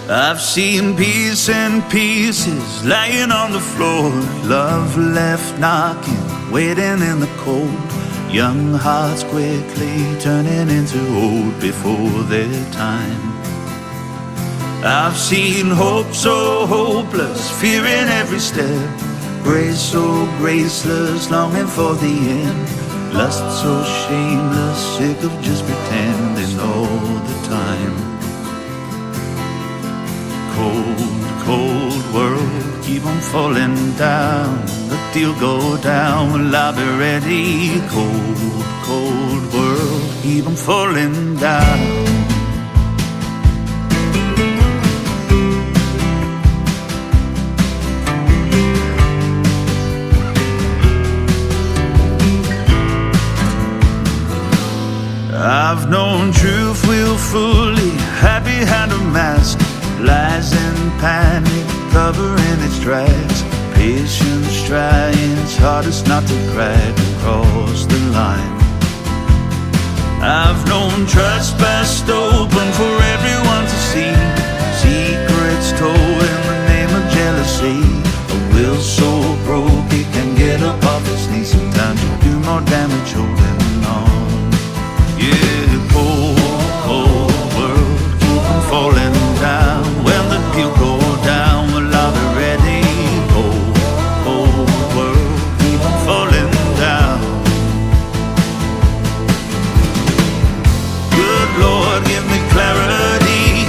I've seen peace and pieces laying on the floor, love left knocking, waiting in the cold, young hearts quickly turning into old before their time. I've seen hope so hopeless, fear in every step, grace so graceless, longing for the end, lust so shameless, sick of just pretending all the time. Cold, cold world, keep on falling down, the deal go down, will I be ready? Cold, cold world, keep on falling down. I've known truth willfully, happy behind a mask, lies and panic covering its tracks, patience trying its hardest not to crack across the line. I've known trust best open for everyone to see, secrets told in the name of jealousy, a will so broke it can get up off its knees. Sometimes you do more damage holding on. Yeah, cold, cold world, keep on falling down. When the deal go down, will I be ready? Cold, cold world, keep on falling down. Good Lord, give me clarity.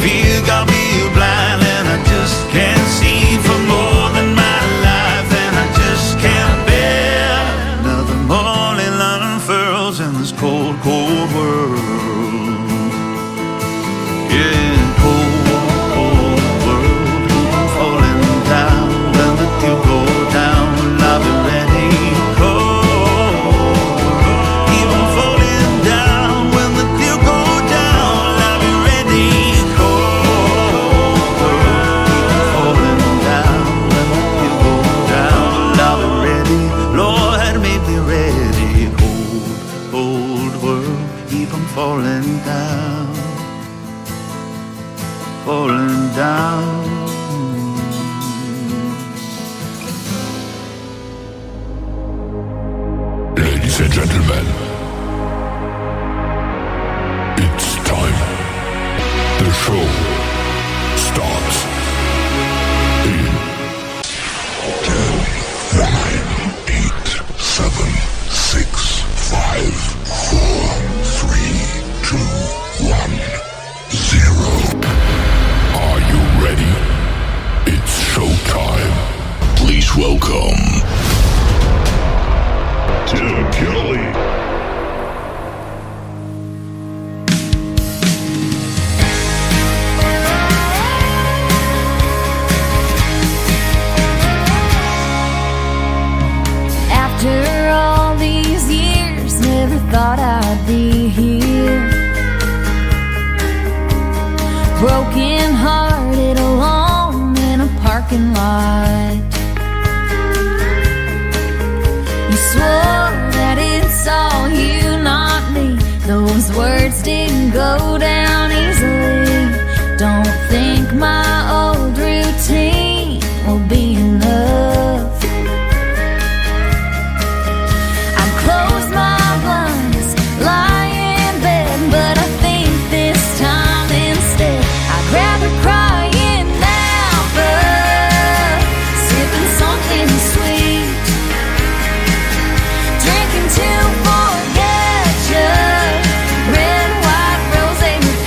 Fear got me blind and I just can't see for more than my life, and I just can't bear another morning unfurls in this cold, cold world. Yeah, cold, cold world, keep on falling down. When the deal go down, will I be ready? Cold, keep on falling down. When the deal go down, will I be ready? Cold world, keep on falling down. When the deal go down, will I be ready? Lord, make me ready. Cold, cold world, keep on falling down, falling down. Ladies and gentlemen, it's time. The show starts in 10, 9, 8, 7, 6, 5, 4, 3, 2, 1, 0. Are you ready? It's showtime. Please welcome Tim Kelly. After all these years, never thought I'd be here, broken hearted alone in a parking lot. You swore that it's all you, not me. Those words didn't go down easily. Don't think my old routine will be enough. I'd close my blinds, lie in bed, but I think this time instead I'd rather cry in now, but sipping something sweet, drinking to forget you, red, white, rosé with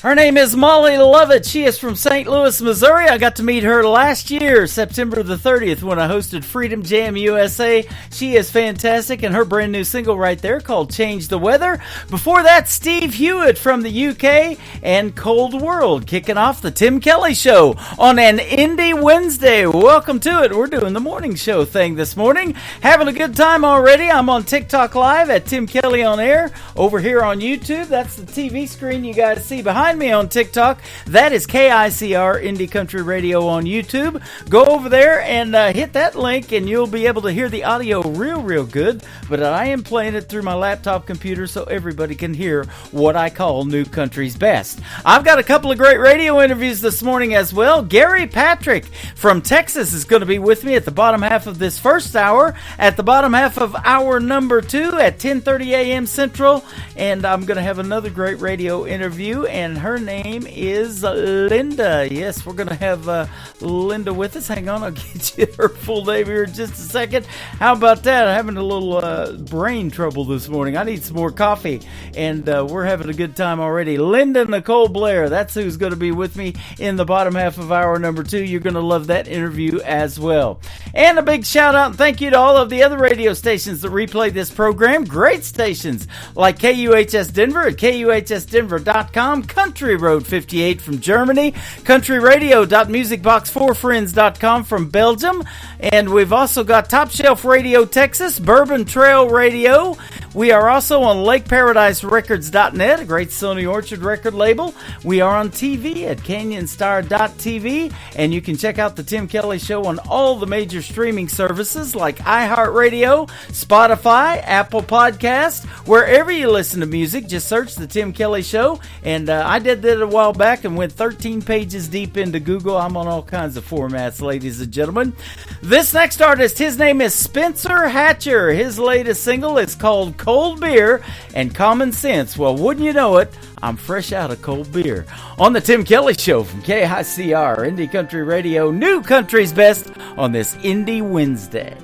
Her name is Molly Lovett. She is from St. Louis, Missouri. I got to meet her last year, September the 30th, when I hosted Freedom Jam USA. She is fantastic, and her brand new single right there called Change the Weather. Before that, Steve Hewitt from the UK and Cold World, kicking off the Tim Kelly Show on an Indie Wednesday. Welcome to it. We're doing the morning show thing this morning. Having a good time already. I'm on TikTok Live at Tim Kelly on Air. Over here on YouTube, that's the TV screen you guys see behind me on TikTok. That is KICR Indie Country Radio on YouTube. Go over there and hit that link and you'll be able to hear the audio real good, but I am playing it through my laptop computer so everybody can hear what I call New Country's best. I've got a couple of great radio interviews this morning as well. Gary Patrick from Texas is going to be with me at the bottom half of this first hour, at the bottom half of hour number 2 at 10:30 a.m. Central, and I'm going to have another great radio interview, and her name is Linda. Yes, we're going to have Linda with us. Hang on, I'll get you her full name here in just a second. How about that? I'm having a little brain trouble this morning. I need some more coffee, and we're having a good time already. Linda Nicole Blair, that's who's going to be with me in the bottom half of hour number 2. You're going to love that interview as well. And a big shout out and thank you to all of the other radio stations that replay this program. Great stations like KUHS Denver at KUHSdenver.com, Country Road 58 from Germany, countryradio.musicbox4friends.com from Belgium, and we've also got Top Shelf Radio Texas, Bourbon Trail Radio. We are also on LakeParadiseRecords.net, a great Sony Orchard record label. We are on TV at CanyonStar.tv, and you can check out the Tim Kelly Show on all the major streaming services like iHeartRadio, Spotify, Apple Podcast, wherever you listen to music. Just search the Tim Kelly Show, and I did that a while back and went 13 pages deep into Google. I'm on all kinds of formats, ladies and gentlemen. This next artist, his name is Spencer Hatcher. His latest single is called Cold Beer and Common Sense. Well, wouldn't you know it, I'm fresh out of cold beer. On the Tim Kelly Show from KICR, Indie Country Radio, New Country's Best on this Indie Wednesday.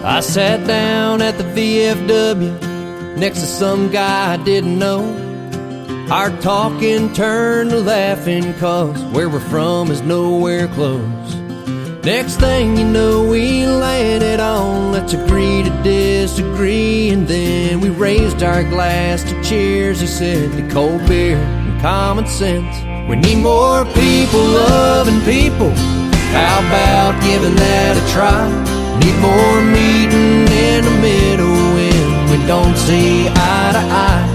I sat down at the VFW next to some guy I didn't know. Our talking turned to laughing, cause where we're from is nowhere close. Next thing you know, we landed on let's agree to disagree, and then we raised our glass to cheers, he said, to cold beer and common sense. We need more people loving people, how about giving that a try? Need more meeting in the middle when we don't see eye to eye.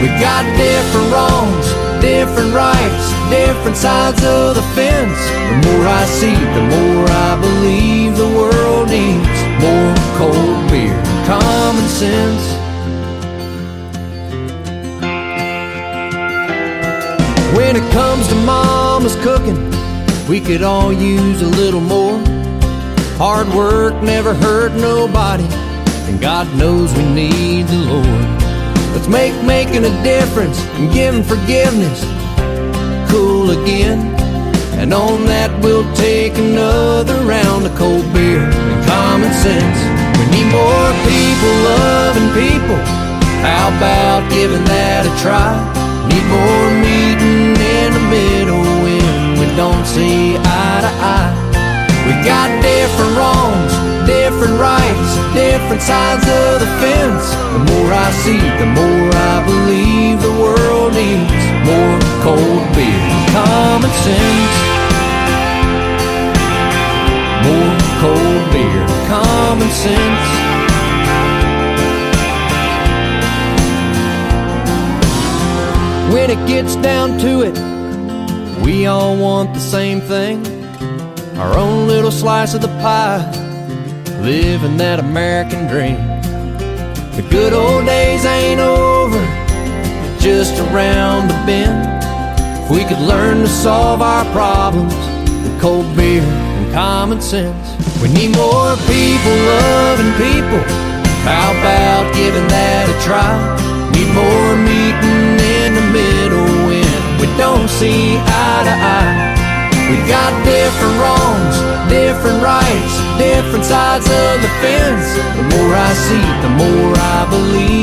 We got different wrongs, different rights, different sides of the fence. The more I see, the more I believe the world needs more cold beer, common sense. When it comes to mama's cooking, we could all use a little more. Hard work never hurt nobody, and God knows we need the Lord. Let's make making a difference and giving forgiveness cool again. And on that we'll take another round of cold beer and common sense. We need more people loving people, how about giving that a try? Need more meeting in the middle when we don't see eye to eye. We got different wrongs, different rights, different sides of the fence. The more I see, the more I believe the world needs more cold beer, common sense. More cold beer, common sense. When it gets down to it, we all want the same thing, our own little slice of the pie, living that American dream. The good old days ain't over, just around the bend. If we could learn to solve our problems with cold beer and common sense. We need more people loving people, how about giving that a try? Need more meeting in the middle when we don't see eye to eye. We got different wrongs, different rights, different sides of the fence. The more I see, the more I believe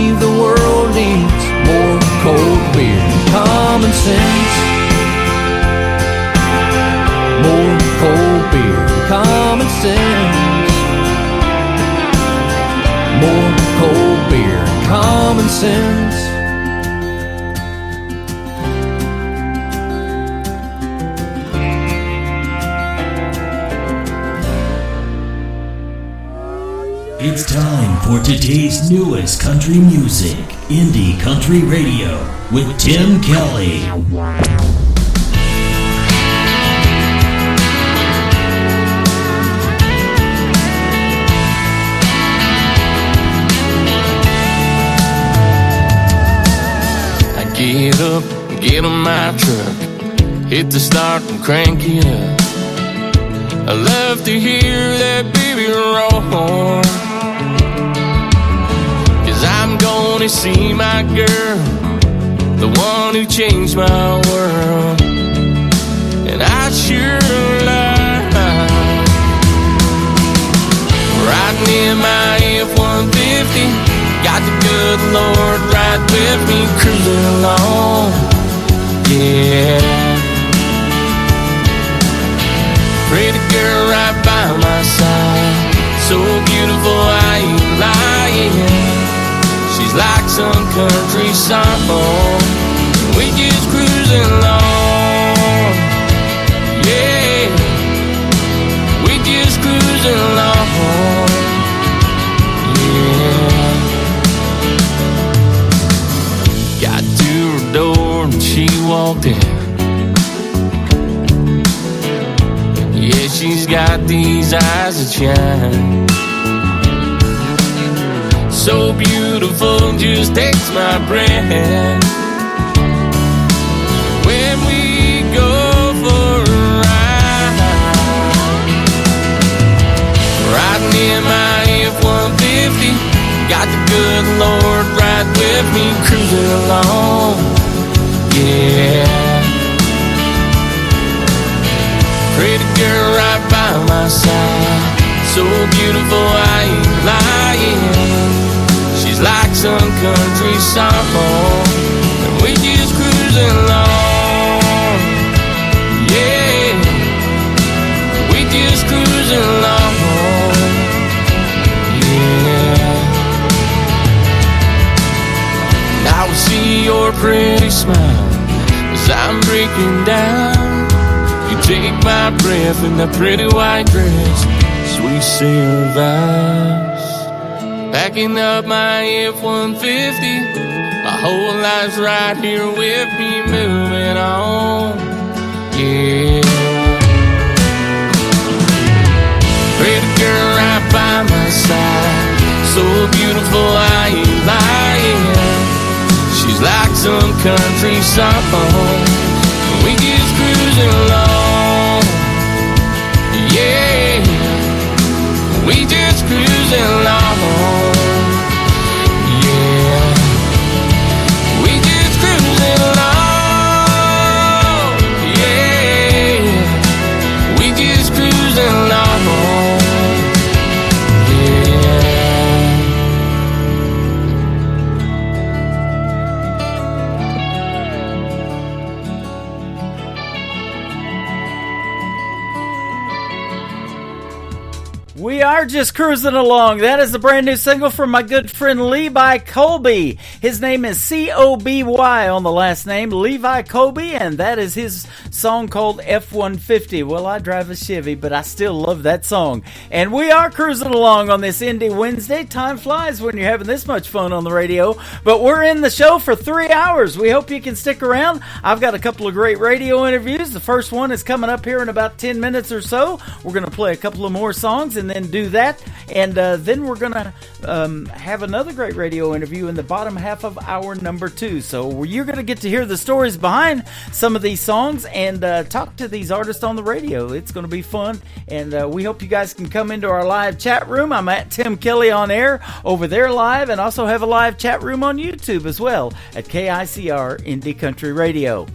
common sense. It's time for today's newest country music, Indie Country Radio, with Tim Kelly. I get up, get on my truck, hit the start and crank it up. I love to hear that baby roar, 'cause I'm gonna see my girl, the one who changed my world. And I sure love riding in my F-150. Got the good Lord right with me, cruising along. Yeah, pretty girl right by my side, so beautiful I ain't lying. She's like some country song, we just cruising along. Yeah, we just cruising along. Yeah, got to her door and she walked in. Yeah, she's got these eyes that shine, so beautiful, just takes my breath. When we go for a ride, riding in my F-150, got the good Lord right with me, cruising along. Yeah, pretty girl right by my side, so beautiful I ain't lying. She's like some country song, and we just cruising along. Yeah, we just cruising along. Yeah, and I will see your pretty smile as I'm breaking down. You take my breath in that pretty white dress, sweet Sierra vibes. Packing up my F-150, my whole life's right here with me, moving on. Yeah, pretty girl right by my side, so beautiful I ain't lying. She's like some country song, we just cruising along. Yeah, we just cruising along. Yeah, we just cruising along. Yeah, we just cruising along. Yeah. We are just cruising along. That is the brand new single from my good friend Levi Colby. His name is C-O-B-Y on the last name, Levi Colby, and that is his song called F-150. Well, I drive a Chevy, but I still love that song. And we are cruising along on this Indie Wednesday. Time flies when you're having this much fun on the radio, but we're in the show for 3 hours. We hope you can stick around. I've got a couple of great radio interviews. The first one is coming up here in about 10 minutes or so. We're going to play a couple of more songs and then do that, and then we're gonna have another great radio interview in the bottom half of hour number 2. So you're gonna get to hear the stories behind some of these songs and talk to these artists on the radio. It's gonna be fun, and we hope you guys can come into our live chat room. I'm at Tim Kelly on air over there live, and also have a live chat room on YouTube as well at KICR Indie Country Radio.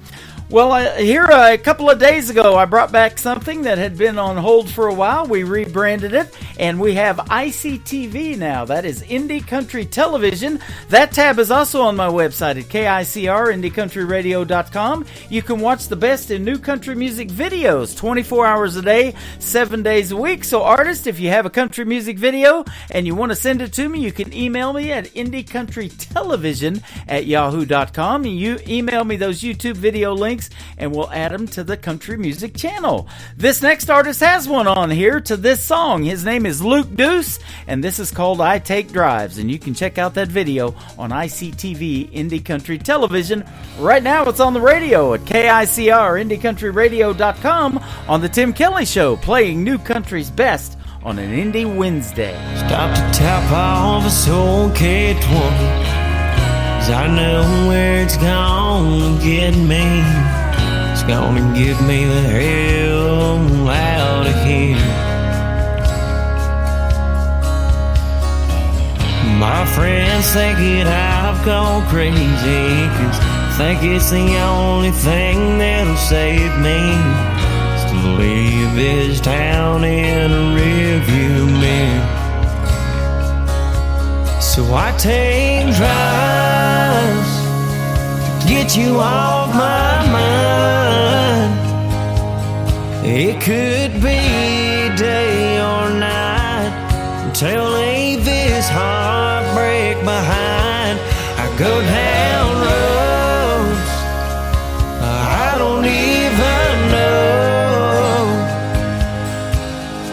Well, here a couple of days ago, I brought back something that had been on hold for a while. We rebranded it, and we have ICTV now. That is Indie Country Television. That tab is also on my website at KICR, IndieCountryRadio.com. You can watch the best in new country music videos 24 hours a day, 7 days a week. So, artists, if you have a country music video and you want to send it to me, you can email me at IndieCountryTelevision@yahoo.com. And you email me those YouTube video links, and we'll add them to the country music channel. This next artist has one on here to this song. His name is Luke Deuce, and this is called I Take Drives, and you can check out that video on ICTV Indie Country Television. Right now it's on the radio at KICR, IndieCountryRadio.com on the Tim Kelly Show, playing new country's best on an Indie Wednesday. Stop to tap off a soul K20, 'cause I know where it's gonna get me. It's gonna get me the hell out of here. My friends think that I've gone crazy, 'cause think it's the only thing that'll save me, is to leave this town in a rearview mirror. So I take drives to get you off my mind. It could be day or night until leave this heartbreak behind. I go down roads I don't even know.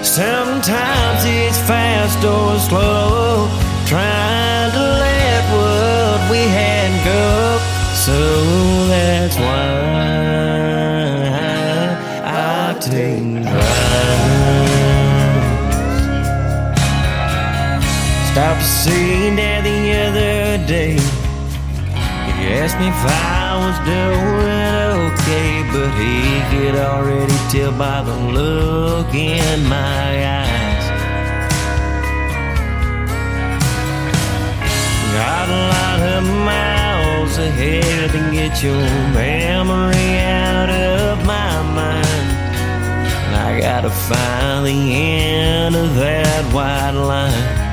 Sometimes it's fast or slow, trying to let what we had go. So that's why I take drives. Stopped to see Dad the other day. He asked me if I was doing okay, but he could already tell by the look in my eyes. Got a lot of miles ahead to get your memory out of my mind. And I gotta find the end of that white line.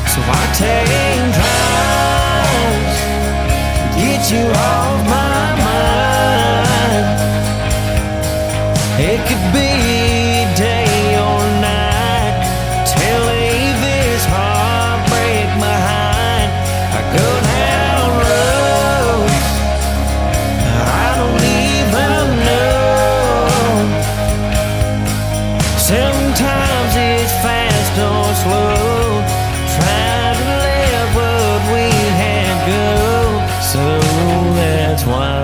So I take drives to get you off my mind. It could be day or night till leave this heartbreak behind. I go down roads I don't even know. Sometimes it's fast or slow, trying to let what we had go. So that's why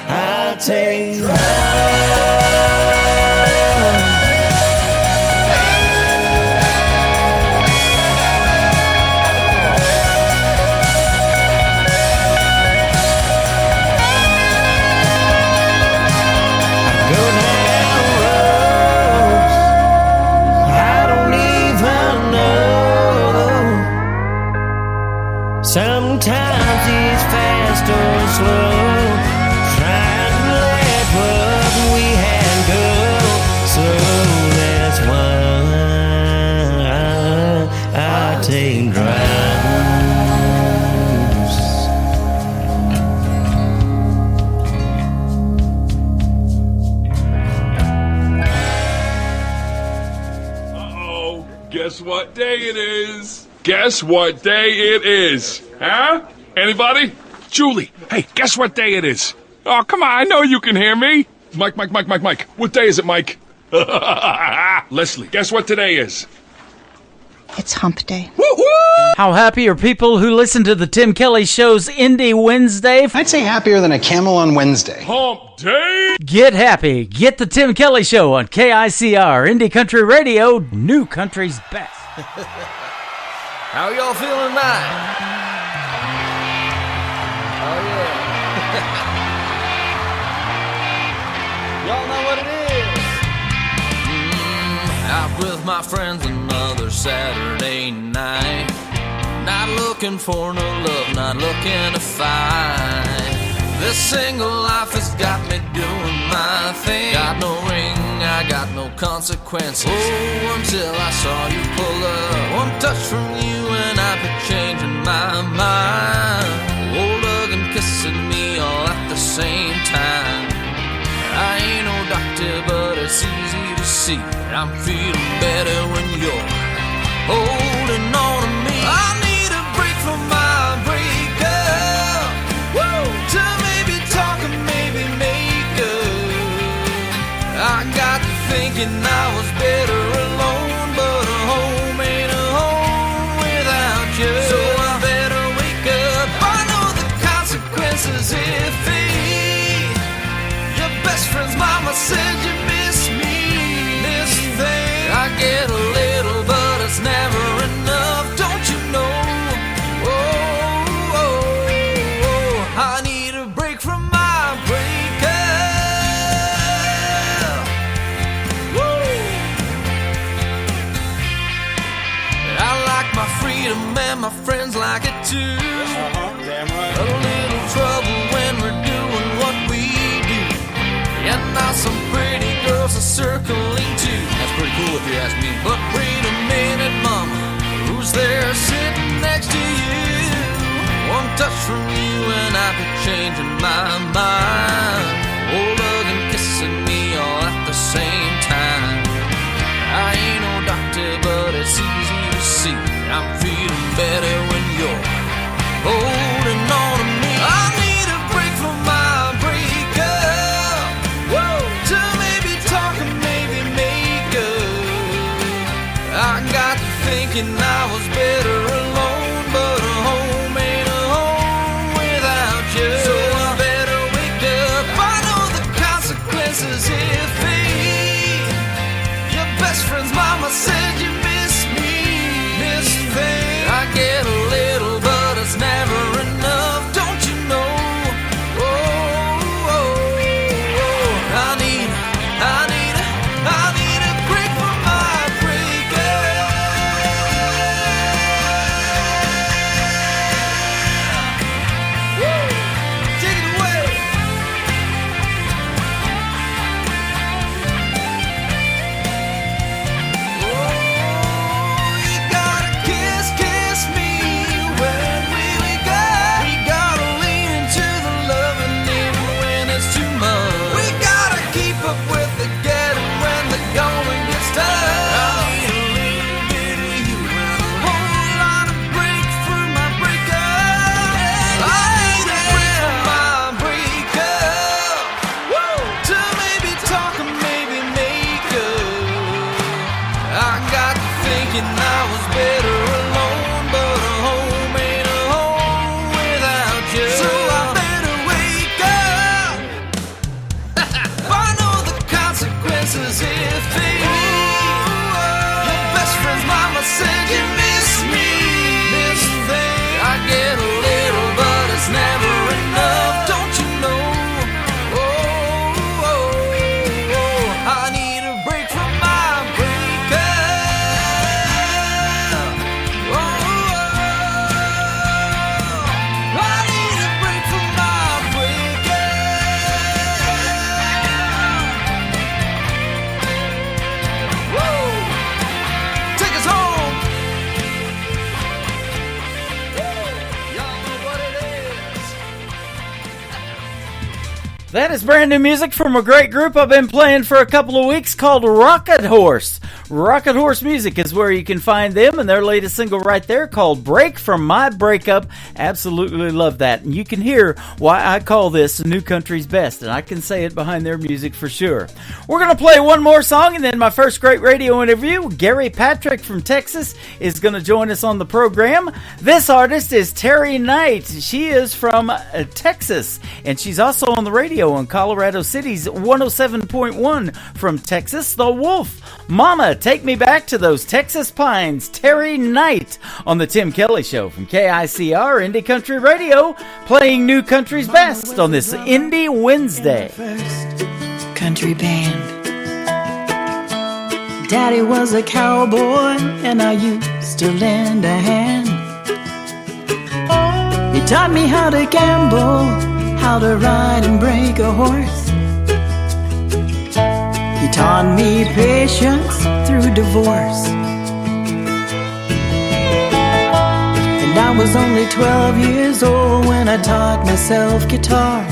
I take drives. Sometimes it's fast or slow, trying to let what we had go. So that's why I take drives. Uh-oh. Guess what day it is? Guess what day it is? Huh? Anybody? Julie, hey, guess what day it is? Oh, come on, I know you can hear me. Mike. What day is it, Mike? Leslie, guess what today is? It's hump day. Woo-hoo! How happy are people who listen to the Tim Kelly Show's Indie Wednesday? I'd say happier than a camel on Wednesday. Hump day! Get happy. Get the Tim Kelly Show on KICR, Indie Country Radio, new country's best. How y'all feeling tonight? Oh, yeah. Y'all know what it is. Out with my friends another Saturday night. Not looking looking for no love, not looking to find. This single life has got me doing my thing. Got no ring, I got no consequences. Oh, until I saw you pull up. One touch from you and I've been changing my mind. Oh, hugging, kissing me all at the same time. I ain't no doctor, but it's easy to see I'm feeling better when you're holding on to me. I need a break from my breakup. Woo! To maybe talk and maybe make up. I got to thinking I was better alone, but a home ain't a home without you. So I better wake up. I know the consequences if your best friend's mama said you miss me. This thing I get a little, but it's never enough. Don't you know? I need a break from my breakup. Woo! I like my freedom and my friends like it too. Damn right. A little trouble when we're doing what we do. And now some pretty girls are circling too. That's pretty cool if you ask me. But wait a minute, mama, who's there sitting next to you? One touch from you and I've been changing my mind. Oh, hugging, kissing me all at the same time. I ain't no doctor, but it's easy to see I'm feeling better when you're holding on to me. I need a break from my breakup. Woo! To maybe talk and maybe make up. I got to thinking I was better alone, but a home ain't a home without you. So I better wake up. I know the consequences if your best friend's mama said you miss me. This thing I get a little, but it's never enough. Don't you know? I need a break from my breakup. Woo! Take it away. Oh, you gotta kiss me when we wake up. We gotta lean into the loving even when it's too much. We gotta keep up with the getting when the going gets tough. I need a little bit of you and a whole lot of break for my breakup. I need a break for my breakup. Woo! To maybe talk and maybe make up. I got to thinking I was better alone, but a home ain't a home without you. So I better wake up. I know the consequences if your best friend's mama said you miss me. This thing I get a little, but it's never enough. Don't you know? I need a break from my breakup. I need a break from my breakup. Woo! Take us home. Y'all know what it is. That is brand new music from a great group I've been playing for a couple of weeks called Rocket Horse. Rocket Horse Music is where you can find them, and their latest single right there called Break From My Breakup. Absolutely love that. And you can hear why I call this New Country's Best, and I can say it behind their music for sure. We're going to play one more song, and then my first great radio interview. Gary Patrick from Texas is going to join us on the program. This artist is Terry Knight. She is from Texas, and she's also on the radio in Colorado City's 107.1 from Texas, The Wolf. Mama, take me back to those Texas pines. Terry Knight on the Tim Kelly Show from KICR Indie Country Radio, playing New Country's Best on this Indie Wednesday. First country band. Daddy was a cowboy and I used to lend a hand. taught me how to gamble, how to ride and break a horse. He taught me patience through divorce. And I was only 12 years old when I taught myself guitar.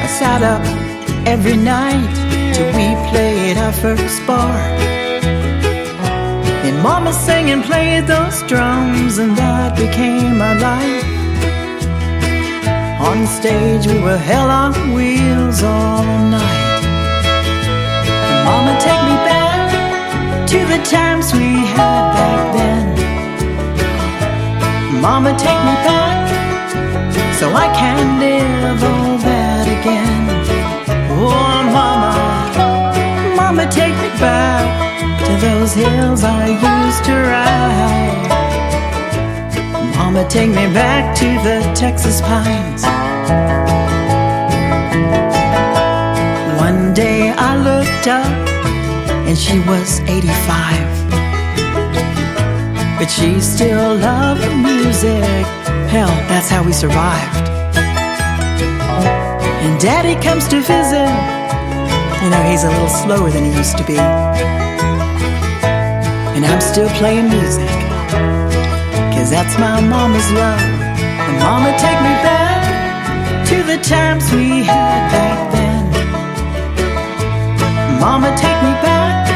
I sat up every night till we played our first bar. And Mama sang and played those drums, and that became my life. On stage we were hell on wheels all night. And Mama, take me back to the times we had back then. Mama, take me back so I can live all that again. Oh, Mama, Mama, take me back to those hills I used to ride. Mama, take me back to the Texas pines. One day I looked up and she was 85, but she still loved the music. Hell, that's how we survived. And Daddy comes to visit. You know, he's a little slower than he used to be. And I'm still playing music, 'cause that's my mama's love. And Mama, take me back to the times we had back then. Mama, take me back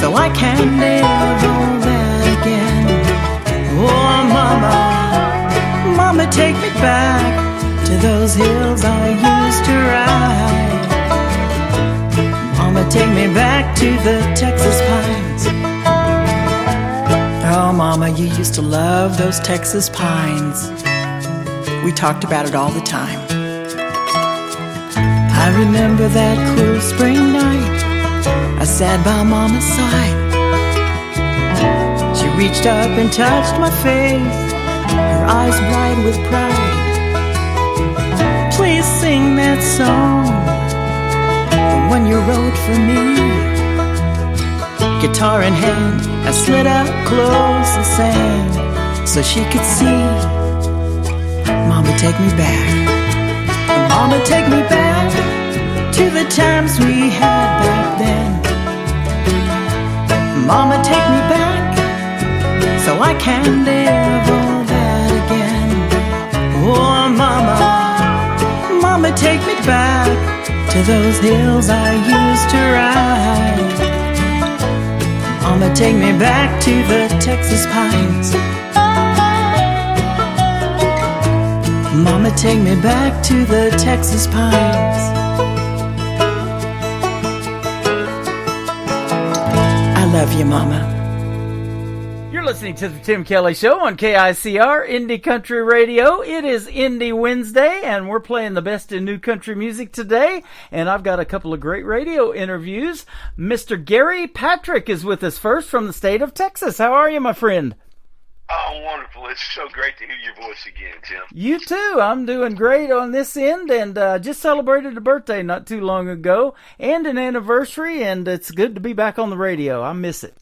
so I can live all that again. Oh, Mama, Mama, take me back to those hills I used to ride. Mama, take me back to the Texas pines. Oh, Mama, you used to love those Texas pines. We talked about it all the time. I remember that cool spring night. I sat by Mama's side. She reached up and touched my face, her eyes bright with pride. Please sing that song, the one you wrote for me. Guitar in hand, I slid up close and sang so she could see. Mama, take me back. Mama, take me back to the times we had back then. Mama, take me back so I can live all that again. Oh, Mama, Mama, take me back to those hills I used to ride. Mama, take me back to the Texas pines. Mama, take me back to the Texas pines. I love you, Mama. You're listening to the Tim Kelly Show on KICR Indie Country Radio. It is Indie Wednesday, and we're playing the best in new country music today. And I've got a couple of great radio interviews. Mr. Gary Patrick is with us first from the state of Texas. How are you, my friend? Oh, wonderful. It's so great to hear your voice again, Tim. You too. I'm doing great on this end, and just celebrated a birthday not too long ago and an anniversary, and it's good to be back on the radio. I miss it.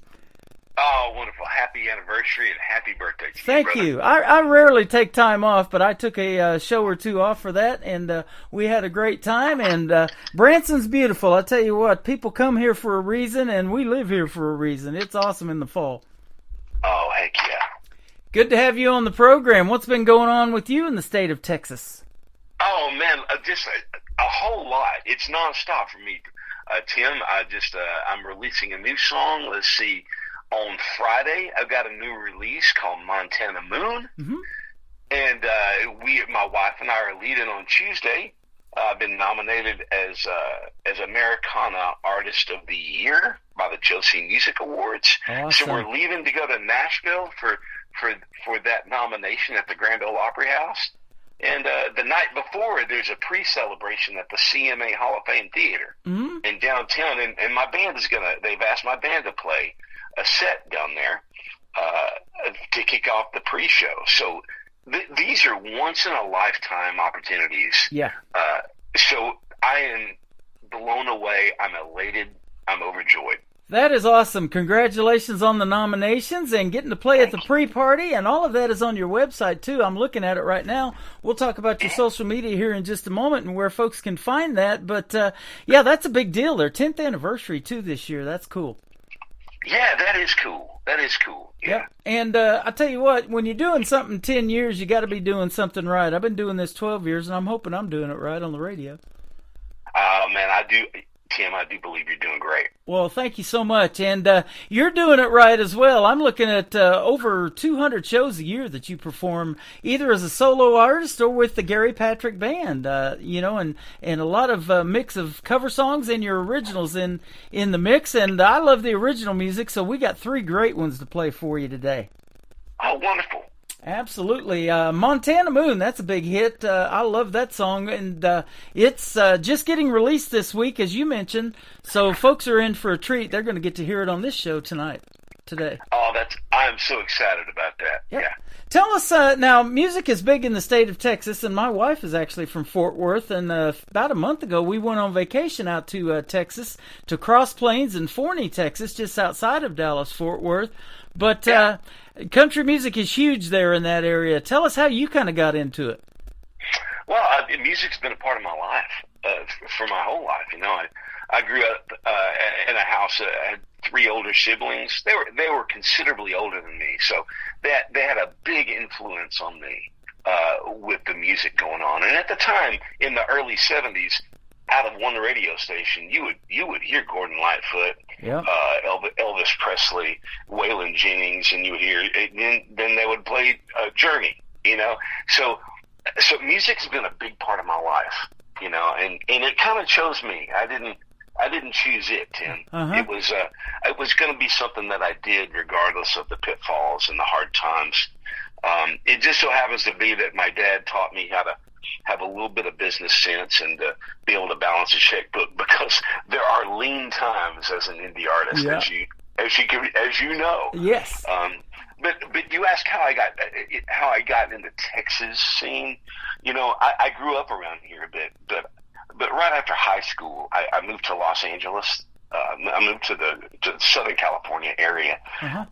Oh, wonderful. Happy anniversary and happy birthday to you, Thank brother. you. I rarely take time off, but I took a show or two off for that, and we had a great time. And Branson's beautiful. I tell you what, people come here for a reason, and we live here for a reason. It's awesome in the fall. Oh, heck yeah. Good to have you on the program. What's been going on with you in the state of Texas? Oh, man, just a whole lot. It's nonstop for me, Tim. I'm releasing a new song. Let's see. On Friday, I've got a new release called Montana Moon. Mm-hmm. And my wife and I are leading on Tuesday. I've been nominated as Americana Artist of the Year by the Josie Music Awards. Awesome. So we're leaving to go to Nashville for that nomination at the Grand Ole Opry House. And the night before, there's a pre-celebration at the CMA Hall of Fame Theater in downtown. And my band they've asked my band to play a set down there to kick off the pre-show. So these are once-in-a-lifetime opportunities. Yeah. So I am blown away. I'm elated. I'm overjoyed. That is awesome. Congratulations on the nominations and getting to play at the pre-party, and all of that is on your website, too. I'm looking at it right now. We'll talk about your social media here in just a moment and where folks can find that. But, yeah, that's a big deal. Their 10th anniversary, too, this year. That's cool. Yeah, that is cool. That is cool. Yeah. Yep. And I tell you what, when you're doing something 10 years, you got to be doing something right. I've been doing this 12 years, and I'm hoping I'm doing it right on the radio. Man, I do. Tim, I do believe you're doing great. Well, thank you so much. And you're doing it right as well. I'm looking at over 200 shows a year that you perform, either as a solo artist or with the Gary Patrick Band, and a lot of mix of cover songs and your originals in the mix. And I love the original music, so we got 3 great ones to play for you today. Oh, wonderful. Absolutely. Montana Moon, that's a big hit. I love that song, and it's just getting released this week, as you mentioned, so folks are in for a treat. They're going to get to hear it on this show today. Oh, I'm so excited about that. Yep. Yeah. Tell us, now, music is big in the state of Texas, and my wife is actually from Fort Worth, and about a month ago, we went on vacation out to Texas, to Cross Plains in Forney, Texas, just outside of Dallas-Fort Worth. But country music is huge there in that area. Tell us how you kind of got into it. Well, music's been a part of my life for my whole life. You know, I grew up in a house. I had 3 older siblings. They were considerably older than me, so they had a big influence on me with the music going on. And at the time, in the early '70s, out of one radio station, you would hear Gordon Lightfoot, Elvis Presley, Waylon Jennings, and you would hear. Then they would play Journey. You know, so music's been a big part of my life. You know, and it kind of chose me. I didn't choose it, Tim. It was going to be something that I did regardless of the pitfalls and the hard times. It just so happens to be that my dad taught me how to have a little bit of business sense and be able to balance a checkbook, because there are lean times as an indie artist, as you know. Yes. But you ask how I got into Texas scene. You know, I grew up around here a bit, but right after high school, I moved to Los Angeles. I moved to the Southern California area,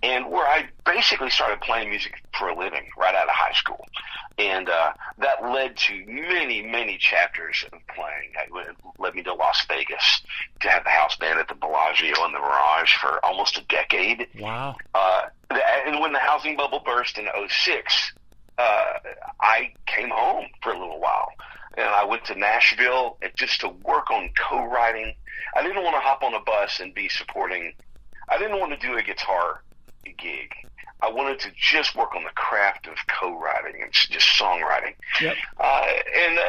and where I basically started playing music for a living right out of high school. And that led to many, many chapters of playing. It led me to Las Vegas to have the house band at the Bellagio and the Mirage for almost a decade. Wow. And when the housing bubble burst in '06, I came home for a little while. And I went to Nashville just to work on co-writing. I didn't want to hop on a bus and be supporting. I didn't want to do a guitar gig. I wanted to just work on the craft of co-writing and just songwriting. Yep.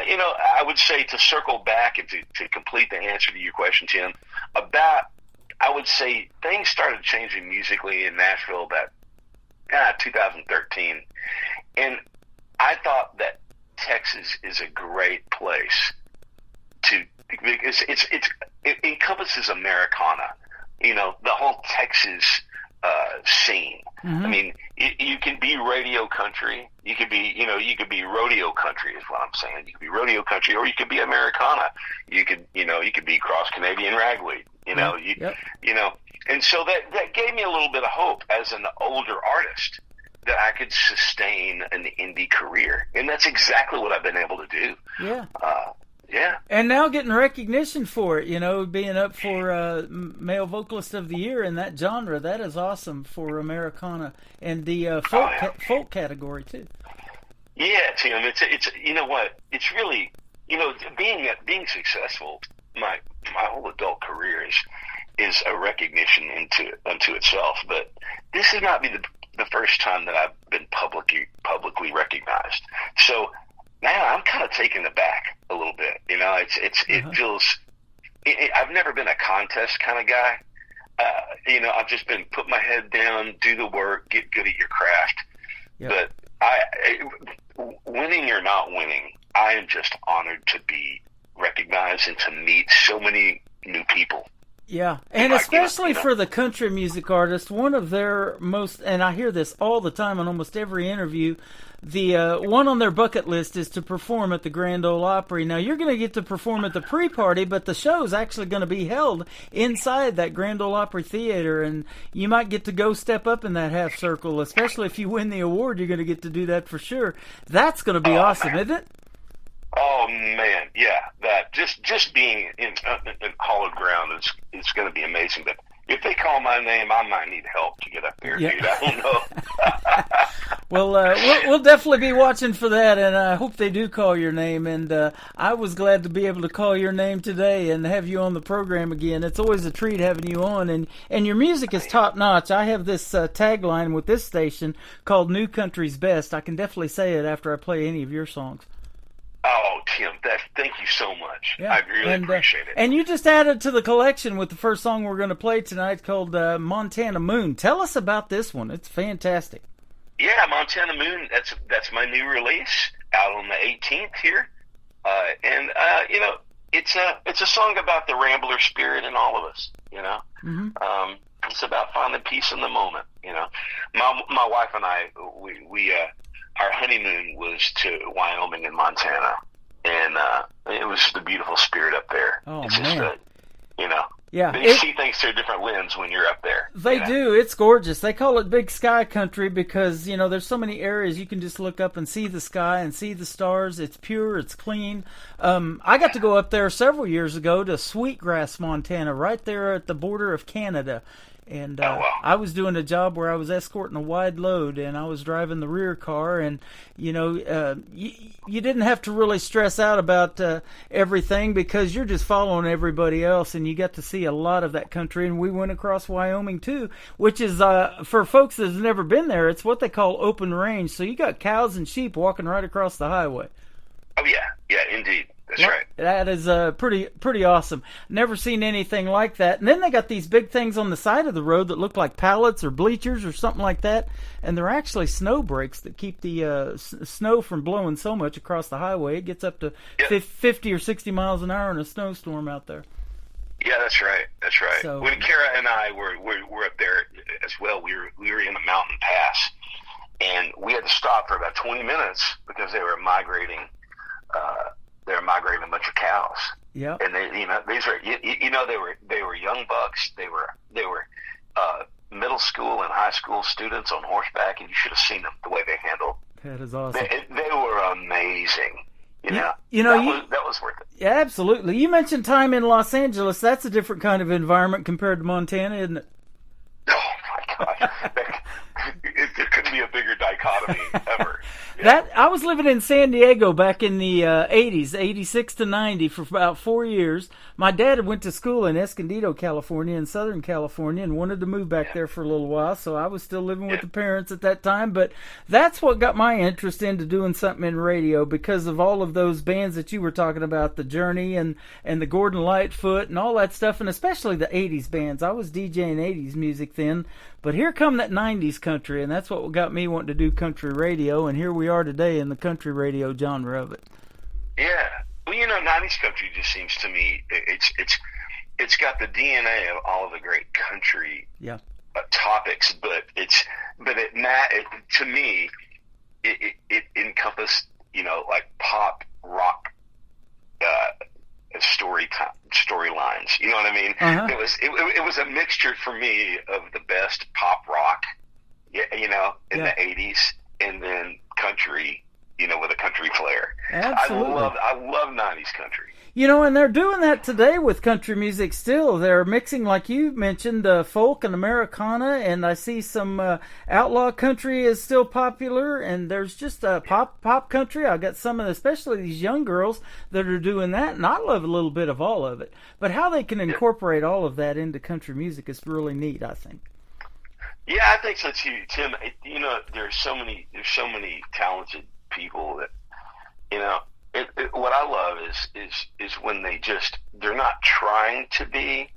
You know, I would say, to circle back and to complete the answer to your question, Tim, I would say things started changing musically in Nashville about 2013. And I thought that Texas is a great place because it encompasses Americana, you know, the whole Texas scene. I mean, you can be radio country, you could be rodeo country is what I'm saying. You could be rodeo country, or you could be Americana. You could be cross Canadian ragweed. You know, you know, and so that gave me a little bit of hope as an older artist, that I could sustain an indie career. And that's exactly what I've been able to do. Yeah. Yeah. And now getting recognition for it, you know, being up for Male Vocalist of the Year in that genre. That is awesome for Americana and the folk category, too. Yeah, Tim. It's you know what? It's really, you know, being successful, my whole adult career is a recognition unto itself. But this is not the first time that I've been publicly recognized. So now I'm kind of taken aback a little bit. You know, it feels. I've never been a contest kind of guy. You know, I've just been put my head down, do the work, get good at your craft. Yep. But winning or not winning, I am just honored to be recognized and to meet so many new people. Yeah, and especially for the country music artist, one of their most, and I hear this all the time in almost every interview, the one on their bucket list is to perform at the Grand Ole Opry. Now, you're going to get to perform at the pre-party, but the show's actually going to be held inside that Grand Ole Opry Theater, and you might get to go step up in that half circle, especially if you win the award. You're going to get to do that for sure. That's going to be awesome, isn't it? Oh man, yeah. That just being in hallowed ground is going to be amazing. But if they call my name, I might need help to get up there, dude. I don't know. Well, we'll definitely be watching for that, and I hope they do call your name. And I was glad to be able to call your name today and have you on the program again. It's always a treat having you on, and your music is top notch. I have this tagline with this station called "New Country's Best." I can definitely say it after I play any of your songs. Oh, Tim, thank you so much. Yeah. I really appreciate it. And you just added to the collection with the first song we're going to play tonight called Montana Moon. Tell us about this one. It's fantastic. Yeah, Montana Moon, that's my new release out on the 18th here. You know, it's a song about the Rambler spirit in all of us, you know. Mm-hmm. It's about finding peace in the moment, you know. My wife and I, we our honeymoon was to Wyoming and Montana, and it was just a beautiful spirit up there. Oh, it's man. just you know, yeah, they see things through a different lens when you're up there. They do. It's gorgeous. They call it Big Sky Country because, you know, there's so many areas you can just look up and see the sky and see the stars. It's pure. It's clean. I got to go up there several years ago to Sweetgrass, Montana, right there at the border of Canada. And I was doing a job where I was escorting a wide load, and I was driving the rear car, and, you know, you didn't have to really stress out about everything because you're just following everybody else, and you got to see a lot of that country. And we went across Wyoming, too, which is, for folks that have never been there, it's what they call open range. So you got cows and sheep walking right across the highway. Oh, yeah. Yeah, indeed. That's right. That is pretty awesome. Never seen anything like that. And then they got these big things on the side of the road that look like pallets or bleachers or something like that. And they're actually snow brakes that keep the snow from blowing so much across the highway. It gets up to 50 or 60 miles an hour in a snowstorm out there. Yeah, that's right. That's right. So, when Kara and I were up there as well, we were in a mountain pass, and we had to stop for about 20 minutes because they were migrating. They were migrating a bunch of cows. Yeah. And they, you know, these are, you know, they were young bucks. They were middle school and high school students on horseback, and you should have seen them the way they handled. That is awesome. They were amazing. You know, that was worth it. Yeah, absolutely. You mentioned time in Los Angeles. That's a different kind of environment compared to Montana, isn't it? Oh my God. There couldn't be a bigger dichotomy ever. That I was living in San Diego back in the 80s, 86 to 90 for about 4 years. My dad went to school in Escondido, California, in Southern California, and wanted to move back there for a little while, so I was still living with the parents at that time. But that's what got my interest into doing something in radio, because of all of those bands that you were talking about, the Journey and the Gordon Lightfoot and all that stuff, and especially the 80s bands. I was DJing 80s music then, but here come that 90s country, and that's what got me wanting to do country radio, and here we are today in the country radio genre of it. Yeah. Well, you know, 90s country just seems to me, it's got the DNA of all of the great country topics, but to me, it encompassed, you know, like pop, rock, storylines. You know what I mean? Uh-huh. It was a mixture for me of the best pop rock, you know, in the 80s, and then country, you know, with a country flair. Absolutely. I love 90s country. You know, and they're doing that today with country music still. They're mixing, like you mentioned, folk and Americana, and I see some outlaw country is still popular, and there's just pop country. I got some of especially these young girls that are doing that, and I love a little bit of all of it. But how they can incorporate all of that into country music is really neat, I think. Yeah, I think so too, Tim. You know, there's so many talented people that, you know, what I love is when they're not trying to be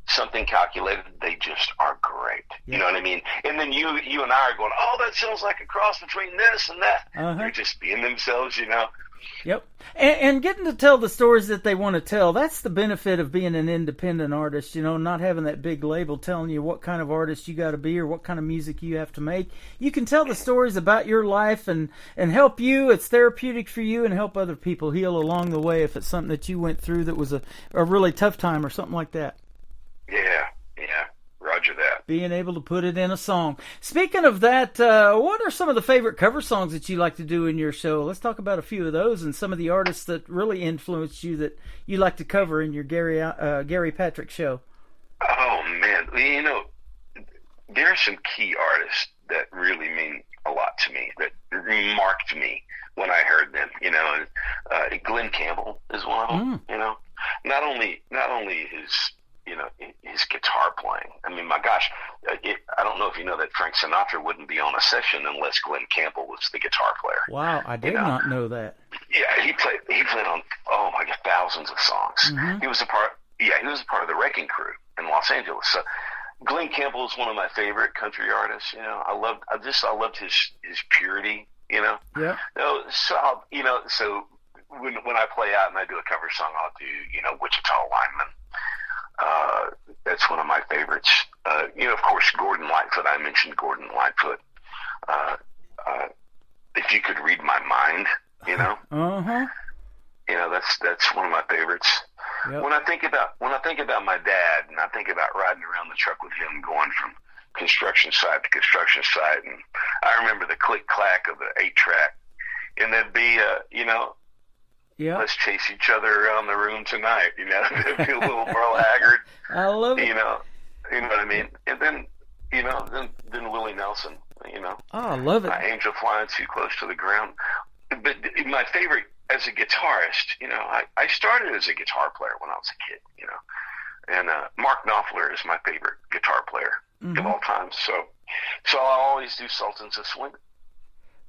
something calculated. They just are great. Yeah. You know what I mean? And then you and I are going, oh, that sounds like a cross between this and that. Uh-huh. They're just being themselves, you know. Yep. And getting to tell the stories that they want to tell, that's the benefit of being an independent artist, not having that big label telling you what kind of artist you got to be or what kind of music you have to make. You can tell the stories about your life and help you. It's therapeutic for you and help other people heal along the way if it's something that you went through that was a really tough time or something like that. Yeah. Roger that. Being able to put it in a song. Speaking of that, what are some of the favorite cover songs that you like to do in your show? Let's talk about a few of those and some of the artists that really influenced you that you like to cover in your Gary Patrick show. Oh, man. There are some key artists that really mean a lot to me, that marked me when I heard them. Glenn Campbell is one of them, Not only his guitar playing. I mean, my gosh, I don't know if you know that Frank Sinatra wouldn't be on a session unless Glenn Campbell was the guitar player. Wow, I did not know that. Yeah, he played on thousands of songs. Mm-hmm. He was a part of the Wrecking Crew in Los Angeles. So Glenn Campbell is one of my favorite country artists. I loved his purity. Yeah. So when I play out and I do a cover song, I'll do Wichita Lineman. That's one of my favorites. Of course, Gordon Lightfoot. I mentioned Gordon Lightfoot. If You Could Read My Mind, Uh-huh. That's one of my favorites. Yep. When I think about my dad, and I think about riding around the truck with him, going from construction site to construction site, and I remember the click clack of the 8-track, and there'd be yeah. Let's chase each other around the room tonight. It'd be a little Merle Haggard. I love it. You know what I mean? And then Willie Nelson. Oh, I love it. Angel Flying Too Close to the Ground. But my favorite as a guitarist, I started as a guitar player when I was a kid. And Mark Knopfler is my favorite guitar player of all time. So I'll always do Sultans of Swing.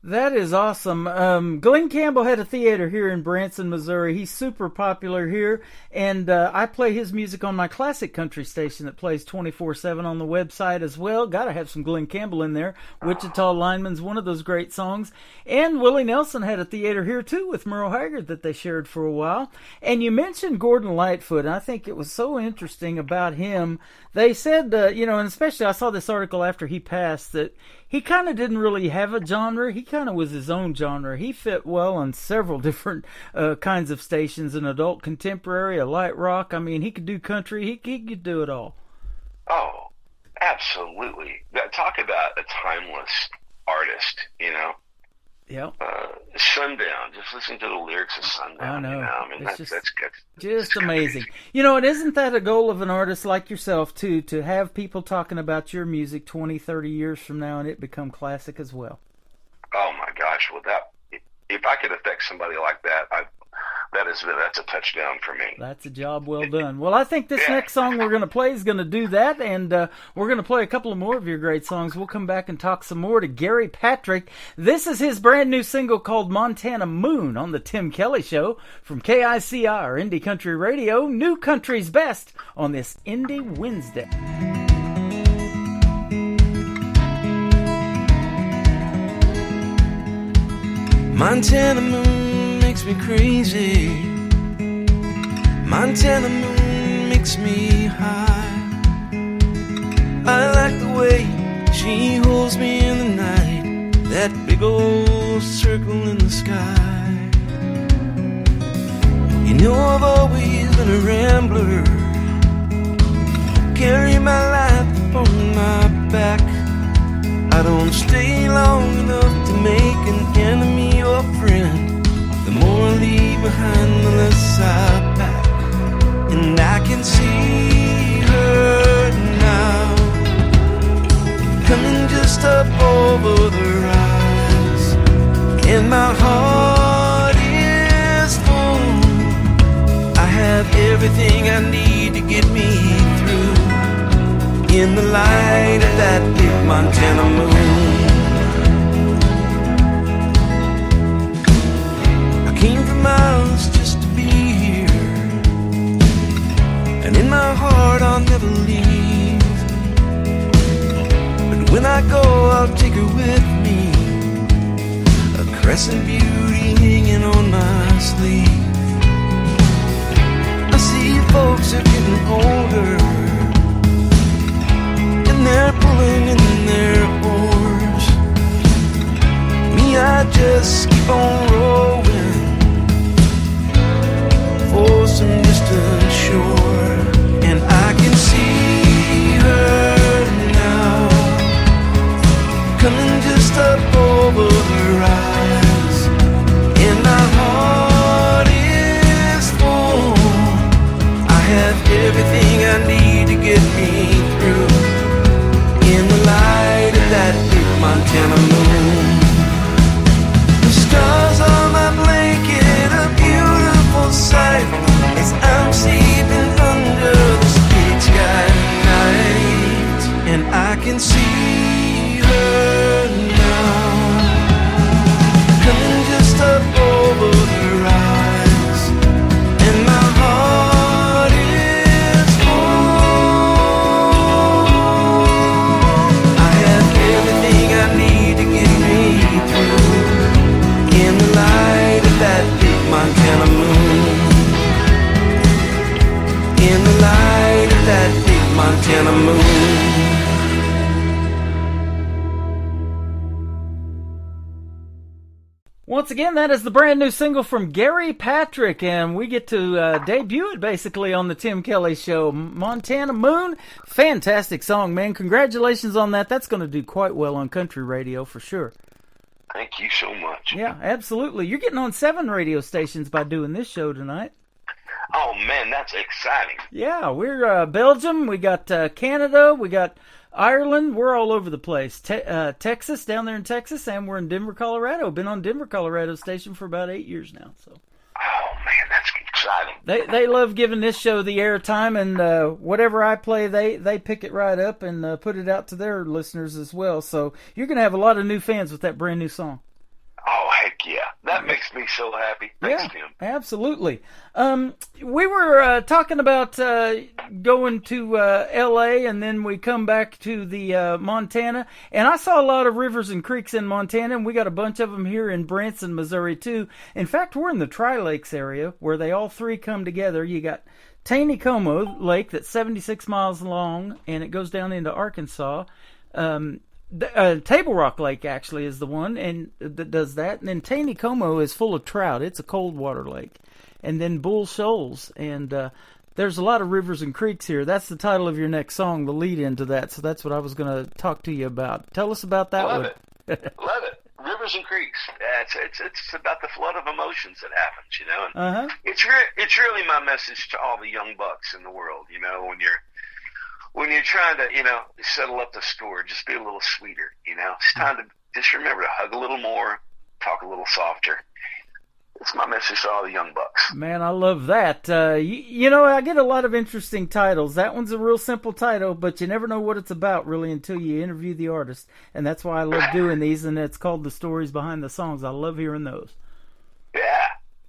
That is awesome. Glenn Campbell had a theater here in Branson, Missouri. He's super popular here, and I play his music on my classic country station that plays 24/7 on the website as well. Got to have some Glenn Campbell in there. Wichita Lineman's one of those great songs. And Willie Nelson had a theater here too with Merle Haggard that they shared for a while. And you mentioned Gordon Lightfoot, and I think it was so interesting about him. They said, and especially I saw this article after he passed, that he kind of didn't really have a genre. He kind of was his own genre. He fit well on several different kinds of stations, an adult contemporary, a light rock. I mean, he could do country. He could do it all. Oh, absolutely. Talk about a timeless artist, Yeah. Sundown. Just listen to the lyrics of Sundown. I know. I mean, that's good. Just amazing. And isn't that a goal of an artist like yourself, too, to have people talking about your music 20, 30 years from now and it become classic as well? Oh, my gosh. Well, if I could affect somebody like that, that's a touchdown for me. That's a job well done. Well, I think this next song we're going to play is going to do that, and we're going to play a couple of more of your great songs. We'll come back and talk some more to Gary Patrick. This is his brand new single called Montana Moon on the Tim Kelly Show from KICR Indie Country Radio, New Country's Best on this Indie Wednesday. Montana Moon makes me crazy. Montana Moon makes me high. I like the way she holds me in the night, that big old circle in the sky. I've always been a rambler, carry my life upon my back. I don't stay long enough to make an enemy or friend. The more I leave behind, the less I pack. And I can see her now, coming just up over the rise. And my heart is full. I have everything I need to get me through, in the light of that big Montana moon. I came from miles just to be here, and in my heart I'll never leave. But when I go, I'll take her with me, a crescent beauty hanging on my must leave. I see folks are getting older, and they're pulling in their oars. Me, I just keep on rowing for some distant shore. And I can see her now, coming just up over the rise, and my heart is full. I have everything I need to get me through. In the light of that big Montana moon, the stars are my blanket, a beautiful sight, as I'm sleeping under the street sky tonight. And I can see her now, coming just up over the rise, and my heart is full. I have everything I need to get me through. In the light of that big Montana moon, in the light of that big Montana moon. Once again, that is the brand new single from Gary Patrick, and we get to debut it basically on the Tim Kelly Show. Montana Moon, fantastic song, man. Congratulations on that. That's going to do quite well on country radio for sure. Thank you so much. Yeah, absolutely. You're getting on 7 radio stations by doing this show tonight. Oh, man, that's exciting. Yeah, we're Belgium, we got Canada, we got Ireland, we're all over the place. Texas, down there in Texas, and we're in Denver, Colorado. Been on Denver, Colorado station for about 8 years now. So. Oh, man, that's exciting. They love giving this show the airtime, and whatever I play, they pick it right up and put it out to their listeners as well. So you're going to have a lot of new fans with that brand new song. Oh, heck yeah. That makes me so happy. Thanks, Tim. Absolutely. We were talking about going to L.A., and then we come back to the Montana. And I saw a lot of rivers and creeks in Montana, and we got a bunch of them here in Branson, Missouri, too. In fact, we're in the Tri-Lakes area where they all three come together. You got Taneycomo Lake that's 76 miles long, and it goes down into Arkansas. Table Rock Lake actually is the one and that does that, and then Taneycomo is full of trout. It's a cold water lake, and then Bull Shoals, and there's a lot of rivers and creeks here. That's the title of your next song, the lead into that. So that's what I was going to talk to you about. Tell us about that. Love it. Love it. Rivers and creeks. It's about the flood of emotions that happens, you know. And it's really my message to all the young bucks in the world, you know, when you're trying to, you know, settle up the score, just be a little sweeter, you know. It's time to just remember to hug a little more, talk a little softer. It's my message to all the young bucks. Man, I love that. You know, I get a lot of interesting titles. That one's a real simple title, but you never know what it's about, really, until you interview the artist. And that's why I love doing these, and it's called The Stories Behind the Songs. I love hearing those. Yeah.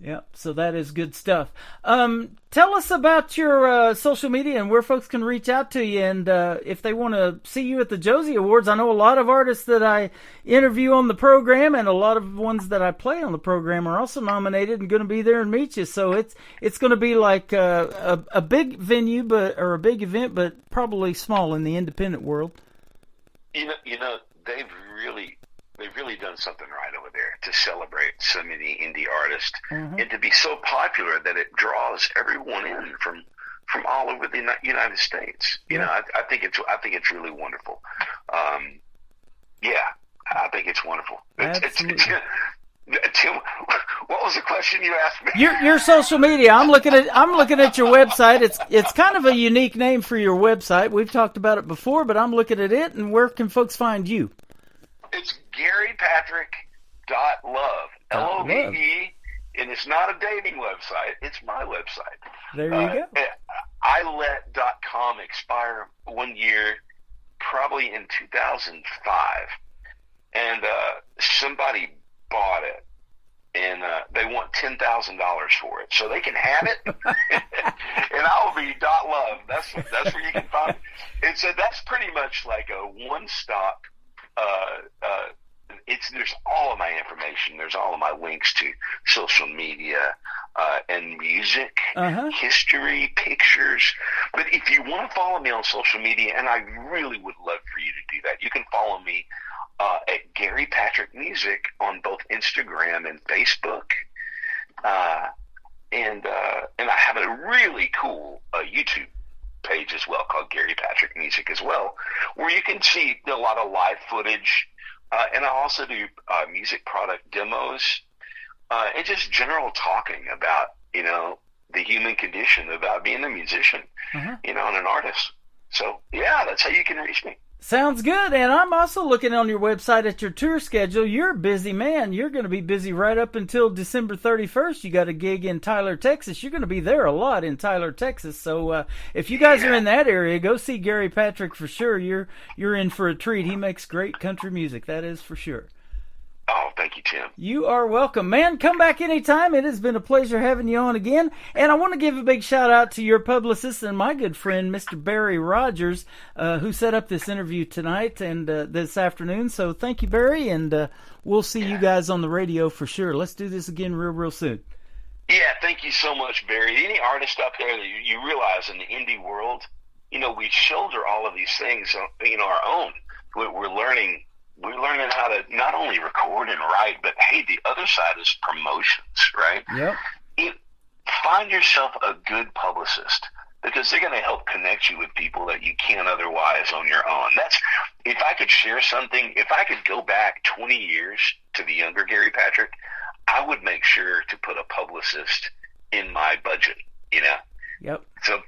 Yep, so that is good stuff. Tell us about your social media and where folks can reach out to you, and if they want to see you at the Josie Awards. I know a lot of artists that I interview on the program, and a lot of ones that I play on the program are also nominated and going to be there and meet you. So it's going to be like a big venue, or a big event, but probably small in the independent world. You know, they've really done something right over there to celebrate so many indie artists, and to be so popular that it draws everyone in from all over the United States. You know, I think it's really wonderful. Yeah, I think it's wonderful. Tim, what was the question you asked me? Your social media. I'm looking at your website. It's kind of a unique name for your website. We've talked about it before, but I'm looking at it. And where can folks find you? It's GaryPatrick.love, Love, and it's not a dating website. It's my website. There you go. I let .com expire 1 year, probably in 2005, and somebody bought it, and they want $10,000 for it, so they can have it, and I'll be .love. That's where you can find it. And so that's pretty much like a one-stop. there's all of my information. There's all of my links to social media and music, history, pictures. But if you want to follow me on social media, and I really would love for you to do that, you can follow me at Gary Patrick Music on both Instagram and Facebook. And I have a really cool YouTube page as well called Gary Patrick Music as well, where you can see a lot of live footage. And I also do music product demos and just general talking about, the human condition, about being a musician, and an artist. So, yeah, that's how you can reach me. Sounds good. And I'm also looking on your website at your tour schedule. You're a busy man. You're going to be busy right up until December 31st. You got a gig in Tyler, Texas. You're going to be there a lot in Tyler, Texas. So if you guys are in that area, go see Gary Patrick for sure. You're in for a treat. He makes great country music. That is for sure. Oh, thank you, Tim. You are welcome. Man, come back anytime. It has been a pleasure having you on again. And I want to give a big shout out to your publicist and my good friend, Mr. Barry Rogers, who set up this interview tonight and this afternoon. So thank you, Barry, and we'll see you guys on the radio for sure. Let's do this again real soon. Yeah, thank you so much, Barry. Any artist out there that you realize in the indie world, we shoulder all of these things, our own. We're learning how to not only record and write, but hey, the other side is promotions, right? Yep. Find yourself a good publicist, because they're going to help connect you with people that you can't otherwise on your own. If I could share something, if I could go back 20 years to the younger Gary Patrick, I would make sure to put a publicist in my budget, Yep. So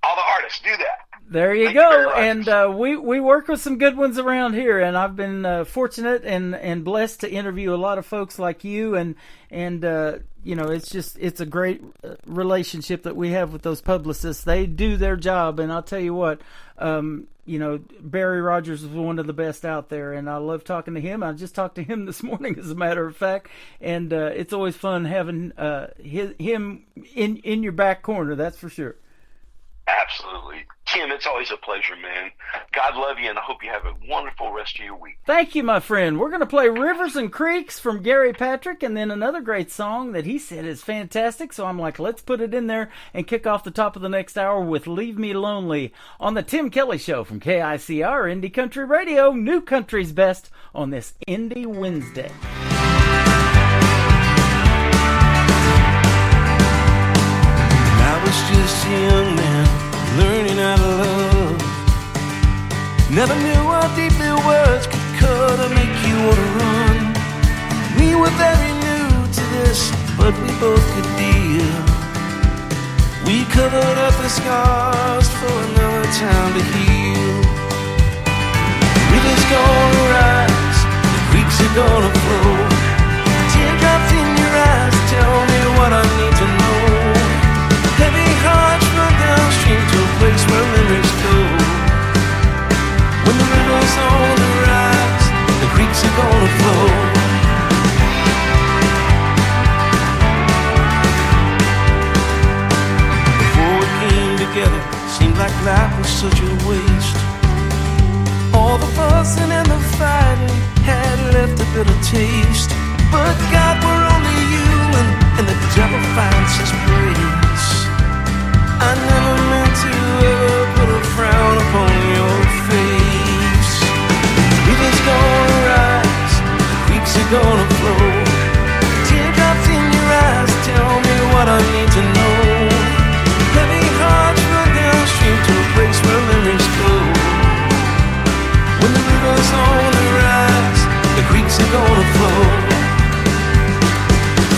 all the artists do that. There you go. And we work with some good ones around here, and I've been fortunate and blessed to interview a lot of folks like you, and it's a great relationship that we have with those publicists. They do their job, and I'll tell you what, Barry Rogers is one of the best out there, and I love talking to him. I just talked to him this morning, as a matter of fact, and it's always fun having him in your back corner, that's for sure. Absolutely. Tim, it's always a pleasure, man. God love you, and I hope you have a wonderful rest of your week. Thank you, my friend. We're going to play Rivers and Creeks from Gary Patrick, and then another great song that he said is fantastic, so I'm like, let's put it in there and kick off the top of the next hour with Leave Me Lonely on the Tim Kelly Show from KICR Indie Country Radio, New Country's Best, on this Indie Wednesday. I was just a young man learning how to love. Never knew how deeply words could cut or make you want to run. We were very new to this, but we both could deal. We covered up the scars for another time to heal. Rivers gonna rise, the creeks are gonna flow. Teardrops in your eyes tell me what I need to know. Heavy hearts run downstream to a place where memories go. When the river's on the rise, the creeks are gonna flow. Before we came together, seemed like life was such a waste. All the fussing and the fighting had left a bitter taste. But God, we're only human, and the devil finds his praise. I never meant to ever put a frown upon your face. Rivers gonna rise, the creeks are gonna flow. Teardrops in your eyes tell me what I need to know. Heavy hearts run downstream to a place where memories go. When the river's on the rise, the creeks are gonna flow.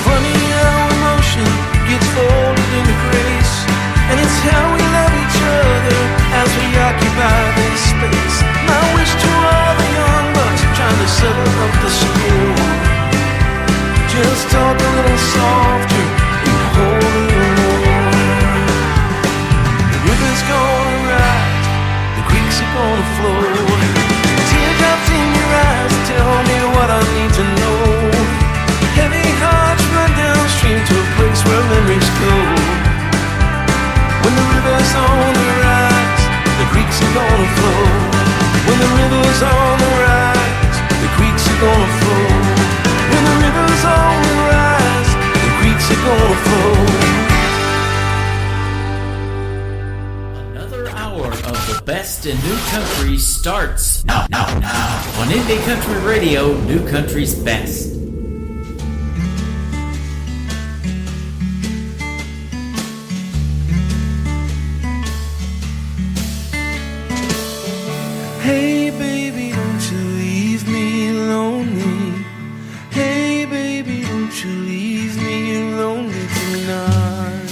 Funny how emotion gets folded into grace, and it's how we love each other as we occupy this space. My wish to all the young bucks trying to settle up the score. best in new country starts now. On Indie Country Radio, New Country's best. Hey baby, don't you leave me lonely. Hey baby, don't you leave me lonely tonight.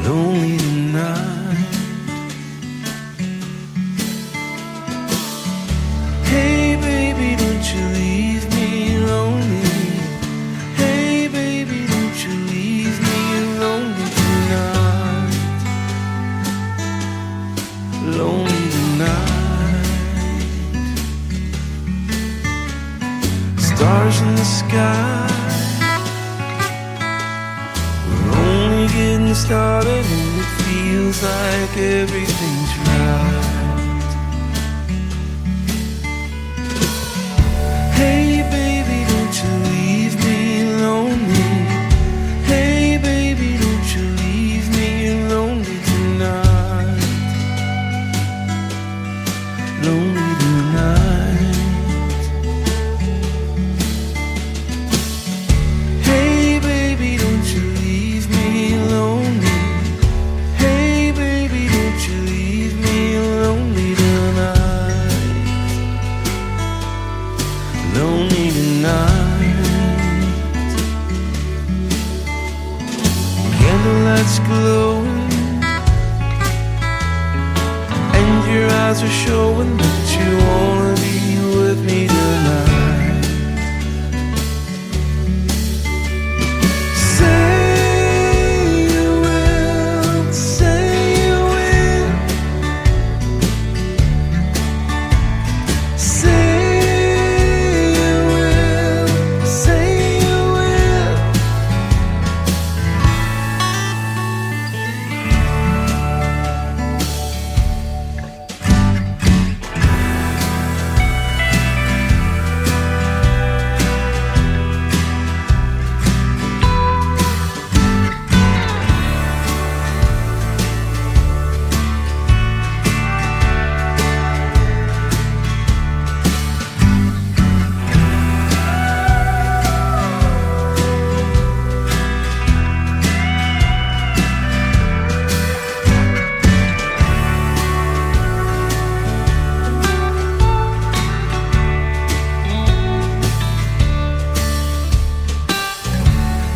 Lonely tonight. Hey baby, don't you leave me lonely. Hey baby, don't you leave me lonely tonight. Lonely tonight. Stars in the sky. We're only getting started and it feels like everything's right. Hey baby, don't you leave me lonely. Hey baby, don't you leave me lonely tonight. Lonely tonight. Hey baby, don't you leave me lonely. Hey baby, don't you leave me lonely tonight. Lonely tonight. Candlelights glowing and your eyes are showing that you wanna be with me tonight. Say you will, say you will. Say you will, say you will.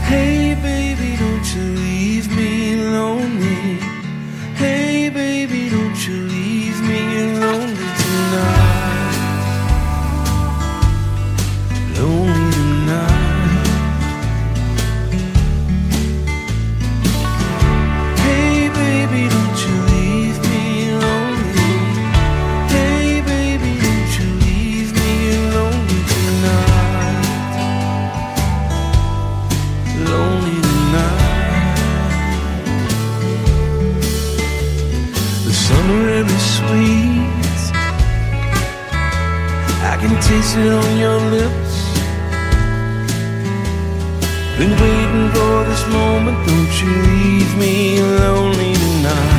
Hey baby, don't you leave me lonely. Hey baby, don't you leave me lonely tonight. Lonely tonight. Hey baby, don't you leave me lonely. Hey baby, don't you leave me lonely tonight. Lonely tonight. The summer air is sweet. I can taste it on your lips. Been waiting for this moment. Don't you leave me lonely tonight.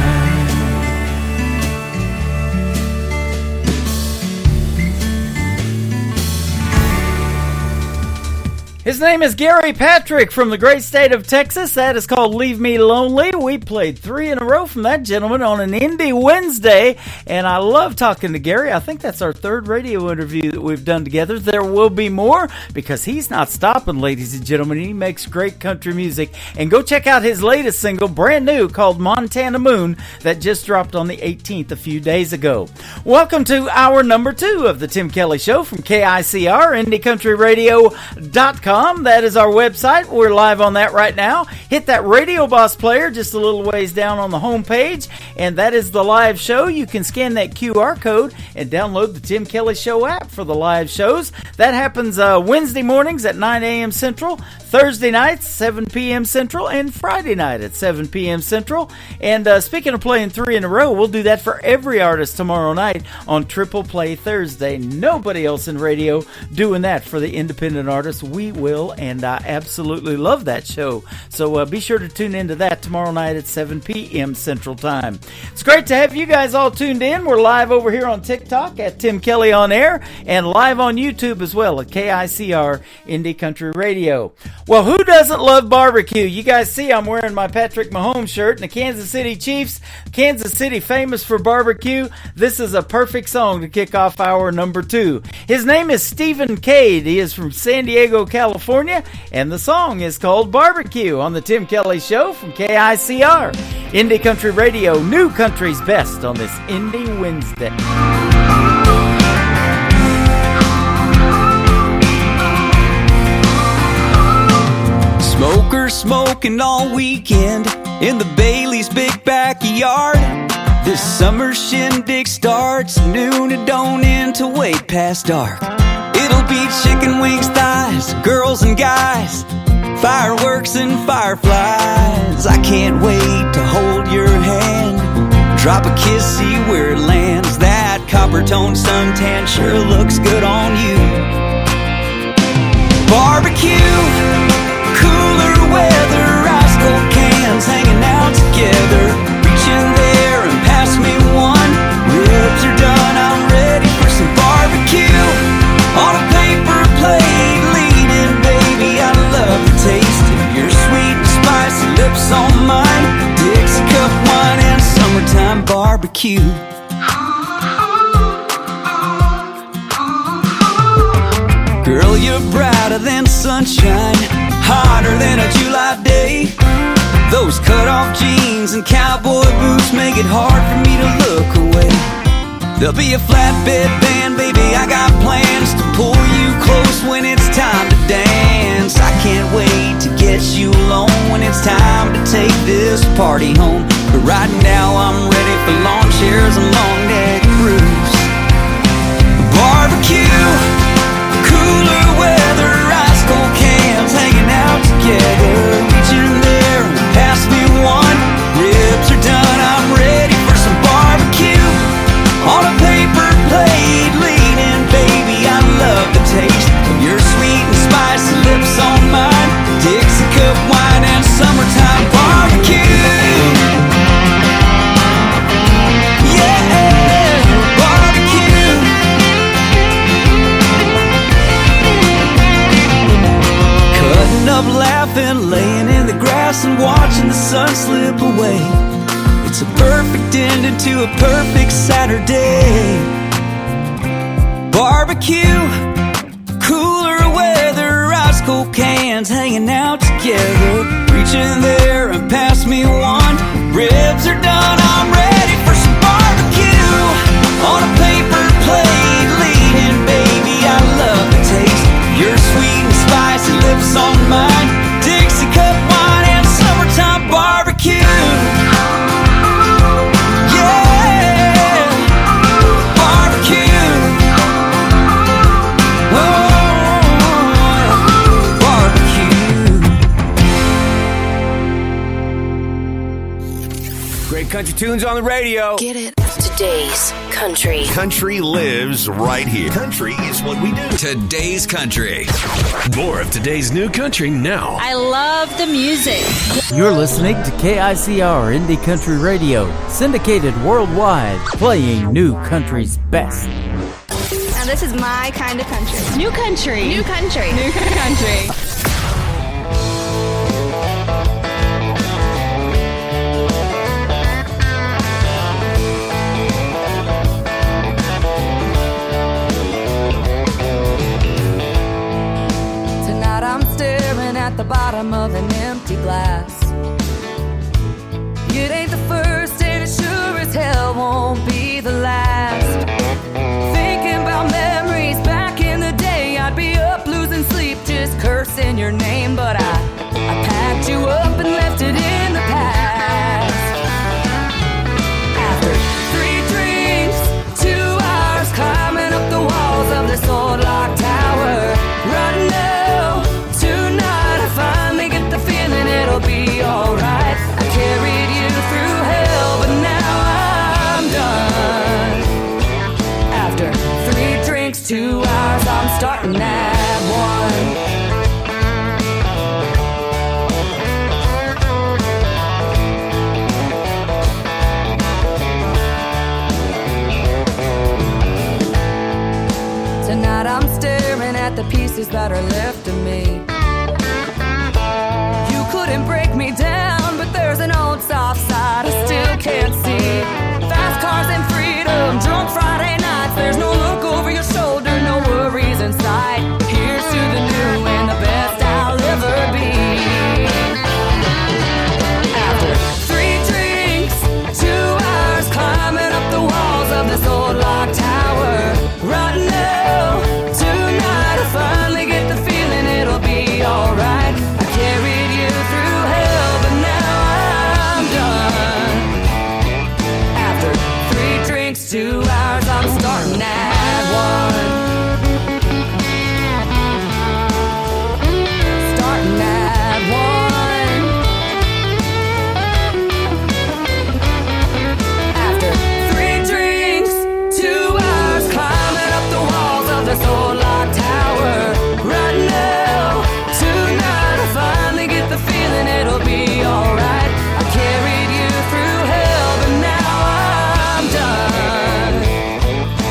His name is Gary Patrick from the great state of Texas. That is called Leave Me Lonely. We played 3 in a row from that gentleman on an Indie Wednesday, and I love talking to Gary. I think that's our 3rd radio interview that we've done together. There will be more because he's not stopping, ladies and gentlemen. He makes great country music. And go check out his latest single, brand new, called Montana Moon, that just dropped on the 18th a few days ago. Welcome to hour number 2 of the Tim Kelly Show from KICR, IndieCountryRadio.com. That is our website. We're live on that right now. Hit that Radio Boss player just a little ways down on the home page, and that is the live show. You can scan that QR code and download the Tim Kelly Show app for the live shows. That happens Wednesday mornings at 9 a.m. Central, Thursday nights, 7 p.m. Central, and Friday night at 7 p.m. Central. And speaking of playing 3 in a row, we'll do that for every artist tomorrow night on Triple Play Thursday. Nobody else in radio doing that for the independent artists. We will, and I absolutely love that show. So be sure to tune into that tomorrow night at 7 p.m. Central Time. It's great to have you guys all tuned in. We're live over here on TikTok at Tim Kelly On Air and live on YouTube as well at KICR Indie Country Radio. Well, who doesn't love barbecue? You guys see I'm wearing my Patrick Mahomes shirt, and the Kansas City Chiefs, Kansas City famous for barbecue. This is a perfect song to kick off hour number 2. His name is Stephen Cade. He is from San Diego, California, and the song is called Barbecue on the Tim Kelly Show from KICR. Indie Country Radio, new country's best on this Indie Wednesday. Smokers smoking all weekend in the Bailey's big backyard. This summer shindig starts noon, it don't end till way past dark. It'll be chicken wings, thighs, girls and guys, fireworks and fireflies. I can't wait to hold your hand, drop a kiss, see where it lands. That copper-toned suntan sure looks good on you. Barbecue, cooler weather, ice cold cans hanging out together. Reaching there and pass me one. Ribs are done, I'm ready for some barbecue. On a paper plate, leaning, baby, I love the taste of your sweet and spicy lips on mine. Dixie cup wine and summertime barbecue. Girl, you're brighter than sunshine, hotter than a July day. Those cut-off jeans and cowboy boots make it hard for me to look away. There'll be a flatbed band, baby, I got plans to pull you close when it's time to dance. I can't wait to get you alone when it's time to take this party home. But right now I'm ready for lawn chairs and long neck roofs. Barbecue, cooler weather, ice cold cans hanging out together. Reaching there and pass me one. Ribs are done, I'm ready for some barbecue. On a paper plate, leaning, baby, I love the taste of your sweet and spicy lips on mine. Dixie cup wine and summertime barbecue. Yeah, barbecue. Cutting up, laughing, laying in the grass and watching the sun slip away. It's a perfect ending to a perfect Saturday. Barbecue, cooler weather, ice cold cans hanging out together. Reaching there and pass me one. Ribs are done, I'm ready for some barbecue. On a paper plate, leaning, baby, I love the taste. Your sweet and spicy lips on mine. Dixie cup wine and summertime barbecue. Country tunes on the radio. Get it? Today's country. Country lives right here. Country is what we do. Today's country. More of today's new country now. I love the music. You're listening to KICR Indie Country Radio, syndicated worldwide, playing new country's best. Now this is my kind of country. New country. New country. New country. The bottom of an empty glass. It ain't the first and it sure as hell won't be the last. Thinking about memories back in the day, I'd be up losing sleep just cursing your name. But I packed you up and left it in the past. After 3 drinks, 2 hours climbing up the walls of this old locked tower. Right now, tonight I finally get the feeling it'll be alright. I carried you through hell, but now I'm done. After 3 drinks, 2 hours, I'm starting at 1. I'm staring at the pieces that are left of me. You couldn't break me down, but there's an old soft side I still can't see. Fast cars and freedom, drunk Friday nights. There's no look over your shoulder, no worries in sight. Here's to the new and the best I'll ever be. After 3 drinks, 2 hours climbing up the walls of this old locked tower. Right now, tonight I finally get the feeling it'll be alright. I carried you through hell, but now I'm done. After 3 drinks, 2 hours, I'm starting at 1. Starting at 1. After 3 drinks, 2 hours climbing up the walls of this old locked tower. Right now, tonight I finally get the feeling it'll be alright. I carried you through hell, but now I'm done.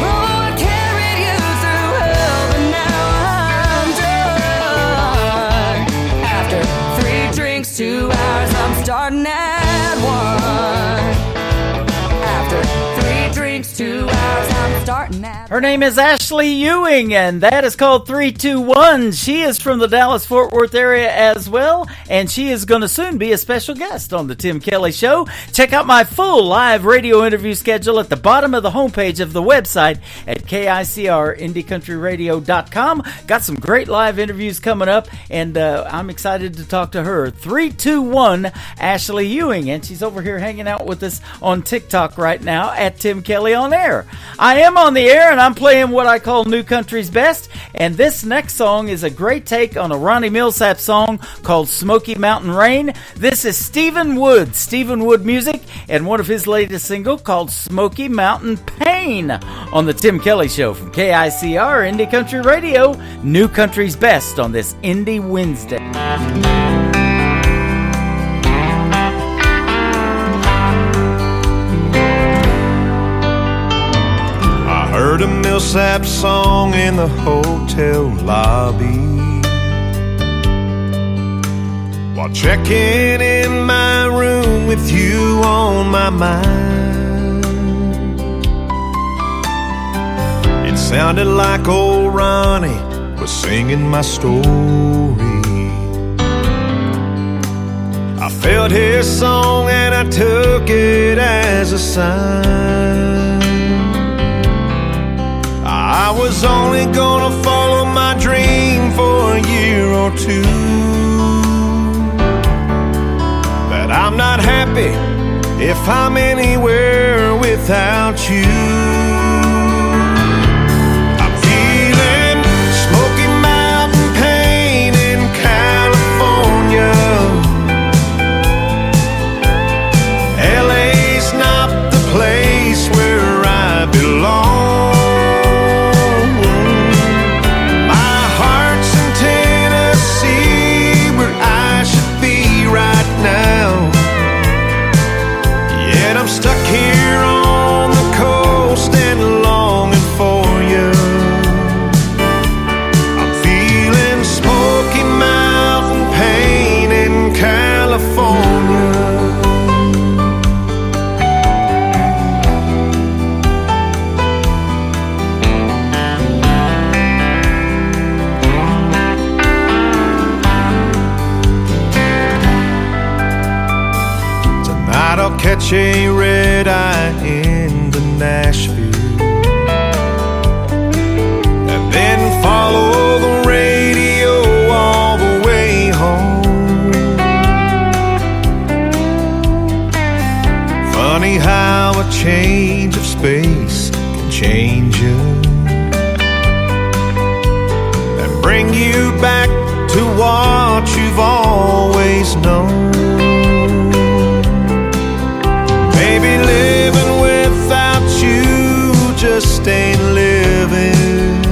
Oh, I carried you through hell, but now I'm done. After 3 drinks, 2 hours, I'm starting at 1. After 3 drinks, 2 hours, I'm starting at. Her name is Ashley Ewing, and that is called 321. She is from the Dallas-Fort Worth area as well, and she is going to soon be a special guest on the Tim Kelly Show. Check out my full live radio interview schedule at the bottom of the homepage of the website at KICRIndieCountryRadio.com. Got some great live interviews coming up, and I'm excited to talk to her. 321 Ashley Ewing, and she's over here hanging out with us on TikTok right now at Tim Kelly on Air. I am on the air, and I'm playing what I call New Country's Best, and this next song is a great take on a Ronnie Millsap song called Smoky Mountain Rain. This is Stephen Wood music, and one of his latest single called Smoky Mountain Pain on the Tim Kelly Show from KICR Indie Country Radio. New Country's Best on this Indie Wednesday. Heard a Millsap song in the hotel lobby while checking in my room with you on my mind. It sounded like old Ronnie was singing my story. I felt his song and I took it as a sign. I was only gonna follow my dream for a year or two, but I'm not happy if I'm anywhere without you. I'm feeling Smoky Mountain pain in California. LA's not the place where I belong. Stuck here on the coast and longing for you. I'm feeling Smoky Mountain pain in California. Tonight I'll catch a red-eye into Nashville and then follow the radio all the way home. Funny how a change of space can change you and bring you back to what you've always known. Maybe living without you just ain't living,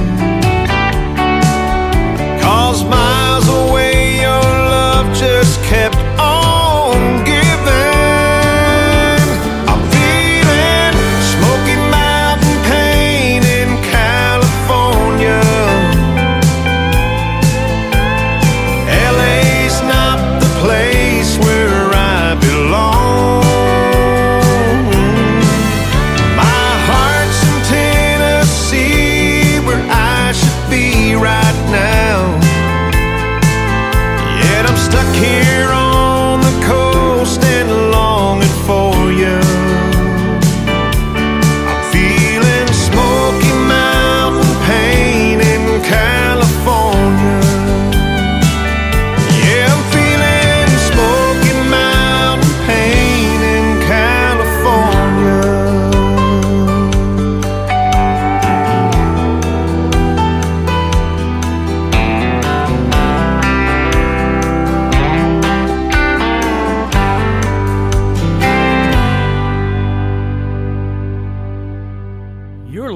'cause miles away your love just kept on giving. I'm feeling Smoky Mountain pain in California.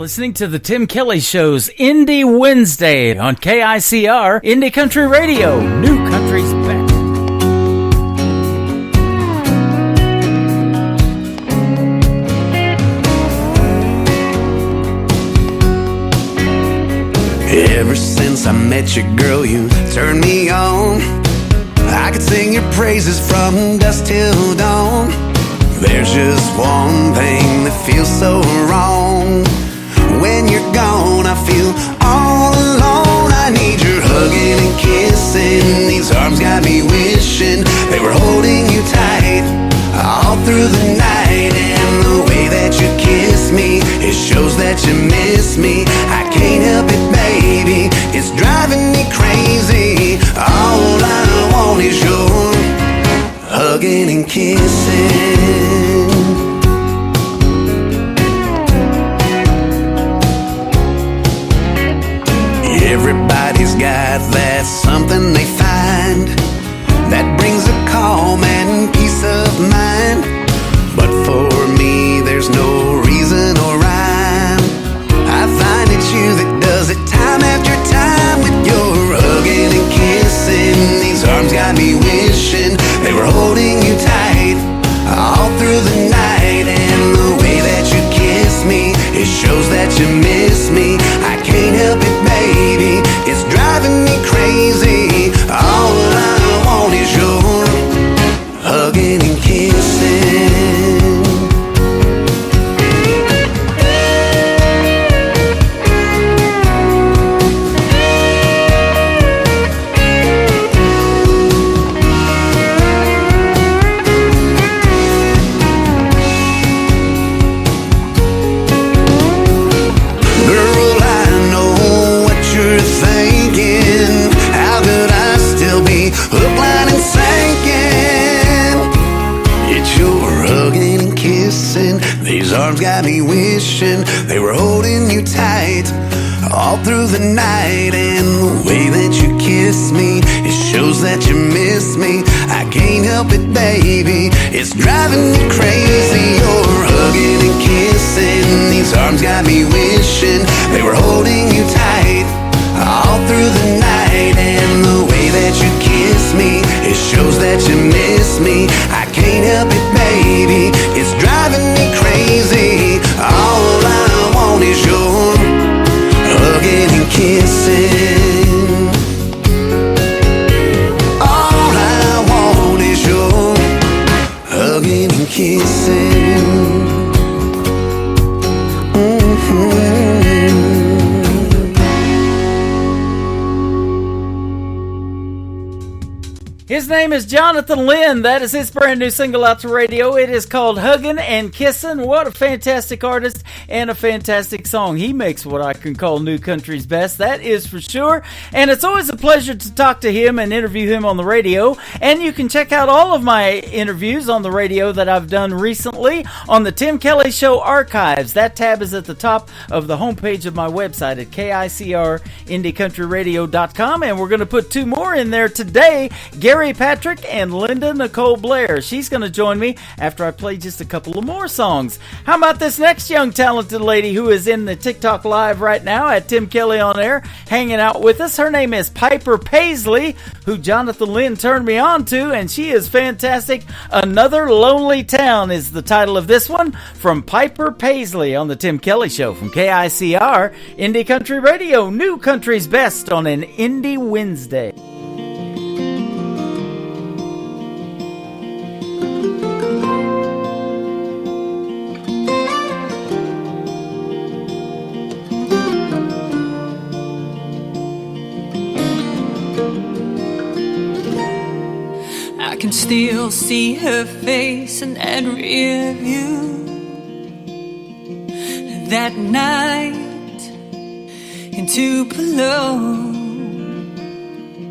listening to the Tim Kelly Show's Indie Wednesday on KICR, Indie Country Radio, New Country's Best. Ever since I met you, girl, you turned me on. I could sing your praises from dusk till dawn. There's just one thing that feels so wrong. When you're gone, I feel all alone. I need your hugging and kissing. These arms got me wishing they were holding you tight all through the night. And the way that you kiss me, it shows that you miss me. I can't help it, baby, it's driving me crazy. All I want is your hugging and kissing. Everybody's got that something they find that brings a calm and peace of mind. But for me, there's no reason or rhyme. I find it's you that does it time after time with your hugging and kissing. These arms got me wishing they were holding you tight all through the night. And the way that you kiss me, it shows that you miss me. I can't help it, baby, it's driving me crazy. All I want is your hugging and kissing. These arms got me wishing they were holding you tight all through the night. And the way that you kiss me, it shows that you miss me. I can't help it, baby, it's driving me crazy. You're hugging and kissing. These arms got me wishing they were holding you tight all through the night. And the way that you kiss me, it shows that you miss me. I can't help it, baby, it's driving me crazy. All I want is your hugging and kissing. All I want is your hugging and kissing. His name is Jonathan Lynn. That is his brand new single out to radio. It is called Huggin' and Kissin'. What a fantastic artist and a fantastic song. He makes what I can call New Country's best, that is for sure. And it's always a pleasure to talk to him and interview him on the radio. And you can check out all of my interviews on the radio that I've done recently on the Tim Kelly Show archives. That tab is at the top of the homepage of my website at KICRIndieCountryRadio.com. And we're going to put two more in there today. Gary Patrick and Linda Nicole Blair. She's going to join me after I play just a couple of more songs. How about this next young talented lady who is in the TikTok Live right now at Tim Kelly on Air, hanging out with us? Her name is Piper Paisley, who Jonathan Lynn turned me on to, and she is fantastic. Another Lonely Town is the title of this one from Piper Paisley on the Tim Kelly Show from KICR, Indie Country Radio, New Country's Best on an Indie Wednesday. I can still see her face in that rear view. That night in Tupelo,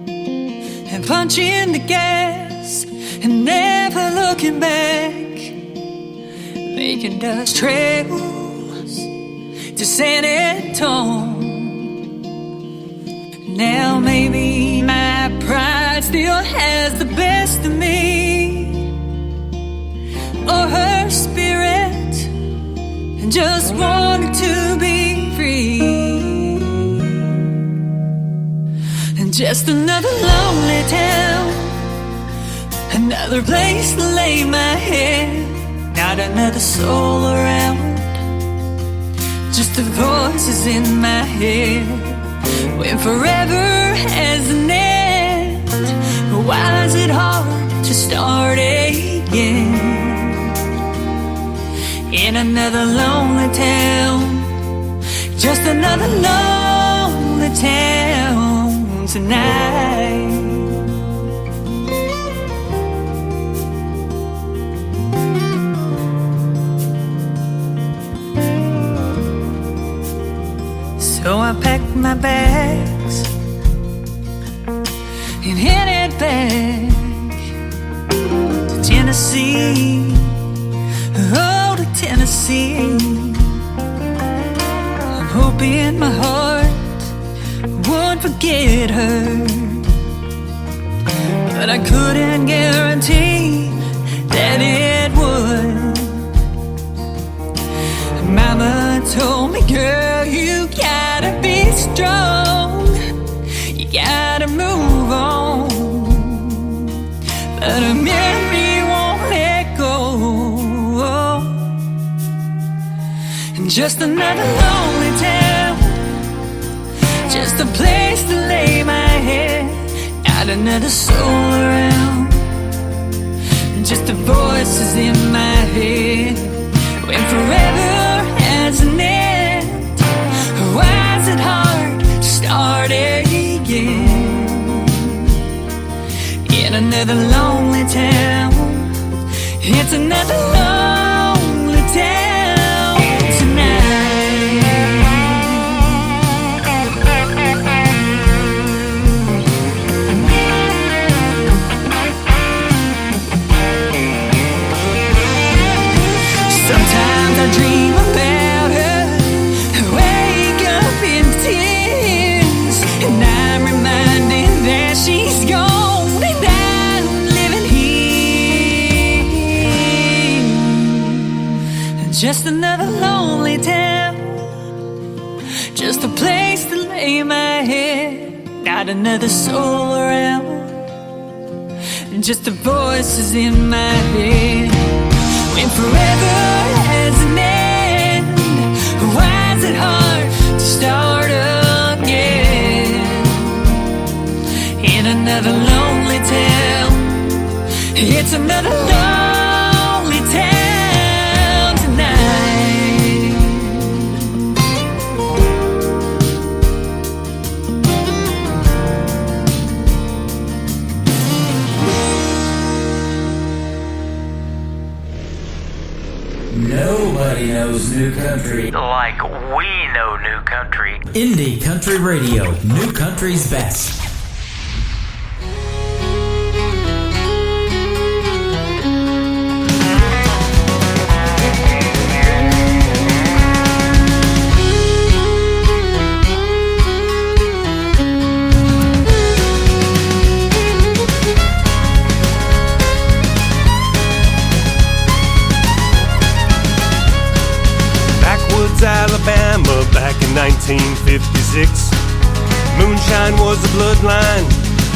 and punching the gas and never looking back, making dust trails to San Antonio. Now maybe my pride still has the best of me, or her spirit, and just wanted to be Just another lonely town, another place to lay my head. Not another soul around, just the voices in my head. When forever has an end, why is it hard to start again? In another lonely town, just another lonely town tonight. So I packed my bags and headed back to Tennessee. Oh, to Tennessee. I'm hoping my heart won't forget her, but I couldn't guarantee that it would. Mama told me, girl, you gotta be strong, you gotta move on, but a memory won't let go. And just another lonely town, just a place to lay my head. Not another soul around, just the voices in my head. When forever has an end, why is it hard to start again? In another lonely town, it's another lonely town tonight. Sometimes I dream about her, wake up in tears, and I'm reminded that she's gone and I'm living here. Just another lonely town, just a place to lay my head. Not another soul around, just the voices in my head. When forever has an end, why is it hard to start again? In another lonely town, it's another lonely town tonight. Nobody knows new country like we know new country. Indie Country Radio, new country's best. Alabama back in 1956. Moonshine was the bloodline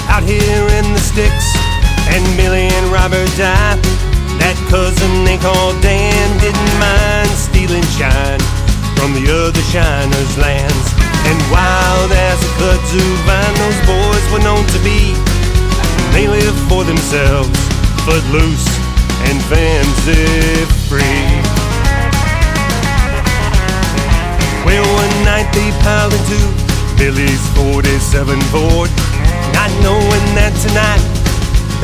out here in the sticks. And Billy and Robert died. That cousin they called Dan didn't mind stealing shine from the other shiners' lands. And wild as a kudzu vine, those boys were known to be. They lived for themselves, footloose and fancy free. Well, one night they piled into Billy's 47 Ford, not knowing that tonight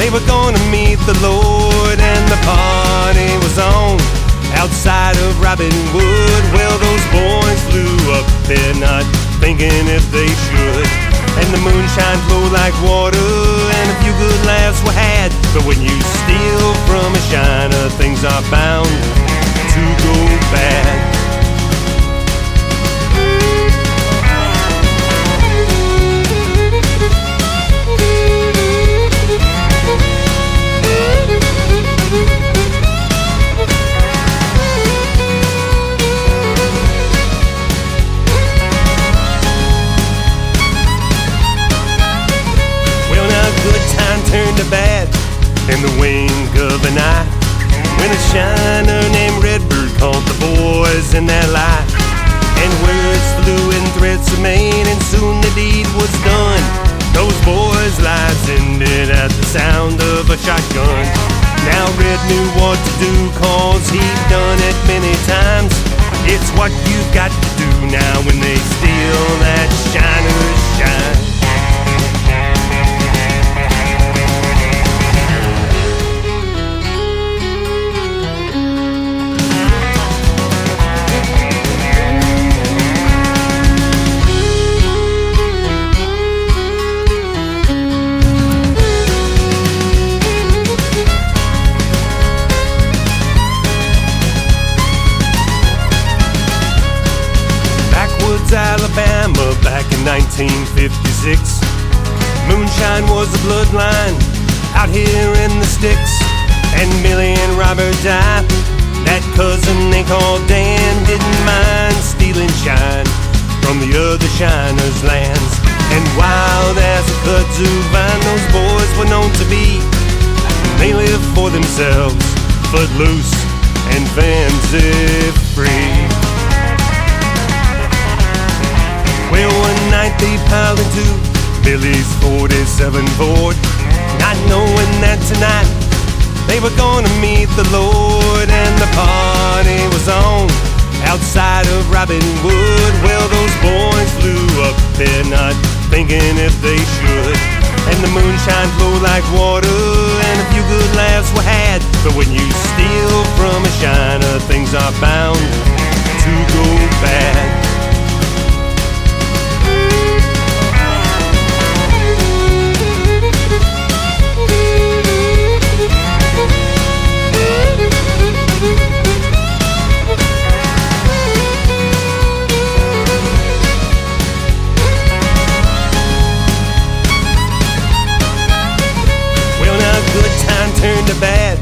they were gonna meet the Lord. And the party was on outside of Robin Wood. Well, those boys flew up there not thinking if they should. And the moonshine flowed like water and a few good laughs were had. But when you steal from a shiner, things are bound to go bad. in the wink of an eye, when a shiner named Redbird caught the boys in their lie. And words flew and threats were made, and soon the deed was done. Those boys' lives ended at the sound of a shotgun. Now Red knew what to do, 'cause he'd done it many times. It's what you've got to do now when they steal that shiner's shine. Alabama back in 1956. Moonshine was the bloodline out here in the sticks. And Billy and Robert died. That cousin they called Dan didn't mind stealing shine from the other shiners' lands. And wild as a kudzu vine, those boys were known to be. They lived for themselves, footloose and fancy-free. Well, one night they piled into Billy's 47 Ford, not knowing that tonight they were gonna meet the Lord. And the party was on outside of Robin Wood. Well, those boys flew up there not thinking if they should. And the moonshine flowed like water, and a few good laughs were had. But when you steal from a shiner, things are bound to go bad. Turned to bad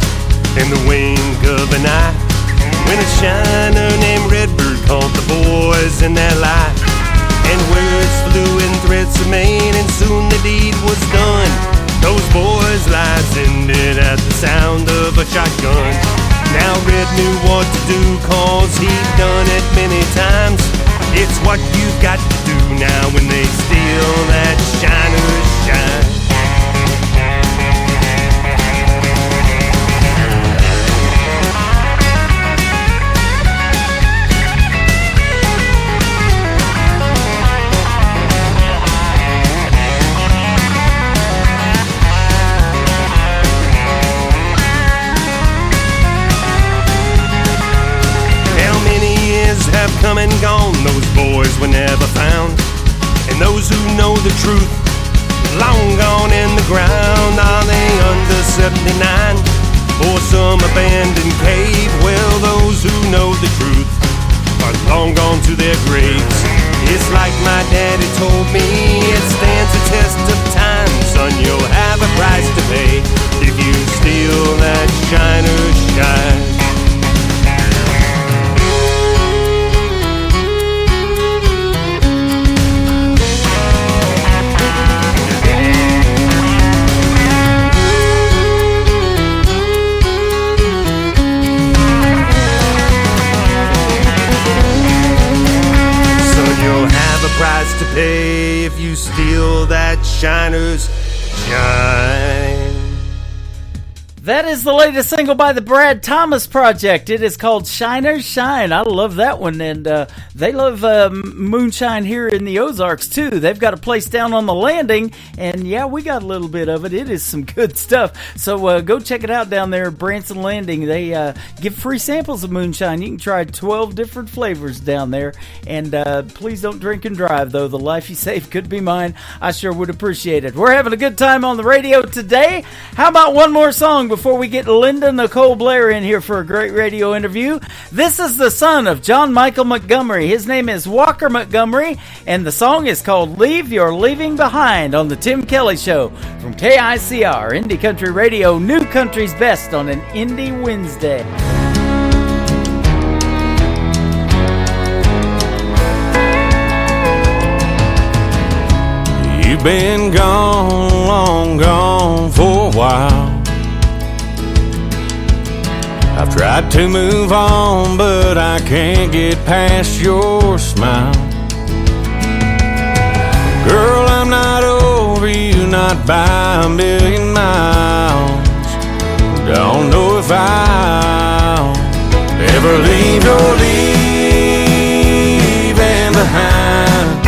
in the wink of an eye, when a shiner named Redbird caught the boys in their lie. And words flew and threats were made, and soon the deed was done. Those boys' lives ended at the sound of a shotgun. Now Red knew what to do, 'cause he'd done it many times. It's what you've got to do now when they steal that shiner's shine. Have come and gone, those boys were never found. And those who know the truth, long gone in the ground. Are they under 79 or some abandoned cave? Well, those who know the truth are long gone to their graves. It's like my daddy told me, it stands the test of time. Son, you'll have a price to pay if you steal that shiner's shine. Price to pay if you steal that shiner's shine. That is the latest single by the Brad Thomas Project. It is called Shiner's Shine. I love that one, and they love moonshine here in the Ozarks, too. They've got a place down on the Landing, and yeah, we got a little bit of it. It is some good stuff. So go check it out down there at Branson Landing. They give free samples of moonshine. You can try 12 different flavors down there, and please don't drink and drive, though. The life you save could be mine. I sure would appreciate it. We're having a good time on the radio today. How about one more song before we get Linda Nicole Blair in here for a great radio interview? This is the son of John Michael Montgomery. His name is Walker Montgomery, and the song is called Leave Your Leaving Behind on the Tim Kelly Show from KICR, Indie Country Radio, New Country's Best on an Indie Wednesday. You've been gone, long gone for a while. Tried to move on, but I can't get past your smile. Girl, I'm not over you, not by a million miles. Don't know if I'll ever leave your leaving behind.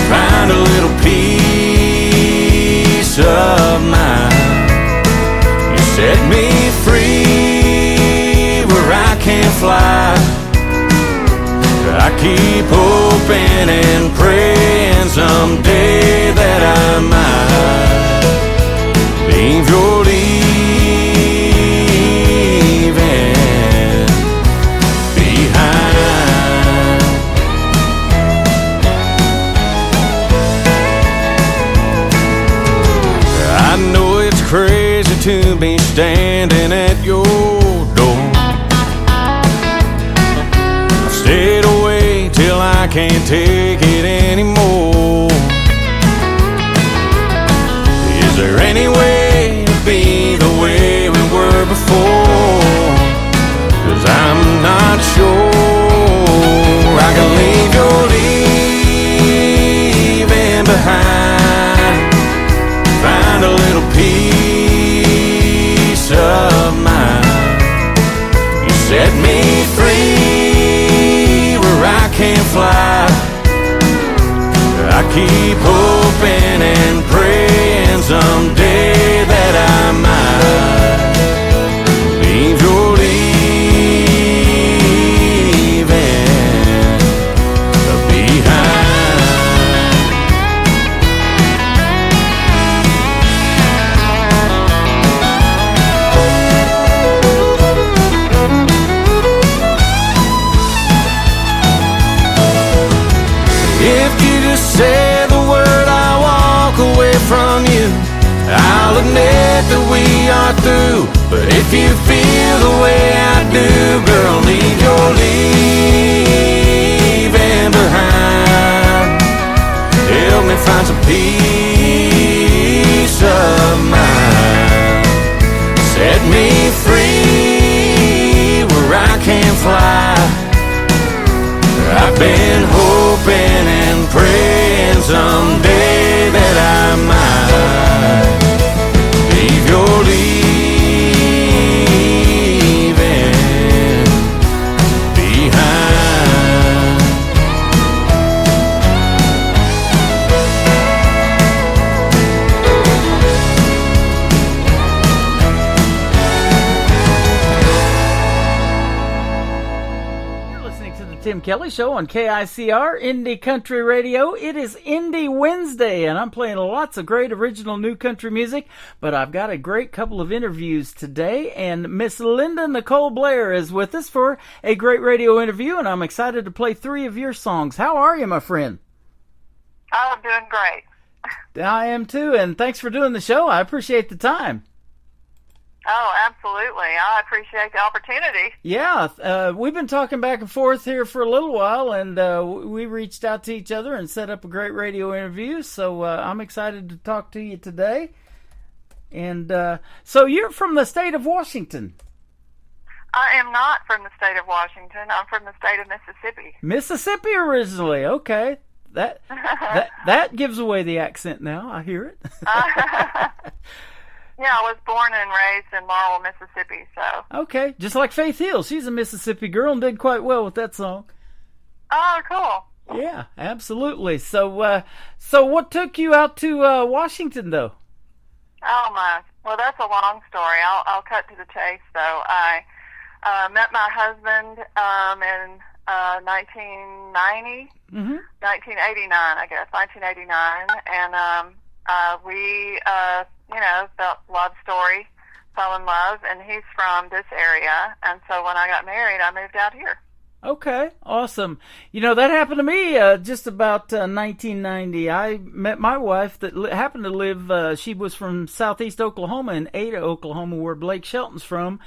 Find a little peace of mind. You set me free where I can't fly. I keep hoping and praying someday that I might leave your leaving behind. I know it's crazy to be standing at your door. I've stayed away till I can't take it anymore. Is there any way to be the way we were before? 'Cause I'm not sure I can leave your leaving behind. Find a little peace of mind. You set me free where I can't fly. I keep hoping and praying someday that I might leave your leaving behind. If you just say the word, I'll walk away from you. I'll admit that we are through. But if you feel the way I do, girl, leave your leaving behind. Help me find some peace of mind. Set me free where I can't fly. I've been hoping and praying someday that I might leave your leaving behind. Tim Kelly Show on KICR, Indie Country Radio. It is Indie Wednesday, and I'm playing lots of great original new country music, but I've got a great couple of interviews today, and Miss Linda Nicole Blair is with us for a great radio interview, and I'm excited to play 3 of your songs. How are you, my friend? I'm doing great. I am too, and thanks for doing the show. I appreciate the time. Oh, absolutely. I appreciate the opportunity. Yeah, we've been talking back and forth here for a little while, and we reached out to each other and set up a great radio interview, so I'm excited to talk to you today. And so you're from the state of Washington? I am not from the state of Washington. I'm from the state of Mississippi. Mississippi originally, okay. That gives away the accent now, I hear it. Yeah, I was born and raised in Laurel, Mississippi, so. Okay, just like Faith Hill. She's a Mississippi girl and did quite well with that song. Oh, cool. Yeah, absolutely. So what took you out to Washington, though? Oh, my. Well, that's a long story. I'll cut to the chase, though. I met my husband in 1990, 1989, I guess, 1989, and we felt love story, fell in love, and he's from this area, and so when I got married, I moved out here. Okay, awesome. You know, that happened to me just about 1990. I met my wife that happened to live, she was from southeast Oklahoma in Ada, Oklahoma, where Blake Shelton's from,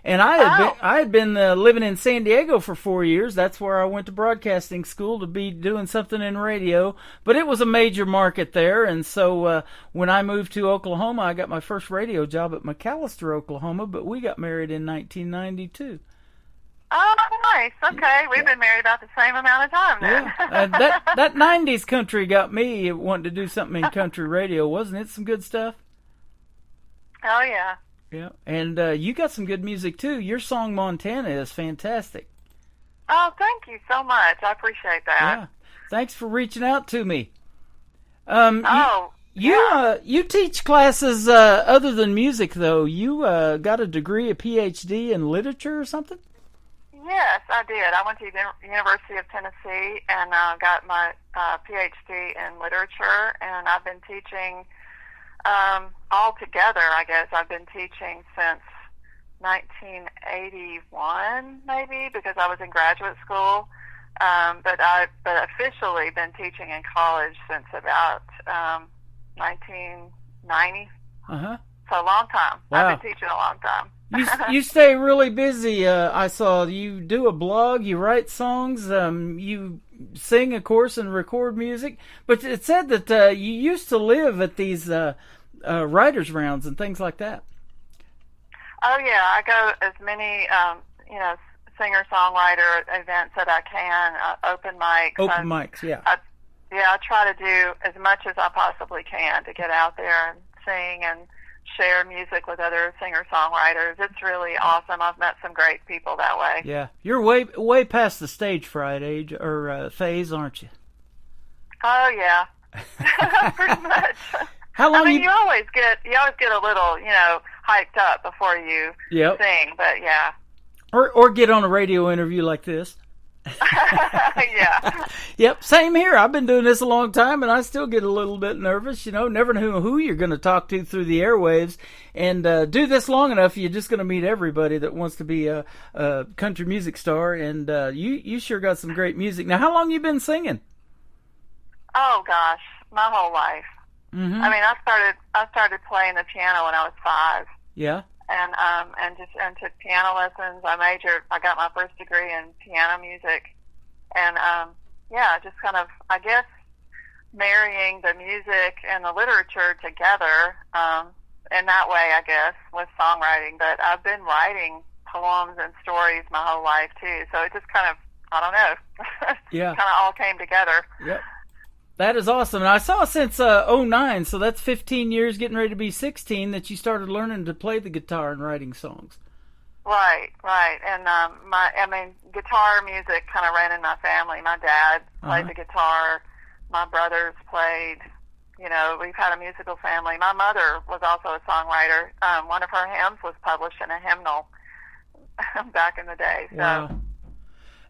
And I had been living in San Diego for 4 years. That's where I went to broadcasting school to be doing something in radio. But it was a major market there, and so when I moved to Oklahoma, I got my first radio job at McAllister, Oklahoma. But we got married in 1992. Oh, nice. Okay, we've been married about the same amount of time then. Yeah, that 90s country got me wanting to do something in country radio, wasn't it? Some good stuff. Oh yeah. Yeah, and you got some good music too. Your song "Montana" is fantastic. Oh, thank you so much. I appreciate that. Yeah, thanks for reaching out to me. You teach classes other than music, though. You got a degree, a PhD in literature or something? Yes, I did. I went to the University of Tennessee and got my PhD in literature, and I've been teaching altogether, I guess. I've been teaching since 1981, maybe, because I was in graduate school. But officially been teaching in college since about 1990. Uh-huh. So a long time. Wow. I've been teaching a long time. You stay really busy. I saw you do a blog, you write songs, you sing, of course, and record music. But it said that you used to live at these writers' rounds and things like that. Oh, yeah. I go as many, singer-songwriter events that I can, open mics. Open mics, yeah. I try to do as much as I possibly can to get out there and sing and share music with other singer-songwriters. It's really awesome. I've met some great people that way. Yeah. You're way past the stage fright age or phase, aren't you? Oh, yeah. Pretty much. How long you always get a little, hyped up before you sing, but yeah. Or get on a radio interview like this. Yeah. Yep, same here. I've been doing this a long time, and I still get a little bit nervous. Never know who you're going to talk to through the airwaves. And do this long enough, you're just going to meet everybody that wants to be a country music star. And you sure got some great music. Now, how long you been singing? Oh gosh, my whole life. Mm-hmm. I mean, I started playing the piano when I was 5. Yeah. And took piano lessons. I got my first degree in piano music, and just kind of, I guess, marrying the music and the literature together in that way, I guess, with songwriting. But I've been writing poems and stories my whole life too, so it just kind of, I don't know, yeah, kind of all came together. Yep. That is awesome. And I saw since 2009, so that's 15 years, getting ready to be 16, that you started learning to play the guitar and writing songs. Right. And guitar music kind of ran in my family. My dad played the guitar. My brothers played. We've had a musical family. My mother was also a songwriter. One of her hymns was published in a hymnal back in the day. So. Wow.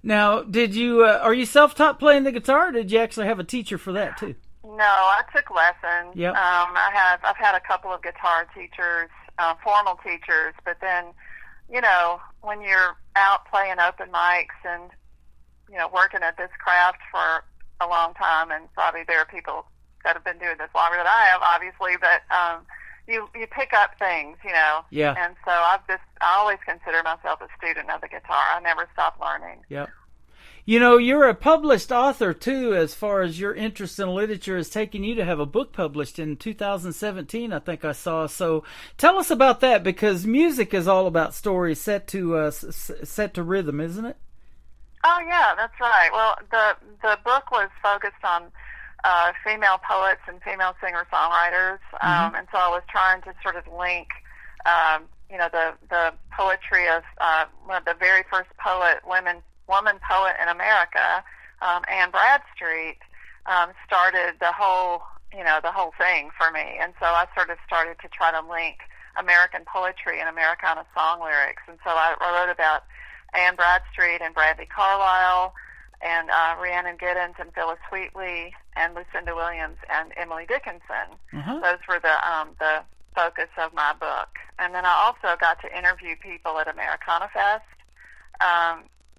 Now, did you are you self-taught playing the guitar, or did you actually have a teacher for that too? No, I took lessons. Yep. I've had a couple of guitar teachers, formal teachers, but then, when you're out playing open mics and, working at this craft for a long time, and probably there are people that have been doing this longer than I have, obviously, but you pick up things, Yeah. And so I always consider myself a student of the guitar. I never stop learning. Yep. You're a published author, too, as far as your interest in literature has taken you to have a book published in 2017, I think I saw. So tell us about that, because music is all about stories set to rhythm, isn't it? Oh, yeah, that's right. Well, the book was focused on female poets and female singer-songwriters, and so I was trying to sort of link, the poetry of one of the very first woman poet in America, Anne Bradstreet, started the whole thing for me, and so I sort of started to try to link American poetry and Americana song lyrics, and so I wrote about Anne Bradstreet and Bradley Carlisle, and Rhiannon Giddens and Phyllis Wheatley and Lucinda Williams and Emily Dickinson. Those were the focus of my book. And then I also got to interview people at Americana Fest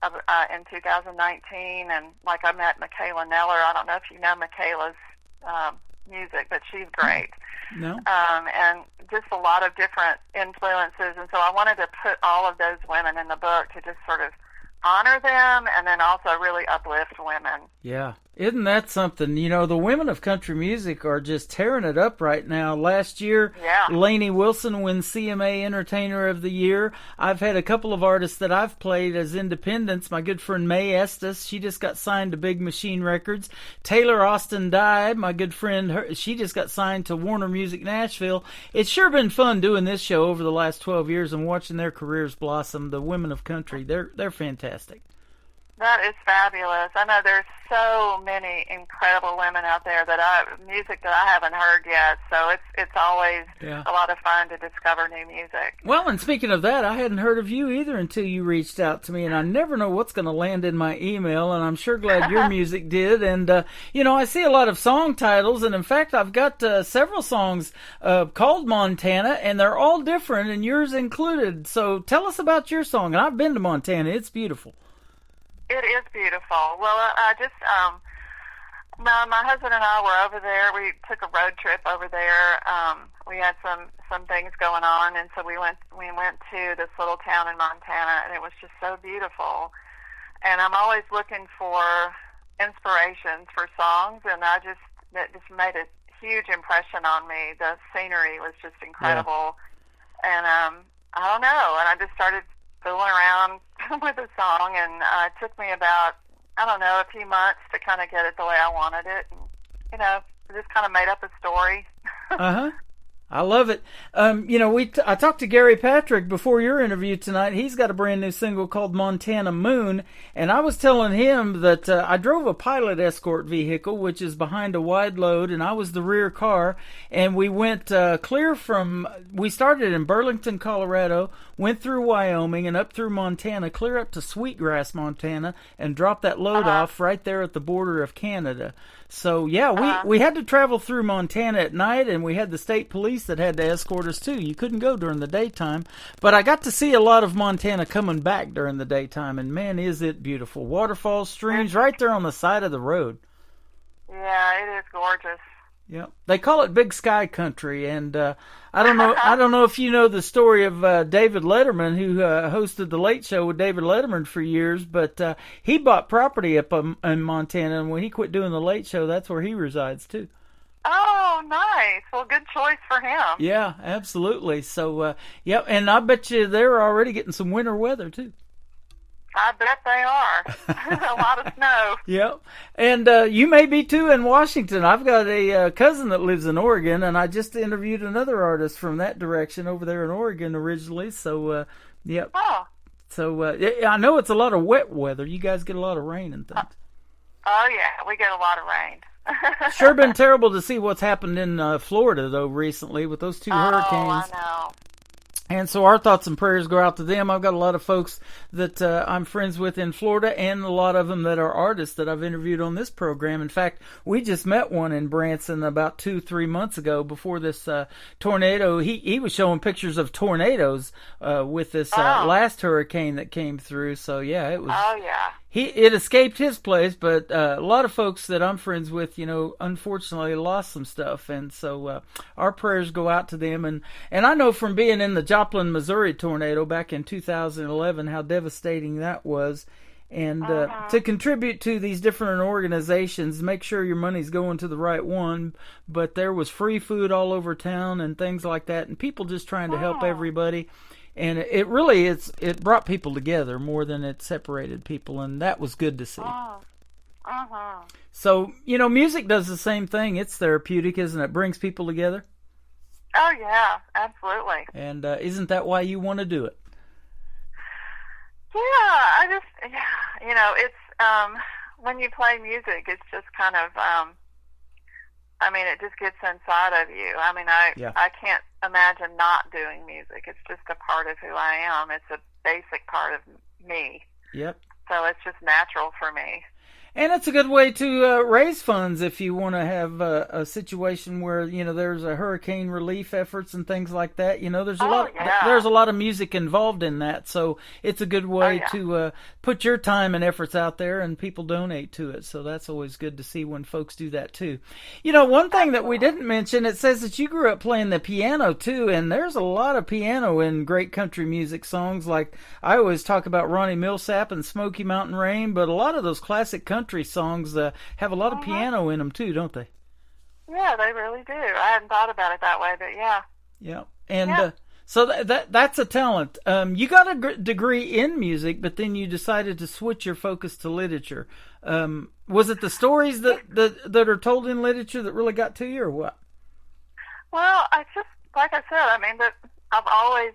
in 2019, and I met Michaela Neller. I don't know if you know Michaela's music, but she's great. No. And just a lot of different influences. And so I wanted to put all of those women in the book to just sort of honor them and then also really uplift women. Yeah. Isn't that something? You know, the women of country music are just tearing it up right now. Last year, Lainey Wilson wins CMA Entertainer of the Year. I've had a couple of artists that I've played as independents. My good friend Mae Estes, she just got signed to Big Machine Records. Taylor Austin Dye, my good friend, she just got signed to Warner Music Nashville. It's sure been fun doing this show over the last 12 years and watching their careers blossom. The women of country, they're fantastic. That is fabulous. I know there's so many incredible women out there music that I haven't heard yet. So it's always a lot of fun to discover new music. Well, and speaking of that, I hadn't heard of you either until you reached out to me, and I never know what's going to land in my email, and I'm sure glad your music did. And, you know, I see a lot of song titles, and in fact, I've got several songs called Montana, and they're all different, and yours included. So tell us about your song. And I've been to Montana. It's beautiful. It is beautiful. Well, I just, my husband and I were over there. We took a road trip over there. We had some things going on, and so we went to this little town in Montana, and it was just so beautiful. And I'm always looking for inspirations for songs, and it just made a huge impression on me. The scenery was just incredible. Yeah. And I don't know, and I just started fooling around with the song, and it took me about, I don't know, a few months to kind of get it the way I wanted it. And, you know, just kind of made up a story. I love it. You know, I talked to Gary Patrick before your interview tonight. He's got a brand new single called Montana Moon, and I was telling him that I drove a pilot escort vehicle, which is behind a wide load, and I was the rear car, and we went we started in Burlington, Colorado, went through Wyoming and up through Montana, clear up to Sweetgrass, Montana, and dropped that load off right there at the border of Canada. So, yeah, we had to travel through Montana at night, and we had the state police that had to escort us, too. You couldn't go during the daytime. But I got to see a lot of Montana coming back during the daytime, and, man, is it beautiful. Waterfalls, streams, right there on the side of the road. Yeah, it is gorgeous. Yeah, they call it Big Sky Country, and I don't know if you know the story of David Letterman, who hosted the Late Show with David Letterman for years, but he bought property up in Montana, and when he quit doing the Late Show, that's where he resides too. Oh, nice. Well, good choice for him. Yeah, absolutely. So, and I bet you they're already getting some winter weather too. I bet they are. A lot of snow. Yep. And you may be too in Washington. I've got a cousin that lives in Oregon, and I just interviewed another artist from that direction over there in Oregon originally. So, yep. Oh. So, I know it's a lot of wet weather. You guys get a lot of rain and things. Oh, yeah. We get a lot of rain. Sure been terrible to see what's happened in Florida, though, recently with those two hurricanes. Oh, I know. And so our thoughts and prayers go out to them. I've got a lot of folks that I'm friends with in Florida, and a lot of them that are artists that I've interviewed on this program. In fact, we just met one in Branson about 2-3 months ago before this tornado. He was showing pictures of tornadoes with this last hurricane that came through. So, yeah, it was... Oh, yeah. It escaped his place, but a lot of folks that I'm friends with, you know, unfortunately lost some stuff, and so our prayers go out to them. And I know from being in the Joplin, Missouri tornado back in 2011 how devastating that was. And to contribute to these different organizations, make sure your money's going to the right one. But there was free food all over town and things like that, and people just trying to help everybody. And it really it brought people together more than it separated people, and that was good to see. So, you know, music does the same thing. It's therapeutic, isn't it? It brings people together. Oh, yeah, absolutely. And isn't that why you want to do it? Yeah, you know, it's, when you play music, it's just kind of, I mean, it just gets inside of you. I mean, I can't imagine not doing music. It's just a part of who I am. It's a basic part of me. Yep. So it's just natural for me. And it's a good way to raise funds if you want to have a situation where, you know, there's a hurricane relief efforts and things like that. You know, there's a lot of music involved in that. So it's a good way to put your time and efforts out there and people donate to it. So that's always good to see when folks do that too. You know, one thing that we didn't mention, it says that you grew up playing the piano too, and there's a lot of piano in great country music songs. Like I always talk about Ronnie Millsap and Smoky Mountain Rain, but a lot of those classic country songs have a lot of piano in them too, don't they? Yeah, they really do. I hadn't thought about it that way, but yeah. Yeah, and so that's a talent. You got a degree in music, but then you decided to switch your focus to literature. Was it the stories that are told in literature that really got to you, or what? Well, I just, like I said, I mean, I've always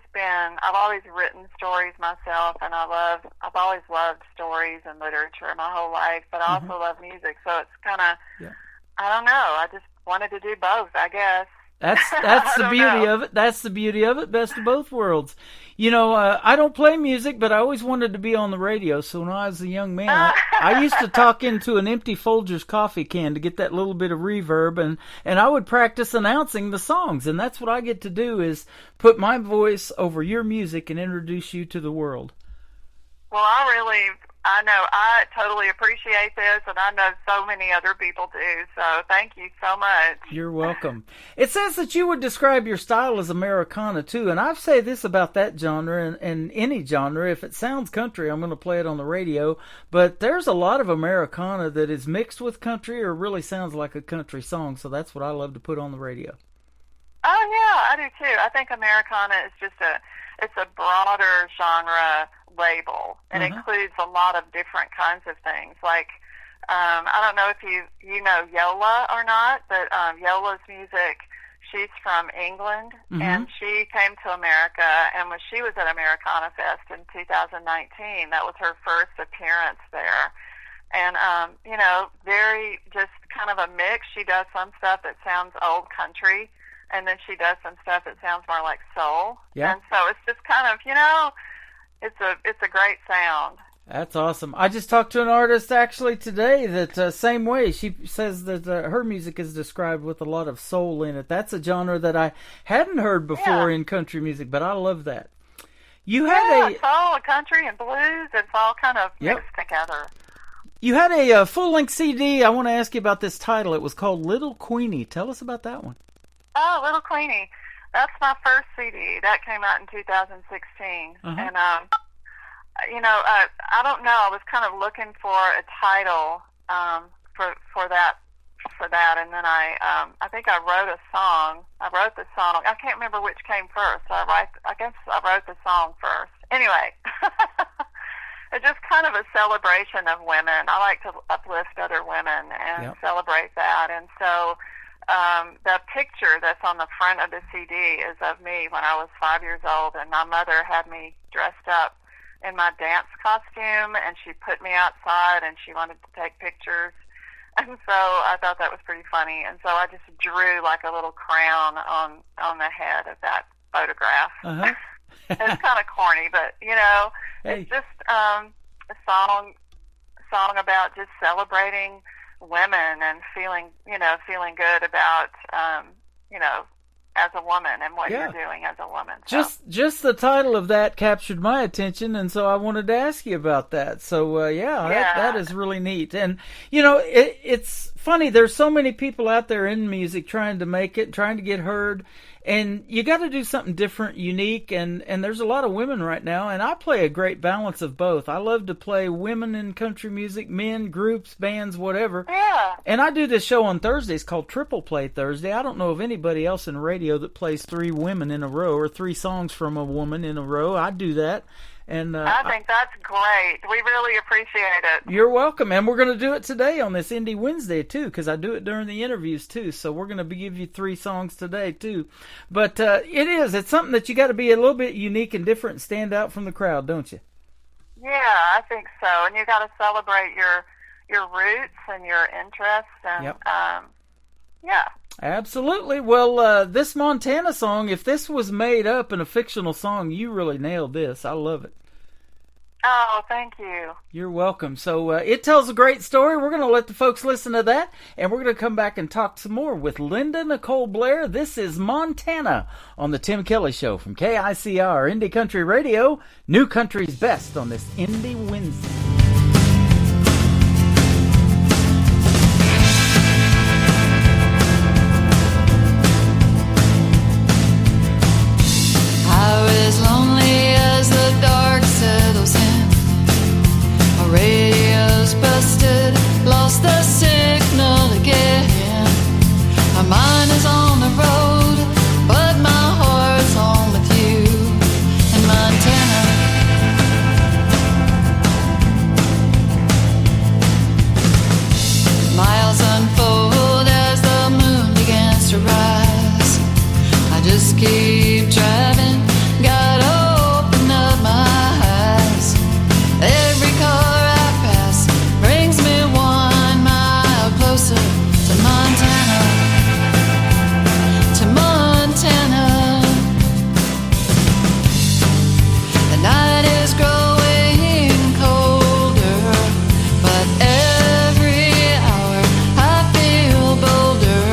written stories myself, and I've always loved stories and literature my whole life, but I also love music, so it's kind of, I don't know, I just wanted to do both, I guess. That's the beauty of it. That's the beauty of it. Best of both worlds. You know, I don't play music, but I always wanted to be on the radio. So when I was a young man, I used to talk into an empty Folgers coffee can to get that little bit of reverb, and I would practice announcing the songs. And that's what I get to do, is put my voice over your music and introduce you to the world. Well, I know I totally appreciate this, and I know so many other people do, so thank you so much. You're welcome. It says that you would describe your style as Americana, too, and I've said this about that genre and any genre. If it sounds country, I'm going to play it on the radio, but there's a lot of Americana that is mixed with country or really sounds like a country song, so that's what I love to put on the radio. Oh, yeah, I do, too. I think Americana is just it's a broader genre label. It includes a lot of different kinds of things. Like, I don't know if you know Yola or not, but Yola's music, she's from England, and she came to America, and when she was at Americana Fest in 2019, that was her first appearance there. And, you know, very just kind of a mix. She does some stuff that sounds old country, and then she does some stuff that sounds more like soul. Yeah. And so it's just kind of, you know, it's a great sound. That's awesome. I just talked to an artist actually today that same way. She says that her music is described with a lot of soul in it. That's a genre that I hadn't heard before in country music, but I love that. You had soul, country, and blues. It's all kind of mixed together. You had a full-length CD. I want to ask you about this title. It was called Little Queenie. Tell us about that one. Oh, Little Queenie. That's my first CD. That came out in 2016. And, you know, I don't know. I was kind of looking for a title for that, and then I think I wrote a song. I wrote the song. I can't remember which came first. I guess I wrote the song first. Anyway, it's just kind of a celebration of women. I like to uplift other women and celebrate that, and so the picture that's on the front of the CD is of me when I was 5 years old, and my mother had me dressed up in my dance costume, and she put me outside, and she wanted to take pictures, and so I thought that was pretty funny, and so I just drew like a little crown on the head of that photograph. It's kind of corny, but you know, it's just a song about just celebrating women and feeling good about, you know, as a woman and what you're doing as a woman. So. Just the title of that captured my attention, and so I wanted to ask you about that. So, that is really neat. And, you know, it's funny. There's so many people out there in music trying to make it, trying to get heard. And you got to do something different, unique, and there's a lot of women right now, and I play a great balance of both. I love to play women in country music, men, groups, bands, whatever. Yeah. And I do this show on Thursdays called Triple Play Thursday. I don't know of anybody else in radio that plays 3 women in a row or 3 songs from a woman in a row. I do that. And I think that's great. We really appreciate it. You're welcome. And we're going to do it today on this Indie Wednesday, too, because I do it during the interviews, too. So we're going to give you 3 songs today, too. But it's something that you got to be a little bit unique and different and stand out from the crowd, don't you? Yeah, I think so. And you got to celebrate your roots and your interests. And, yeah. Absolutely. Well, this Montana song, if this was made up in a fictional song, you really nailed this. I love it. Oh, thank you. You're welcome. So it tells a great story. We're going to let the folks listen to that, and we're going to come back and talk some more with Linda Nicole Blair. This is Montana on the Tim Kelly Show from KICR Indie Country Radio. New Country's Best on this Indie Wednesday. I was lonely as the dark settles in. My radio's busted, lost the signal again. My mind is on the road, but my heart's home with you in Montana. Miles unfold as the moon begins to rise. I just keep driving, gotta open up my eyes. Every car I pass brings me 1 mile closer to Montana, to Montana. The night is growing colder, but every hour I feel bolder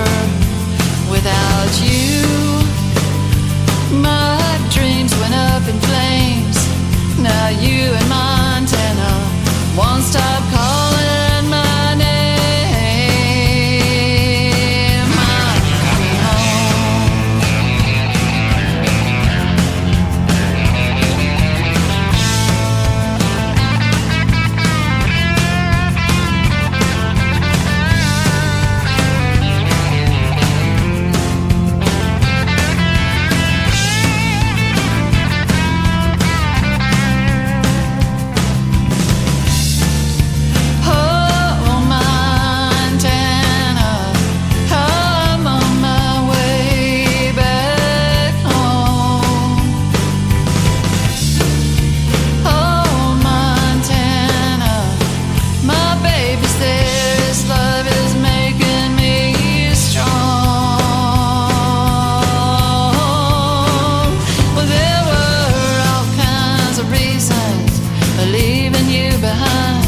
without you. My dreams went up in flames. Now you in Montana won't stop calling my name. Miami home. Oh, Montana, I'm on my way back home. Oh, Montana, my baby's there. His love is making me strong. Well, there were all kinds of reasons for leaving you behind,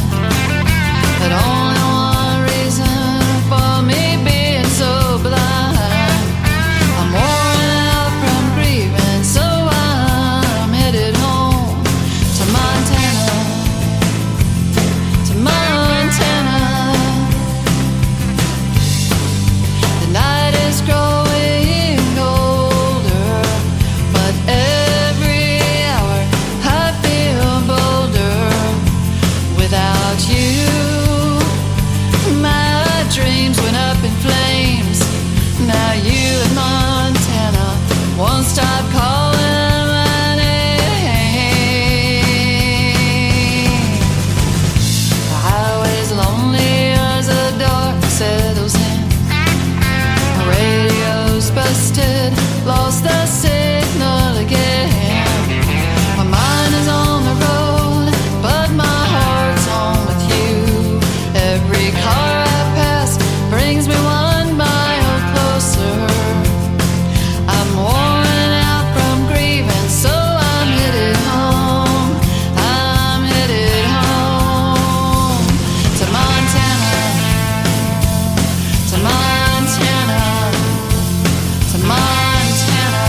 but only one reason for me being so blind. I'm worn out from grieving, so I'm headed home to Montana, to Montana. The night is growing colder, but every hour I feel bolder without you. My dreams went up in flames. Now you in Montana won't stop calling my name. The highway's lonely as the dark settles in. My radio's busted, lost the signal again. My mind is on the road, but my heart's home with you. Every car I pass brings me 1 mile closer. I'm worn out from grieving, so I'm headed home. I'm headed home to Montana, to Montana, to Montana,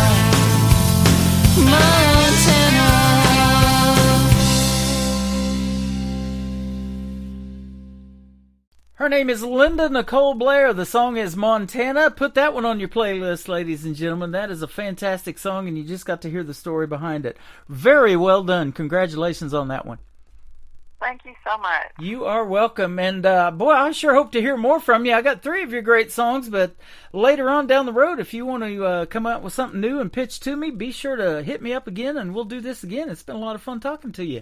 Montana. Her name is Linda Nicole Blair. The song is Montana. Put that one on your playlist, ladies and gentlemen. That is a fantastic song, and you just got to hear the story behind it. Very well done. Congratulations on that one. Thank you so much. You are welcome. And, boy, I sure hope to hear more from you. I got 3 of your great songs, but later on down the road, if you want to come out with something new and pitch to me, be sure to hit me up again, and we'll do this again. It's been a lot of fun talking to you.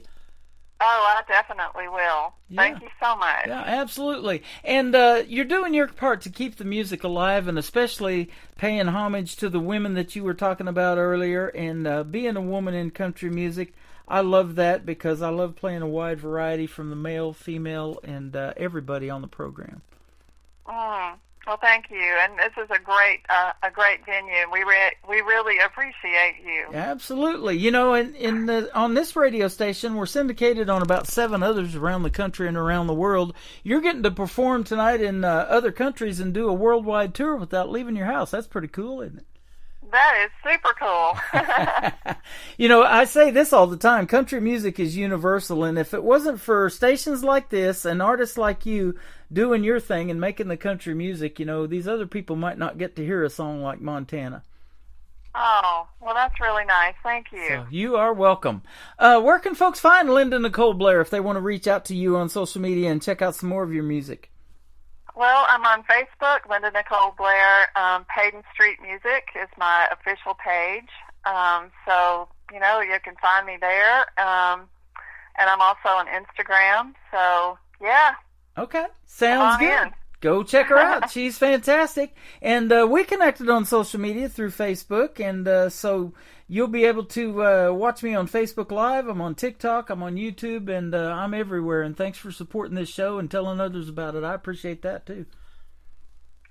Oh, I definitely will. Yeah. Thank you so much. Yeah, absolutely. And you're doing your part to keep the music alive, and especially paying homage to the women that you were talking about earlier, and being a woman in country music. I love that because I love playing a wide variety from the male, female, and everybody on the program. Well, thank you, and this is a great venue. We really appreciate you. Absolutely. You know, on this radio station, we're syndicated on about 7 others around the country and around the world. You're getting to perform tonight in other countries and do a worldwide tour without leaving your house. That's pretty cool, isn't it? That is super cool. You know, I say this all the time. Country music is universal, and if it wasn't for stations like this and artists like you doing your thing and making the country music, you know, these other people might not get to hear a song like Montana. Oh, well, that's really nice. Thank you. So you are welcome. Where can folks find Linda Nicole Blair if they want to reach out to you on social media and check out some more of your music? Well, I'm on Facebook, Linda Nicole Blair. Hayden Street Music is my official page. So, you know, you can find me there. And I'm also on Instagram. So, yeah. Okay. Sounds good. Go check her out. She's fantastic. And we connected on social media through Facebook. And so you'll be able to watch me on Facebook Live. I'm on TikTok. I'm on YouTube. And I'm everywhere. And thanks for supporting this show and telling others about it. I appreciate that, too.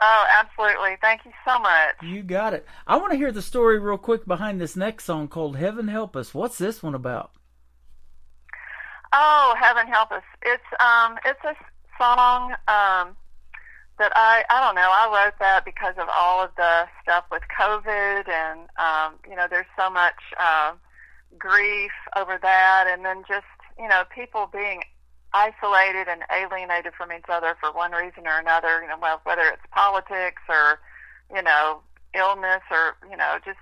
Oh, absolutely. Thank you so much. You got it. I want to hear the story real quick behind this next song called Heaven Help Us. What's this one about? Oh, Heaven Help Us. It's a song that I don't know, I wrote that because of all of the stuff with COVID and, you know, there's so much grief over that, and then just, you know, people being isolated and alienated from each other for one reason or another, you know, well, whether it's politics or, you know, illness or, you know, just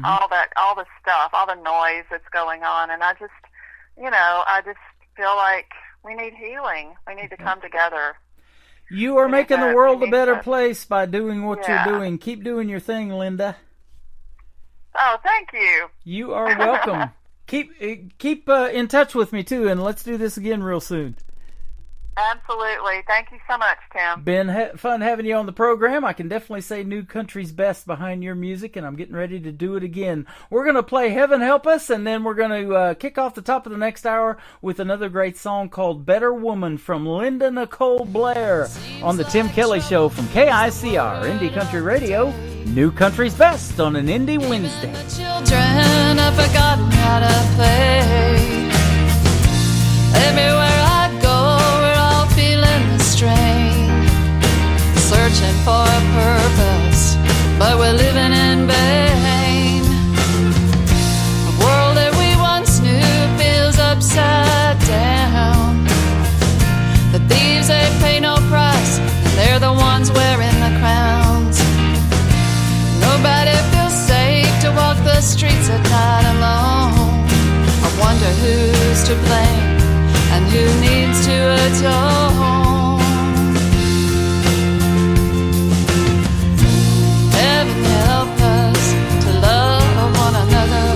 all the stuff, all the noise that's going on. And I just, you know, I just feel like we need healing. We need to come together. You are making the world a better place by doing what you're doing. Keep doing your thing, Linda. Oh, thank you. You are welcome. Keep in touch with me, too, and let's do this again real soon. Absolutely. Thank you so much, Tim. Been fun having you on the program. I can definitely say New Country's best behind your music, and I'm getting ready to do it again. We're going to play Heaven Help Us, and then we're going to kick off the top of the next hour with another great song called Better Woman from Linda Nicole Blair on the Tim Kelly Show from KICR, Indie Country Radio, New Country's best on an Indie Wednesday. The children have forgotten how to play. Everywhere I go, we're all feeling the strain, searching for a purpose, but we're living in vain. The world that we once knew feels upside down. The thieves, they pay no price, and they're the ones wearing the crowns. Nobody feels safe to walk the streets at night alone. I wonder who's to blame and who needs to atone. Heaven help us to love one another.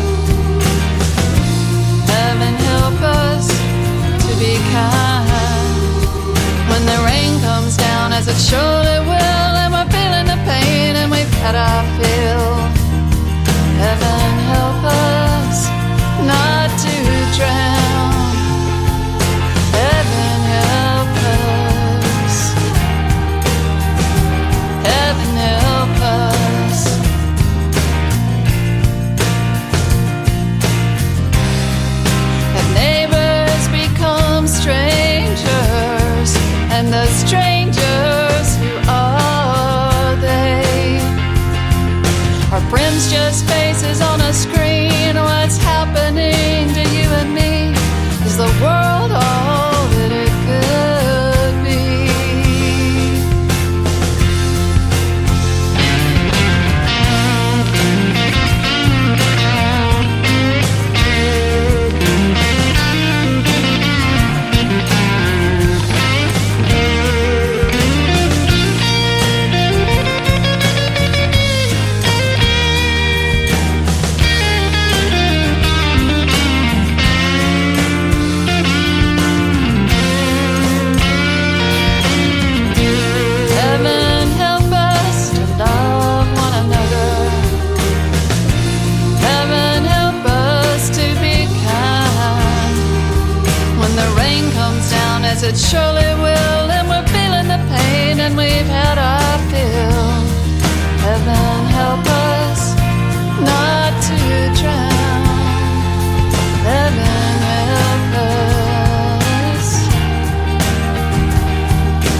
Heaven help us to be kind. When the rain comes down, as it surely will, and we're feeling the pain and we've had our fill, heaven help us not to drown. Heaven help us. Heaven help us. Have neighbors become strangers, and the strangers, who are they? Are friends just faces on a screen? What's happening to you and me? Is the world all that it could be? It surely will, and we're feeling the pain, and we've had our fill. drown. Heaven help us.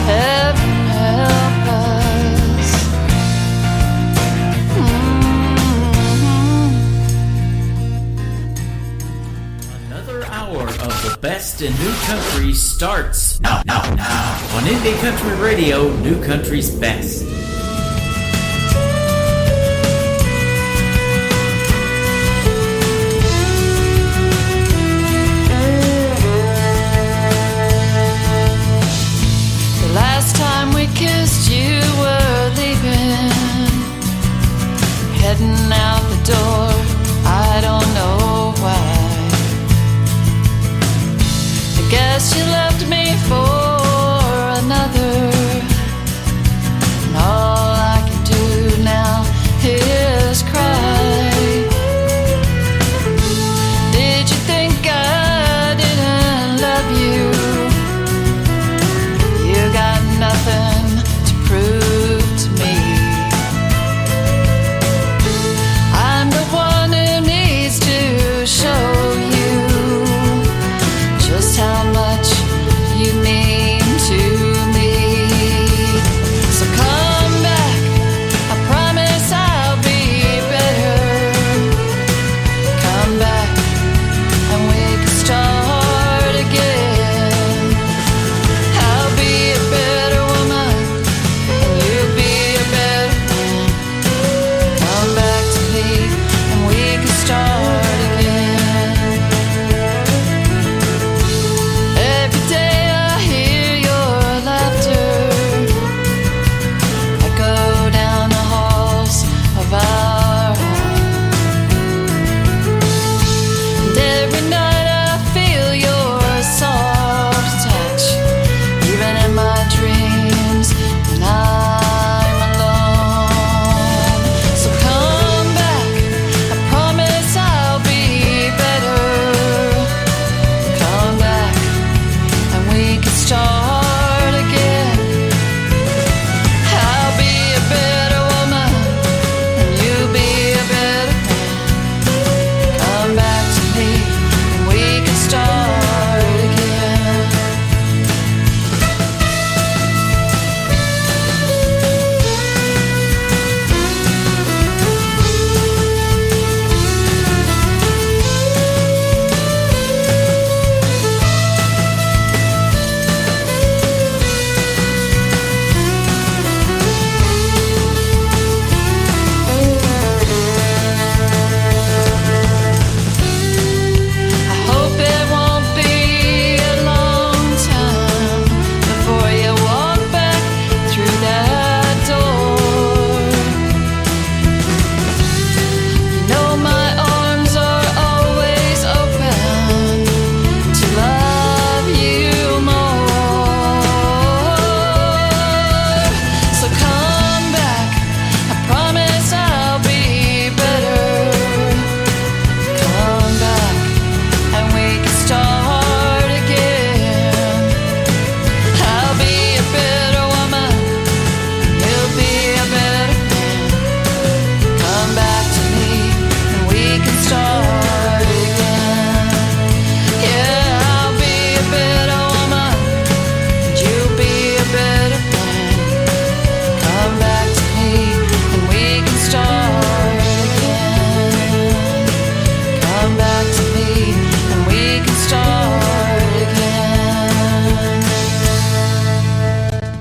Heaven help us. Another hour of the best in new country starts now on Indie Country Radio, New Country's Best. The last time we kissed, you were leaving, heading out the door. I don't know why. I guess you left me for another, and all I can do now is cry. Did you think I didn't love you? You got nothing to prove to me. I'm the one who needs to show you just how much you mean to me. So come back, I promise I'll be better. Come back and we can start again. I'll be a better woman and you'll be a better man. Come back to me and we can start again. Every day I hear your laughter echo down the halls of our home. And every night I feel your soft touch, even in my dreams when I'm alone. So come back, I promise I'll be better. Come back and we can start again. I'll be a better woman and you'll be a better man. Come back to me and we can start again. I hope it won't be a long time before you walk back through that door. You know my arms are always open to love you more. So come back, I promise I'll be better. Come back and we can start again. I'll be a better woman, you'll be a better man. Come back to me and we can start again. Yeah, I'll be a better woman, and you'll be a better man. Come back to me and we can start again. Come back to me and we can start again.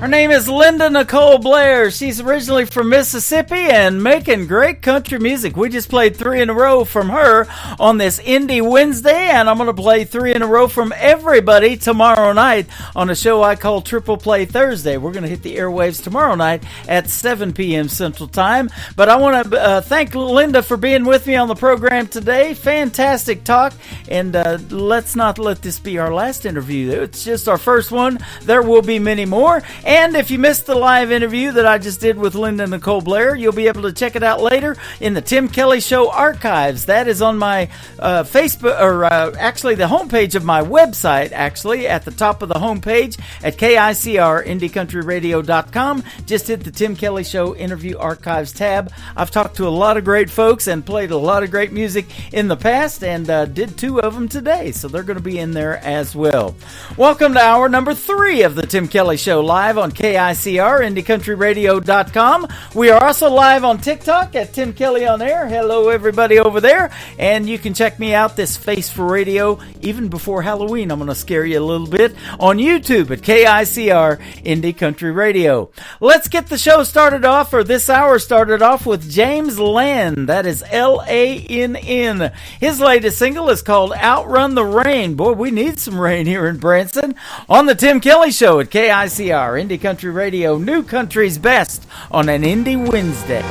Her name is Linda Nicole Blair. She's originally from Mississippi and making great country music. We just played 3 in a row from her on this Indie Wednesday, and I'm going to play 3 in a row from everybody tomorrow night on a show I call Triple Play Thursday. We're going to hit the airwaves tomorrow night at 7 p.m. Central Time. But I want to thank Linda for being with me on the program today. Fantastic talk, and let's not let this be our last interview. It's just our first one. There will be many more. And And if you missed the live interview that I just did with Linda Nicole Blair, you'll be able to check it out later in the Tim Kelly Show archives. That is on my Facebook, or actually the homepage of my website, actually, at the top of the homepage at KICR-IndieCountryRadio.com. Just hit the Tim Kelly Show interview archives tab. I've talked to a lot of great folks and played a lot of great music in the past, and did 2 of them today, so they're going to be in there as well. Welcome to hour number 3 of the Tim Kelly Show, live on KICR-IndieCountryRadio.com. We are also live on TikTok at Tim Kelly On Air. Hello, everybody over there. And you can check me out, this face for radio, even before Halloween. I'm going to scare you a little bit on YouTube at KICR Indie Country Radio. Let's get the show started off, or this hour started off, with James Lann. That is Lann. His latest single is called Outrun the Rain. Boy, we need some rain here in Branson. On the Tim Kelly Show at KICR Indie Country Radio, New Country's Best on an Indie Wednesday.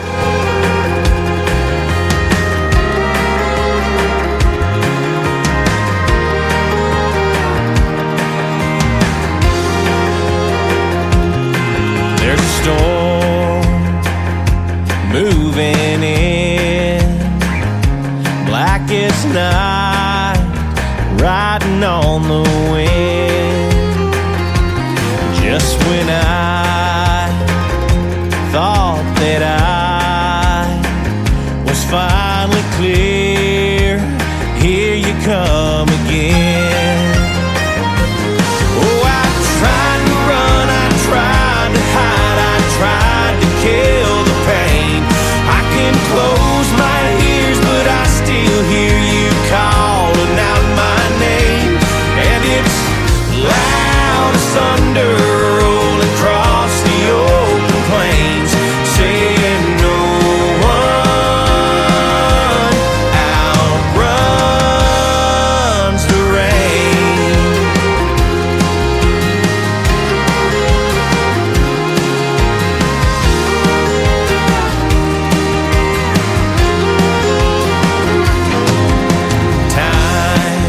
There's a storm moving in, blackest night, riding on the wind. Just when I thought that I was finally clear, here you come again. Oh, I tried to run, I tried to hide, I tried to kill the pain. I can close my ears, but I still hear you calling out my name. And it's loud as thunder rolling across the open plains, saying no one outruns the rain. Time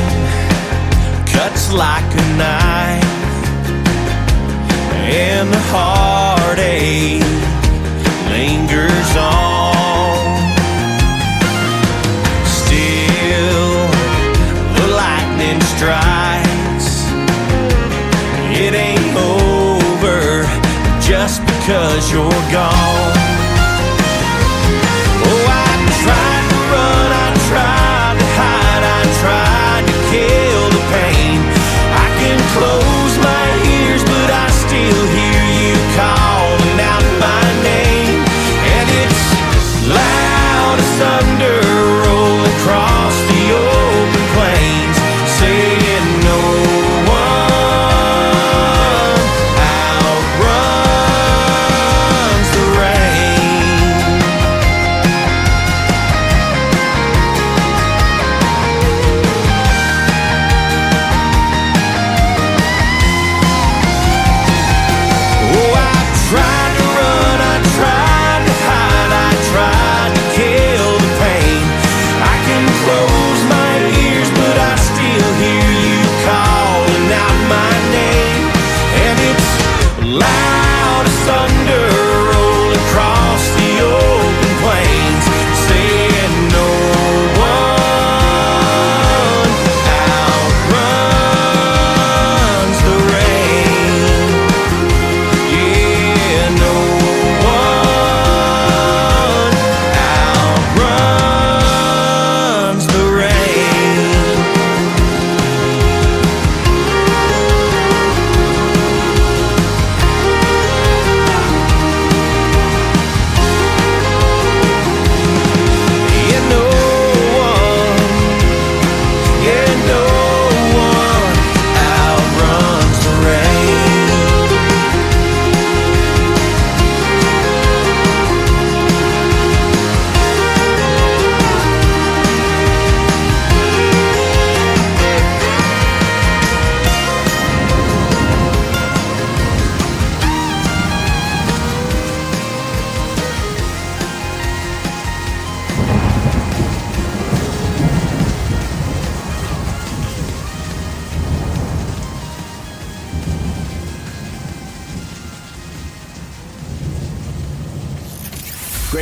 cuts like a knife, and the heartache lingers on. Still, the lightning strikes. It ain't over just because you're gone. Oh, I tried to run, I tried to hide, I tried to kill the pain. I can close my ears, but I still hear you calling out my name. And it's loud as thunder rolling across the open plains, saying no one outruns the rain.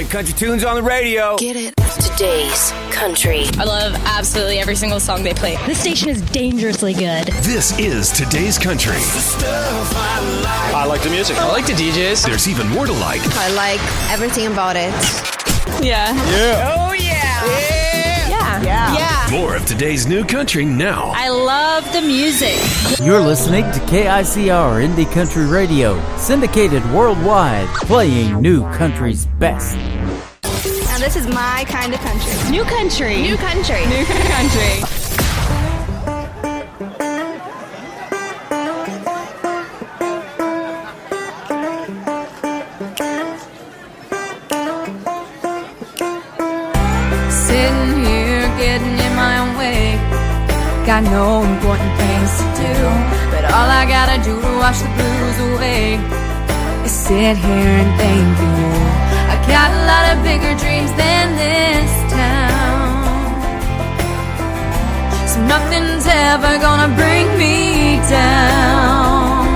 Great country tunes on the radio. Get it. Today's country. I love absolutely every single song they play. This station is dangerously good. This is Today's Country. I like the music. I like the DJs. There's even more to like. I like everything about it. Yeah. Yeah. Oh, yeah. Yeah. More of today's new country now. I love the music. You're listening to KICR Indie Country Radio, syndicated worldwide, playing new country's best. Now this is my kind of country. New country. New country. New country. Sitting here getting in my own way. Got no important things to do, but all I gotta do to wash the blues away is sit here and thank you. I got a lot of bigger dreams than this town, so nothing's ever gonna bring me down.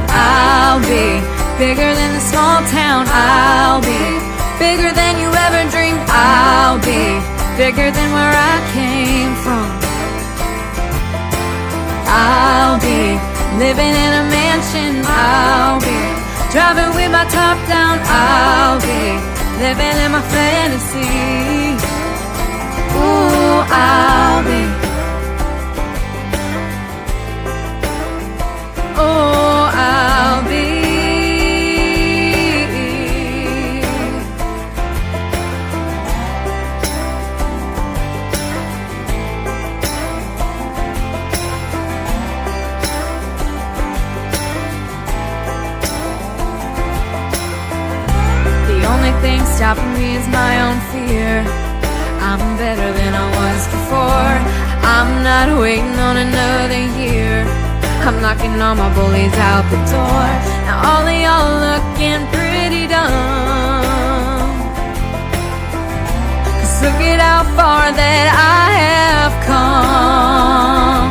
I'll be bigger than the small town. I'll be bigger than you ever dreamed. I'll be bigger than where I came from. I'll be living in a mansion. I'll be driving with my top down. I'll be living in my fantasy. Ooh, I'll be. Oh, I'll be. Thing stopping me is my own fear. I'm better than I was before. I'm not waiting on another year. I'm knocking all my bullies out the door. Now all of y'all looking pretty dumb, 'cause look at how far that I have come.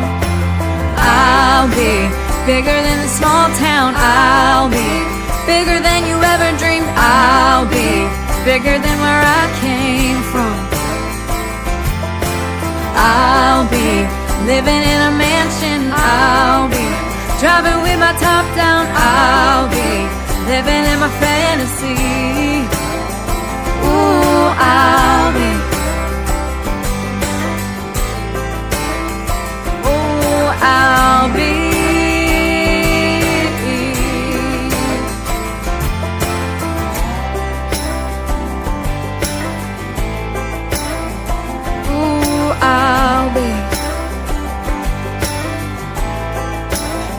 I'll be bigger than the small town. I'll be bigger than you ever dreamed. I'll be bigger than where I came from. I'll be living in a mansion. I'll be driving with my top down. I'll be living in my fantasy. Ooh, I'll be. Ooh, I'll be. I'll be.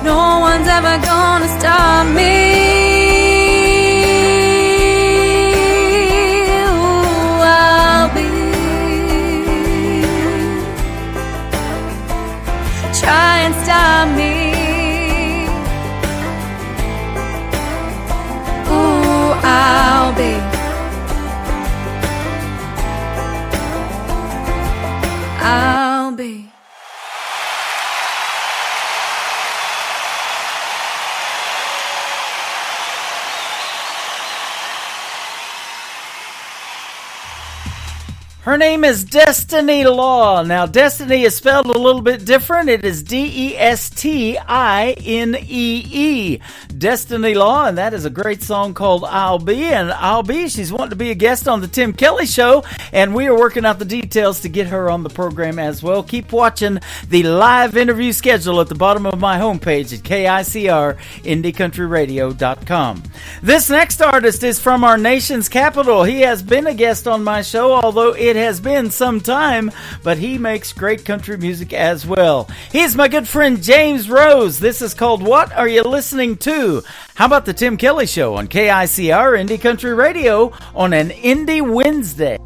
No one's ever gonna stop me. Ooh, I'll be. Try and stop me. Ooh, I'll be. I'll be. Her name is Destiny Law. Now, Destiny is spelled a little bit different. It is Destinee. Destiny Law, and that is a great song called I'll Be. And I'll Be, she's wanting to be a guest on the Tim Kelly Show, and we are working out the details to get her on the program as well. Keep watching the live interview schedule at the bottom of my homepage at KICRIndieCountryRadio.com. This next artist is from our nation's capital. He has been a guest on my show, although it has been some time, but he makes great country music as well. He's my good friend James Rose. This is called What Are You Listening To? How about the Tim Kelly Show on KICR Indie Country Radio on an Indie Wednesday?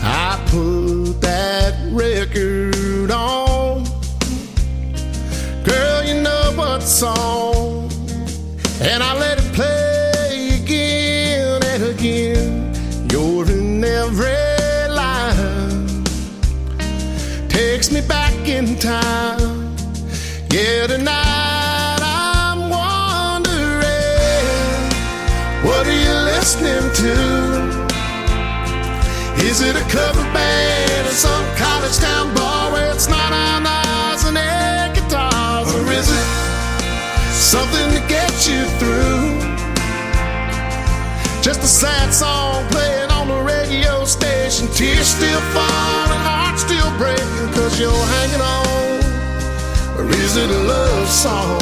I put that record on, girl, you know what song, and I let it play again and again. You're in every line, takes me back in time. Yeah, tonight I listening to? Is it a cover band in some college town bar where it's not on eyes and air guitars? Or is it something to get you through? Just a sad song playing on the radio station, tears still falling, heart still breaking, cause you're hanging on. Or is it a love song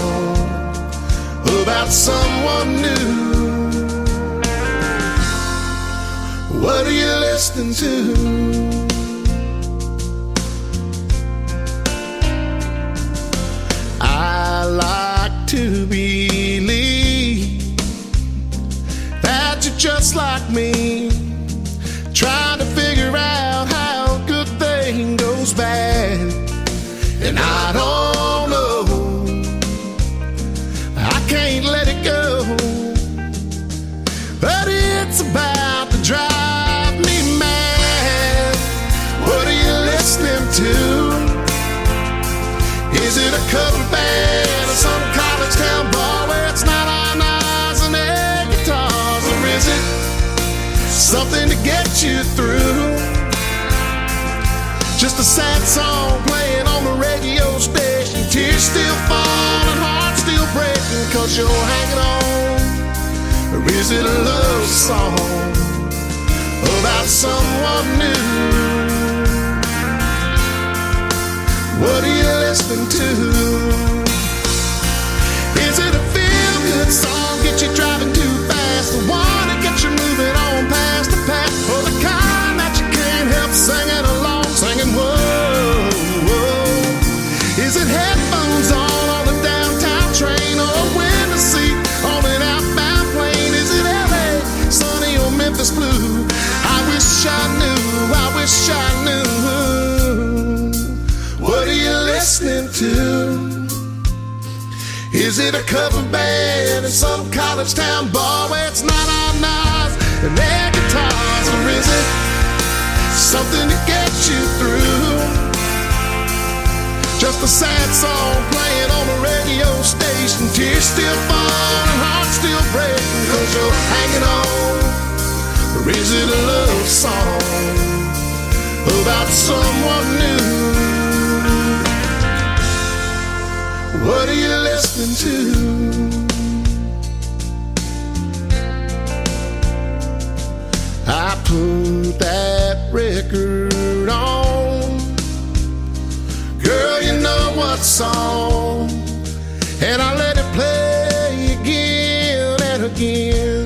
about someone new? What are you listening to? I like to believe that you're just like me, trying to figure out how a good thing goes bad. And I don't know, I can't let it go, but it's about to drive me mad. What are you listening to? Is it a cover band or some college town bar where it's not on eyes and air guitars? Or is it something to get you through? Just a sad song playing on the radio station, tears still falling, heart still breaking, cause you're hanging on. Or is it a love song about someone new? What are you listening to? Is it a feel-good song, get you driving too fast, the one that gets you moving on past the path, or the kind that you can't help singing along, singing whoa, whoa? Is it headphones on the downtown train, or a window seat on an outbound plane? Is it LA, sunny or Memphis blue? I wish I knew, I wish I knew. What are you listening to? Is it a cover band in some college town bar where it's not on knives and air guitars? Or is it something to get you through? Just a sad song playing on the radio station, tears still falling, heart still breaking, cause you're hanging on. Or is it a love song about someone new? What are you listening to? I put that record on, girl, you know what song, and I let it play again and again.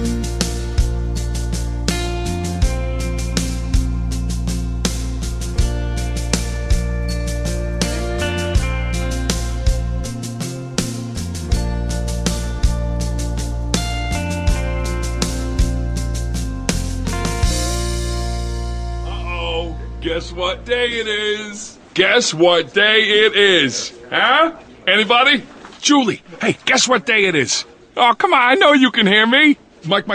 Guess what day it is? Guess what day it is? Huh? Anybody? Julie, hey, guess what day it is? Oh, come on, I know you can hear me. Mike.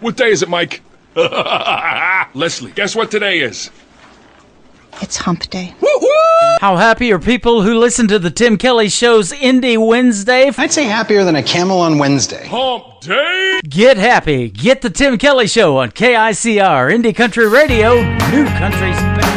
What day is it, Mike? Leslie, guess what today is? It's hump day. Woo-hoo! How happy are people who listen to the Tim Kelly Show's Indie Wednesday? I'd say happier than a camel on Wednesday. Hump day! Get happy. Get the Tim Kelly Show on KICR, Indie Country Radio, New Country's best.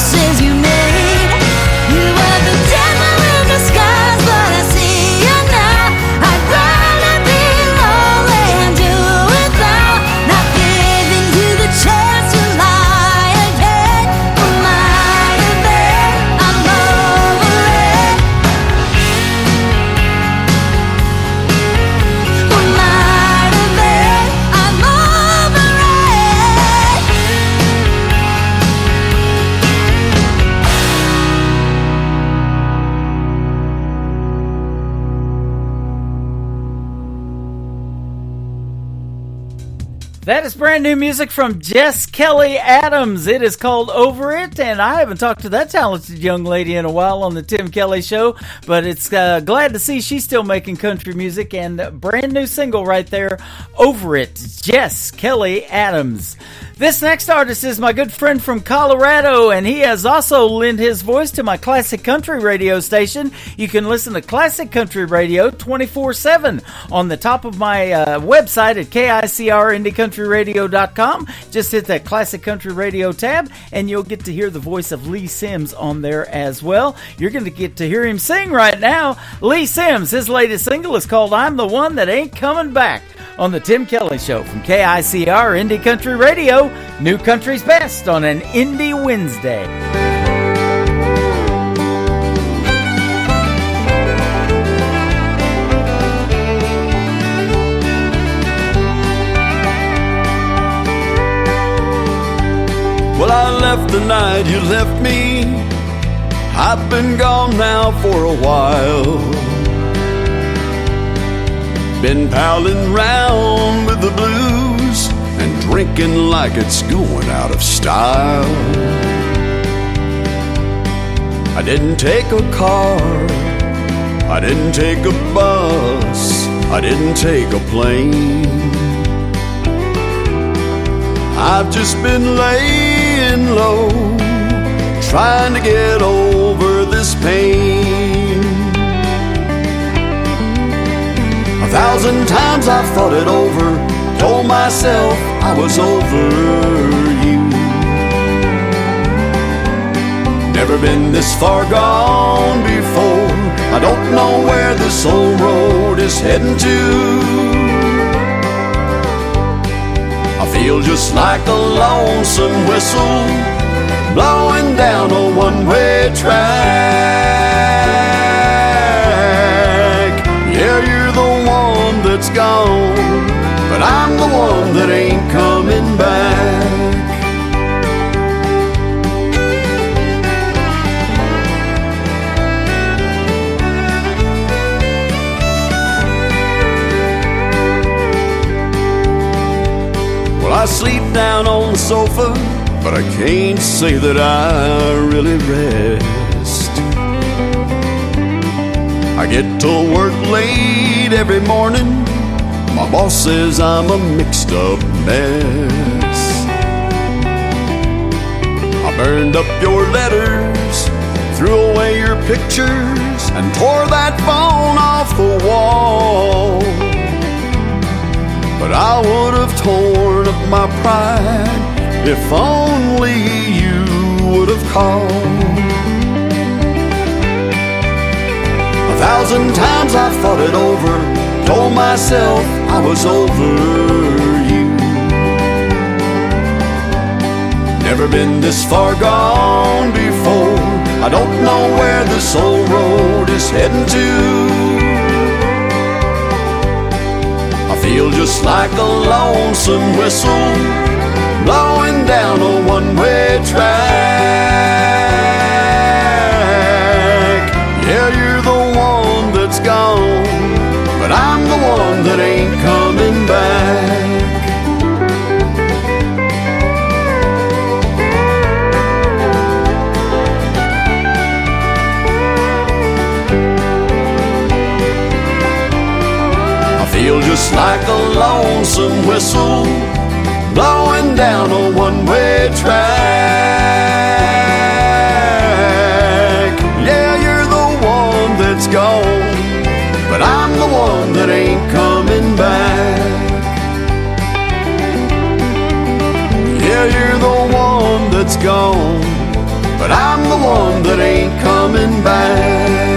promises you made. You were the devil in disguise, but I see you now. I'd rather be lonely and do without, not giving you the chance to lie again. Who might have been? I'm over it. Who might have been? I'm over it. That is brand new music from Jess Kelly Adams. It is called Over It, and I haven't talked to that talented young lady in a while on the Tim Kelly Show, but it's glad to see she's still making country music, and brand new single right there, Over It, Jess Kelly Adams. This next artist is my good friend from Colorado, and he has also lent his voice to my classic country radio station. You can listen to classic country radio 24/7 on the top of my website at KICRIndieCountryRadio.com. Just hit that classic country radio tab, and you'll get to hear the voice of Lee Sims on there as well. You're going to get to hear him sing right now. Lee Sims, his latest single is called I'm the One That Ain't Coming Back on the Tim Kelly Show from KICR Indie Country Radio. New country's best on an Indie Wednesday. Well, I left the night you left me. I've been gone now for a while. Been palling round with the blues and drinking like it's going out of style. I didn't take a car, I didn't take a bus, I didn't take a plane. I've just been laying low, trying to get over this pain. 1,000 times I've thought it over, told myself I was over you. Never been this far gone before, I don't know where this old road is heading to. I feel just like a lonesome whistle blowing down a one-way track. Yeah, you're the one that's gone, but I'm the one that ain't coming back. Well, I sleep down on the sofa, but I can't say that I really rest. I get to work late every morning. My boss says I'm a mixed up mess. I burned up your letters, threw away your pictures, and tore that phone off the wall. But I would have torn up my pride if only you would have called. 1,000 times I've thought it over, told myself I was over you. Never been this far gone before, I don't know where this old road is heading to. I feel just like a lonesome whistle blowing down a one-way track. Yeah, you're the one that's gone, but I'm the one that ain't coming back. I feel just like a lonesome whistle blowing down a one-way track. Yeah, you're the one that's gone, but I'm the one that ain't coming back. Yeah, you're the one that's gone, but I'm the one that ain't coming back.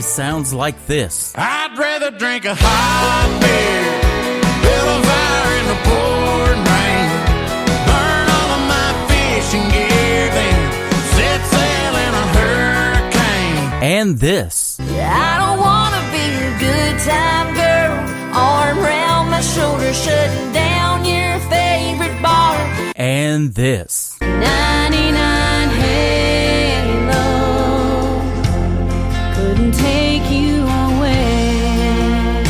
Sounds like this. I'd rather drink a hot beer, build a fire in the pouring rain, burn all of my fishing gear, then set sail in a hurricane. And this. I don't wanna be a good time girl, arm around my shoulder, shutting down your favorite bar. And this. 99 Halo couldn't take you away.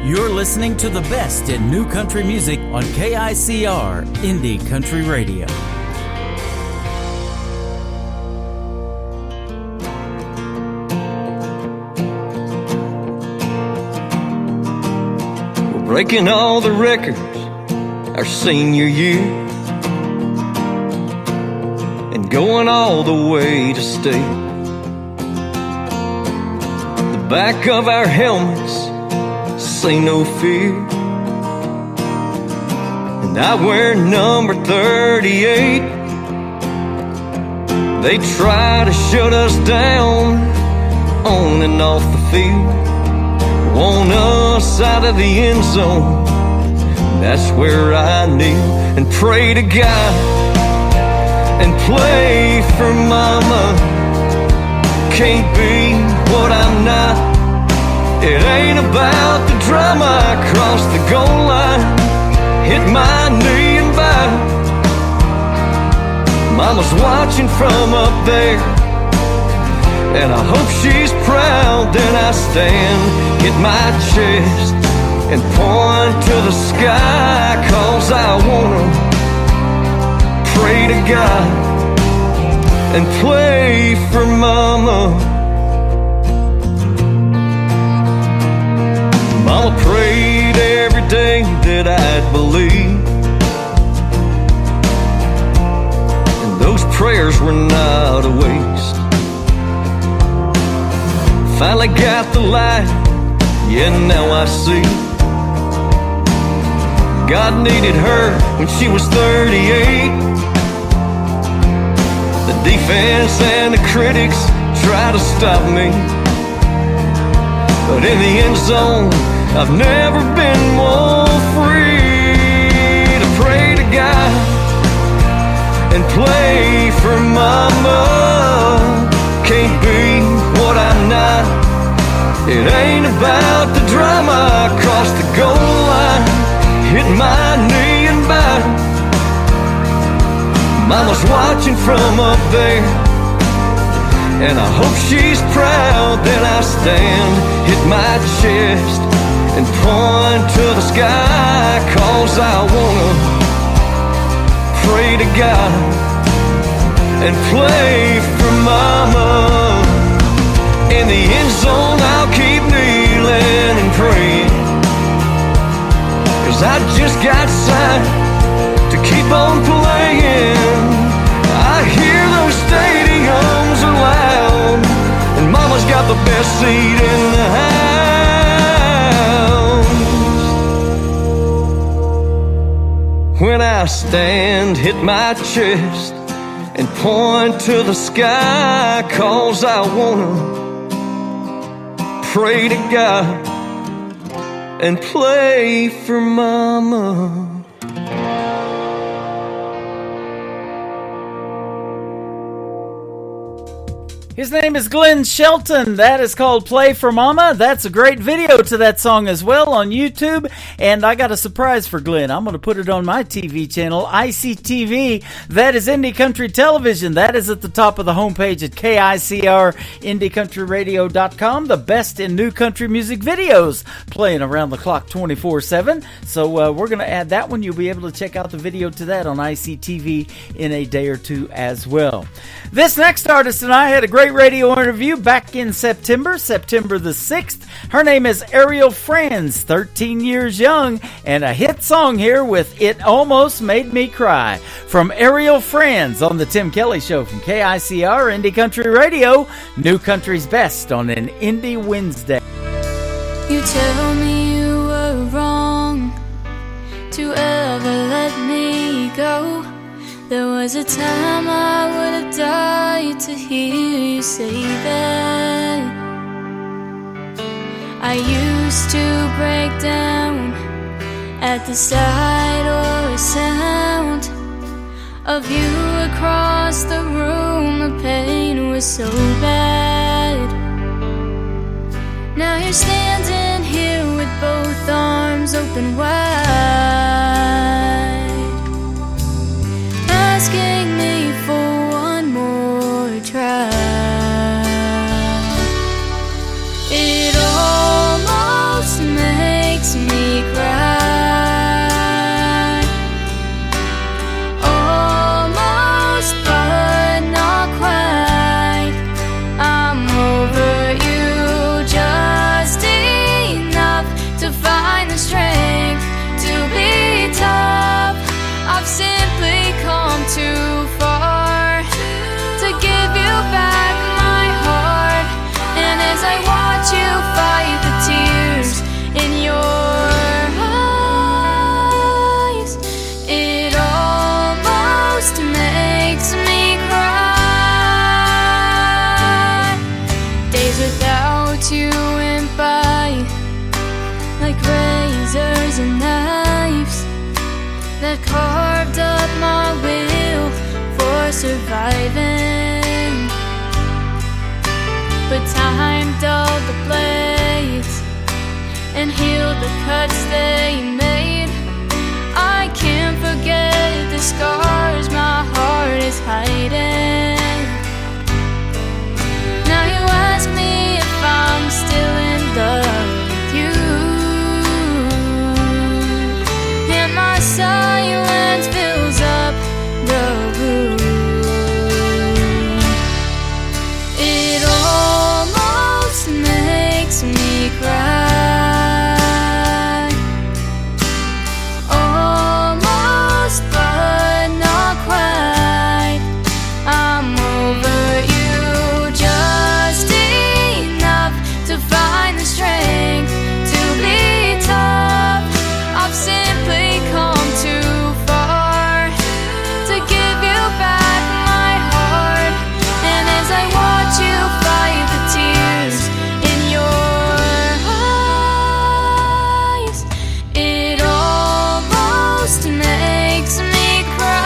You're listening to the best in new country music on KICR Indie Country Radio. We're breaking all the records our senior year and going all the way to state. The back of our helmets say no fear, and I wear number 38. They try to shut us down on and off the field, want us out of the end zone. That's where I kneel and pray to God and play for mama. Can't be what I'm not. It ain't about the drama. I cross the goal line, hit my knee and bow. Mama's watching from up there, and I hope she's proud. Then I stand, hit my chest, and point to the sky, 'cause I wanna pray to God and play for mama. Mama prayed every day that I'd believe, and those prayers were not a waste. Finally got the light, yeah, now I see God needed her when she was 38. The defense and the critics try to stop me, but in the end zone, I've never been more free to pray to God and play for mama. Can't be what I'm not. It ain't about the drama. I cross the goal line, hit my knee and bow. Mama's watching from up there, and I hope she's proud. Then I stand, hit my chest, and point to the sky, 'cause I wanna pray to God and play for mama. In the end zone, I'll keep kneeling and praying, 'cause I just got signed to keep on playing. I hear those stadiums are loud, and mama's got the best seat in the house. When I stand, hit my chest, and point to the sky, 'cause I wanna pray to God and play for mama. His name is Glenn Shelton. That is called Play for Mama. That's a great video to that song as well on YouTube. And I got a surprise for Glenn. I'm going to put it on my TV channel, ICTV. That is Indie Country Television. That is at the top of the homepage at KICR-IndieCountryRadio.com. The best in new country music videos playing around the clock 24/7. So we're going to add that one. You'll be able to check out the video to that on ICTV in a day or two as well. This next artist and I had a great great radio interview back in September the 6th. Her name is Ariel Franz, 13 years young, and a hit song here with It Almost Made Me Cry. From Ariel Franz on the Tim Kelly Show from KICR Indie Country Radio, New Country's Best on an Indie Wednesday. You tell me you were wrong to ever let me go. There was a time I would have died to hear you say that. I used to break down at the sight or a sound of you across the room. The pain was so bad. Now you're standing here with both arms open wide, asking me for one more try. It almost makes me cry, almost but not quite. I'm over you just enough to find the strength to be tough. I've simply come too far to give you back my heart. And as I watch you fight the tears in your eyes, it almost makes me cry. Days without you went by like razors and knives that carved up my will for surviving. But time dulled the blades and healed the cuts they made. I can't forget the scars my heart is hiding. Now you ask me if I'm still in love with you, and my silence fills up the room. It almost makes me cry, almost but not quite. I'm over you just enough to find the strength to be tough. I've simply come too far to give you back my heart. And as I watch you fight the tears in your eyes, it almost makes me cry.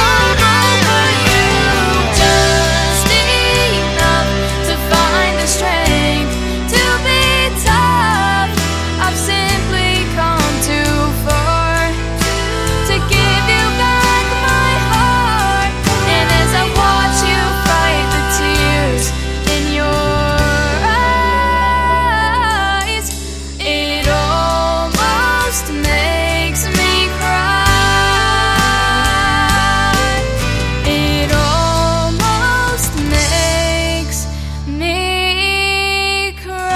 I'm over you just enough to find the strength to be tough. I've simply come too far to give you back my heart. And as I watch you fight the tears in your eyes, it almost makes me cry. It almost makes me cry.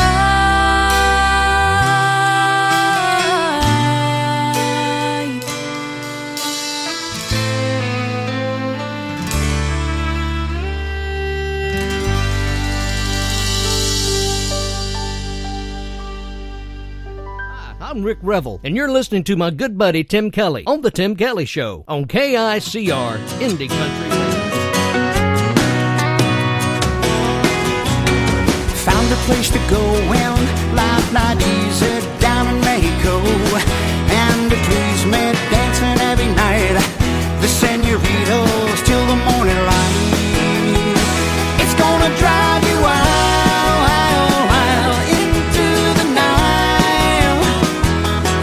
I'm Rick Revel, and you're listening to my good buddy Tim Kelly on The Tim Kelly Show on KICR Indie Country Radio. Found a place to go when life not easy down in Mexico, and to please me dancing every night, the senoritas till the morning light. It's gonna drive you wild into the night,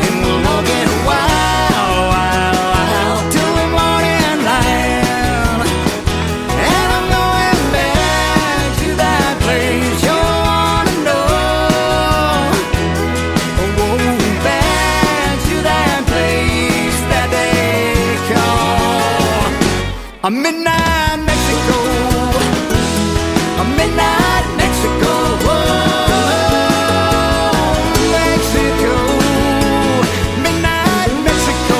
and we'll all get wild till the morning light. And I'm going back to that place you wanna know. A midnight Mexico, a midnight Mexico, Mexico, midnight Mexico,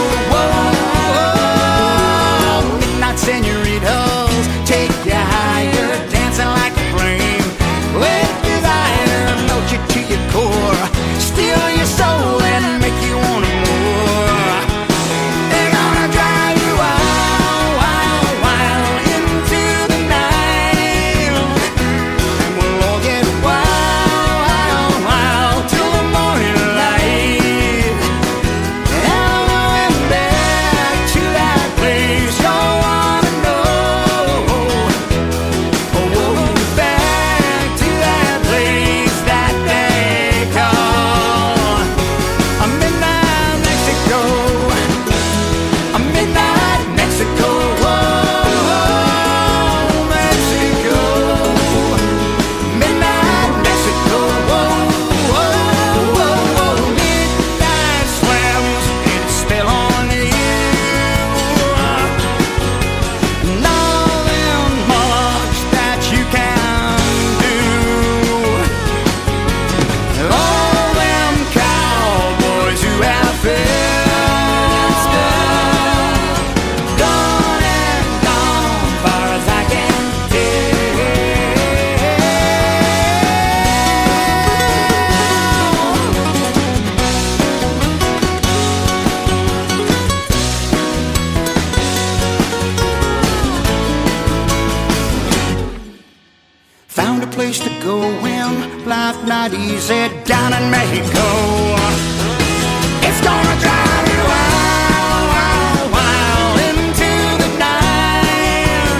midnight senoritas, take you higher, dancing like a flame, with desire, melt you to your core, steal your soul and make you want more. They're gonna drive you wild, wild, wild into the night, and we'll all get wild, wild, wild till the morning light. And I'm going back to that place you wanna know. Oh, we'll go back to that place that they call a midnight Mexico, a midnight Mexico, Mexico, midnight Mexico, midnight slams its spell on you, and all them marks that you can do, all them cowboys who have failed, gone and gone far as I can Found a place to go when life not easy down in Mexico. It's gonna drive you wild, wild, wild into the night,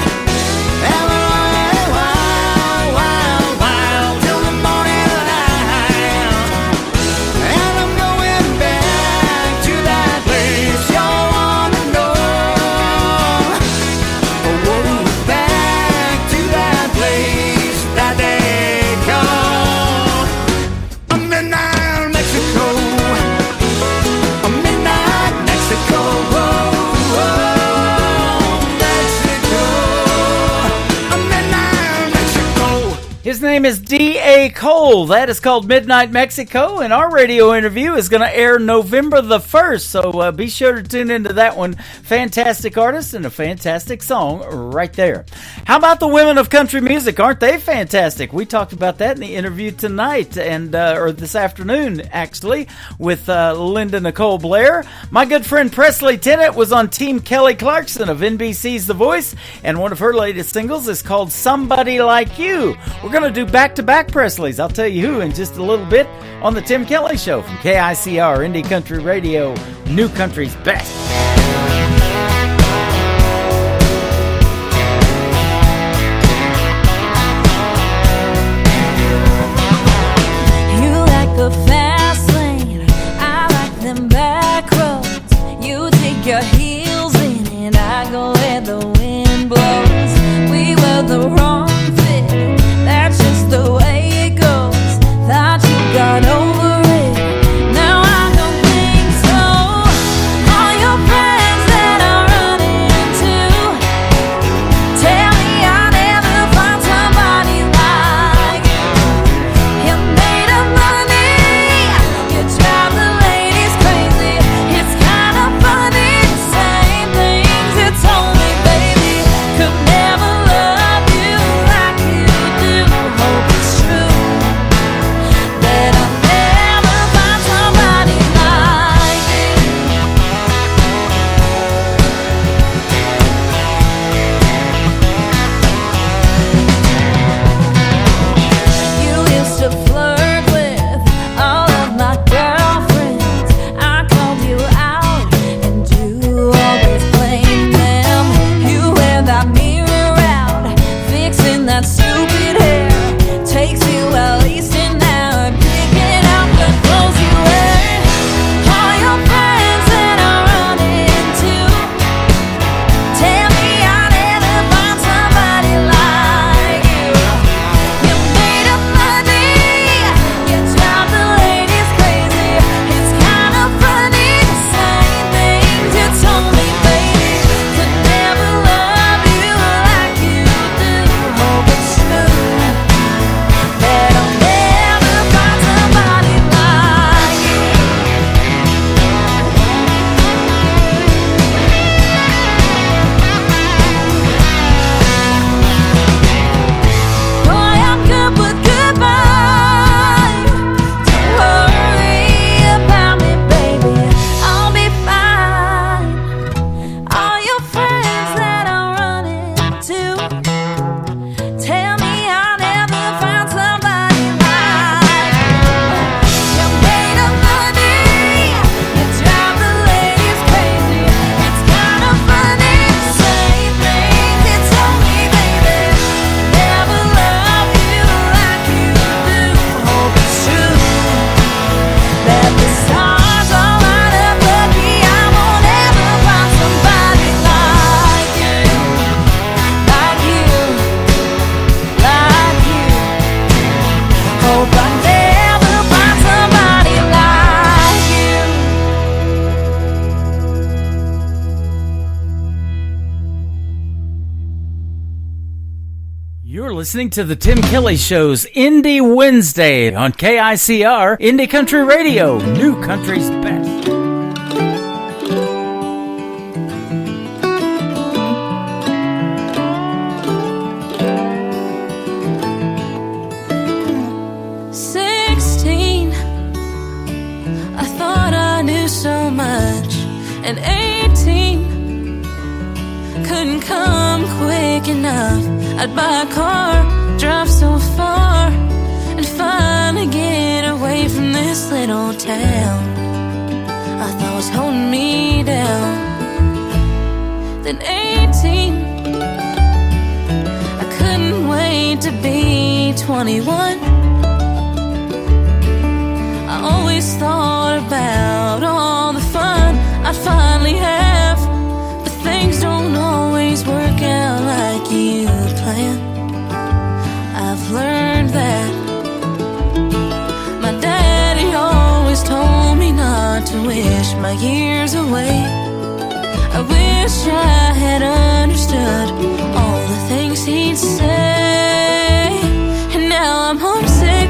and wild, wild, wild, wild till the morning light. And I'm going back to that place you wanna know. Oh, back to that place that they call a midnight Mexico, a midnight Mexico, Mexico, a midnight Mexico. His name is D.A. Cole. That is called Midnight Mexico, and our radio interview is going to air November the 1st, so be sure to tune into that one. Fantastic artist and a fantastic song right there. How about the women of country music? Aren't they fantastic? We talked about that in the interview tonight, and or this afternoon, actually, with Linda Nicole Blair. My good friend Presley Tennant was on Team Kelly Clarkson of NBC's The Voice, and one of her latest singles is called Somebody Like You. We're going to do back-to-back Presleys. I'll tell you who in just a little bit on the Tim Kelly Show from KICR, Indie Country Radio, New Country's Best. You like the fast lane, I like them back roads. You take your heels in and I go where the wind blows. We were the wrong fit, that's just the way it goes. Thought you got over it, now I don't think so. All your listening to the Tim Kelly Show's Indie Wednesday on KICR, Indie Country Radio, New Country's Best. So much, and 18 couldn't come quick enough. I'd buy a car, drive so far, and finally get away from this little town I thought was holding me down. Then 18, I couldn't wait to be 21. I always thought about all the fun I'd finally have, but things don't always work out like you plan. I've learned that. My daddy always told me not to wish my years away. I wish I had understood all the things he'd say. And now I'm homesick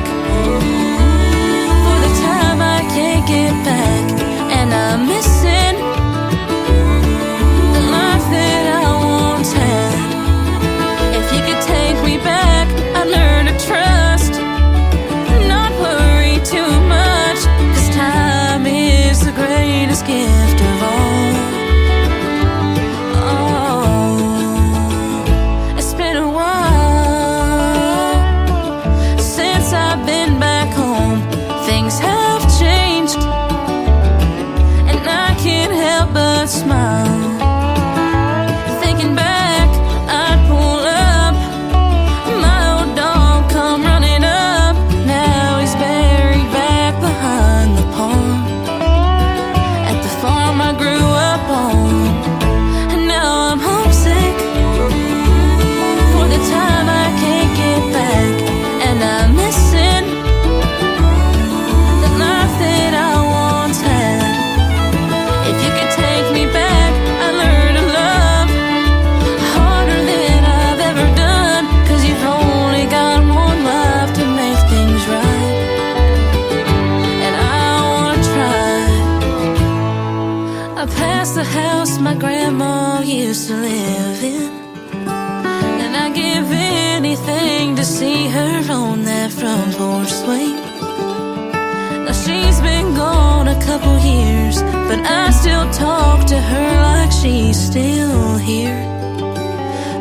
for the time I can't get back, and I'm missing the life that I once had. If you could take me back, I'd learn to trust, not worry too much, 'cause time is the greatest gift of all. Oh, it's been a while since I've been back home. Things have changed, and I can't help but smile. Thinking back, I'd pull up, my old dog come running up. Now he's buried back behind the pond at the farm I grew up on. And now I'm homesick for the time I can't get back, and I'm missing the life that I once had. If you could take me back, I'd learn to love harder than I've ever done, 'cause you've only got one life to make things right, and I wanna try. I passed the house my grandma used to live in, and I'd give anything to see her on that front porch swing. Now she's been gone a couple years, but I still talk to her like she's still here.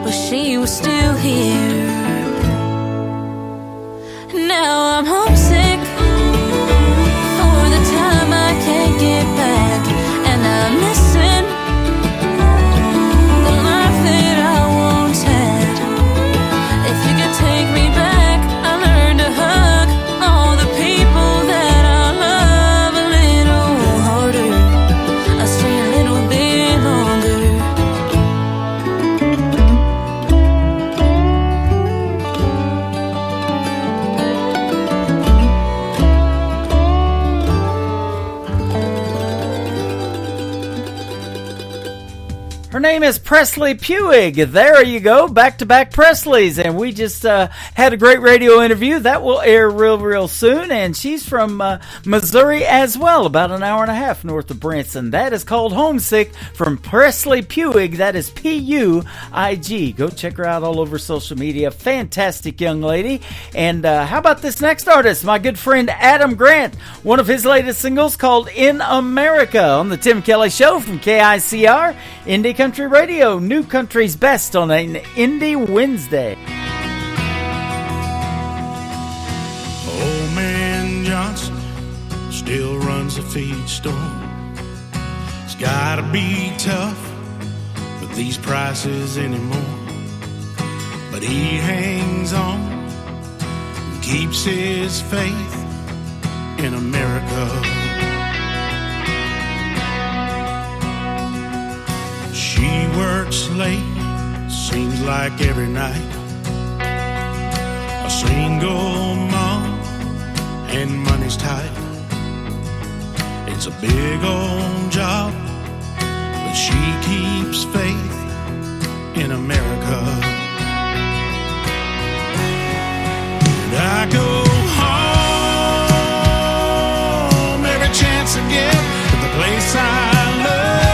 But she was still here. Now I'm homesick for the time I can't get back, and I'm missing the life that I once had. If you could take me back, I learned to hug all the people that I love a little harder. I stay a little bit longer. Her name is Presley Puig. There you go, back-to-back Presleys. And we just had a great radio interview. That will air real soon. And she's from Missouri as well, about an hour and a half north of Branson. That is called Homesick from Presley Puig. That is Puig. Go check her out all over social media. Fantastic young lady. And how about this next artist? My good friend Adam Grant. One of his latest singles called In America on the Tim Kelly Show from KICR, Indie Country Radio, New Country's Best on an Indie Wednesday. Old man Johnson still runs the feed store. It's gotta be tough with these prices anymore, but he hangs on and keeps his faith in America. She works late, seems like every night. A single mom and money's tight. It's a big old job, but she keeps faith in America. I get to the place I love,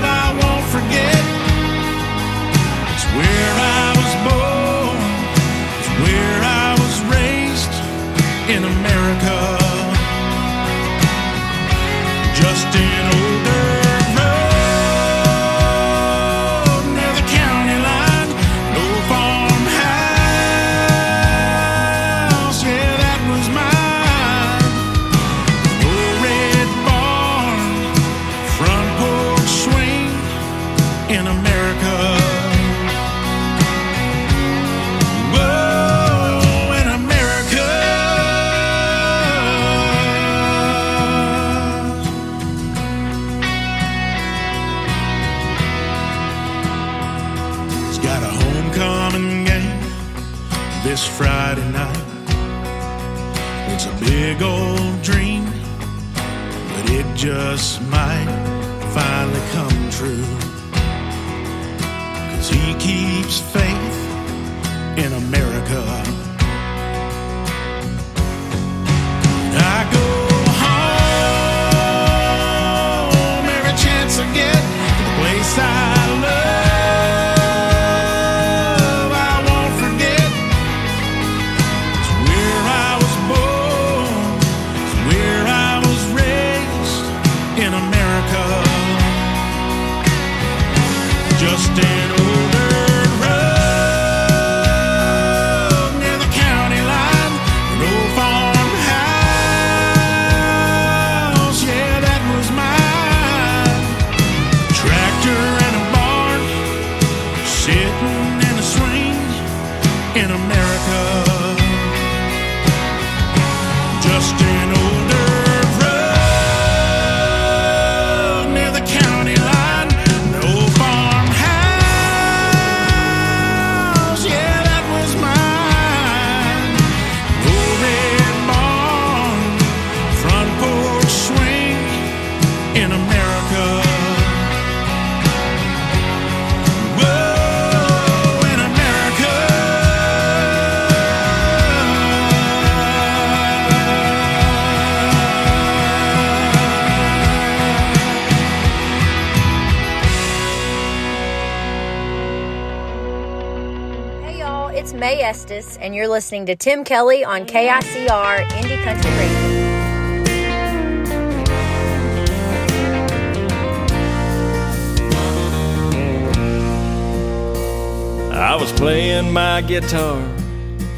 I won't forget. It's where I was born, it's where I was raised, in America. Just an older road near the county line, no farmhouse, yeah, that was mine. No red barn, front porch swing, in America. Whoa, in America. It's got a homecoming game this Friday night. It's a big old dream, but it just might finally come true. 'Cause he keeps faith in America. I go home every chance I get to the place I love, I won't forget. It's where I was born, it's where I was raised, in America. Just an older road near the county line, an old farmhouse, yeah, that was mine. Tractor and a barn, sitting in a swing, in America. Just an older road near the county line, an old farmhouse, yeah, that was mine. No red barn, front porch swing, in America. Whoa, in America. Hey y'all, it's May Estes, and you're listening to Tim Kelly on KICR Indie Country Radio. I was playing my guitar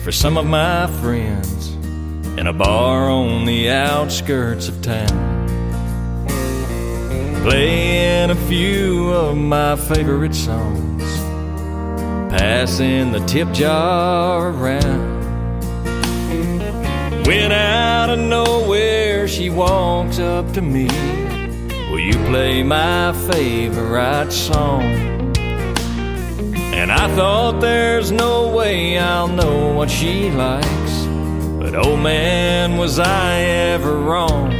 for some of my friends in a bar on the outskirts of town, playing a few of my favorite songs, passing the tip jar around. When out of nowhere she walks up to me, "Will you play my favorite song?" And I thought there's no way I'll know what she likes, but oh man, was I ever wrong.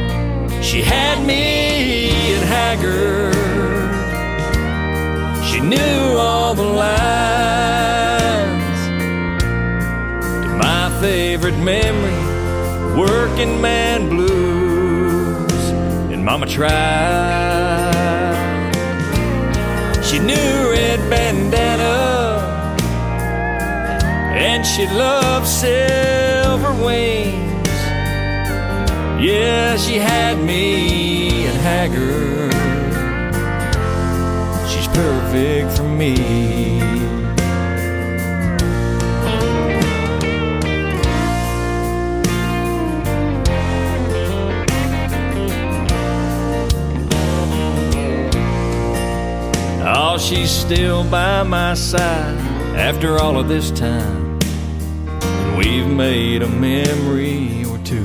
She had me at haggard, she knew all the lines to my favorite memory, working man blues, and mama tried. She knew red bandana, and she loved silver wings. Yeah, she had me at haggard, she's perfect for me. Oh, she's still by my side after all of this time, and we've made a memory or two.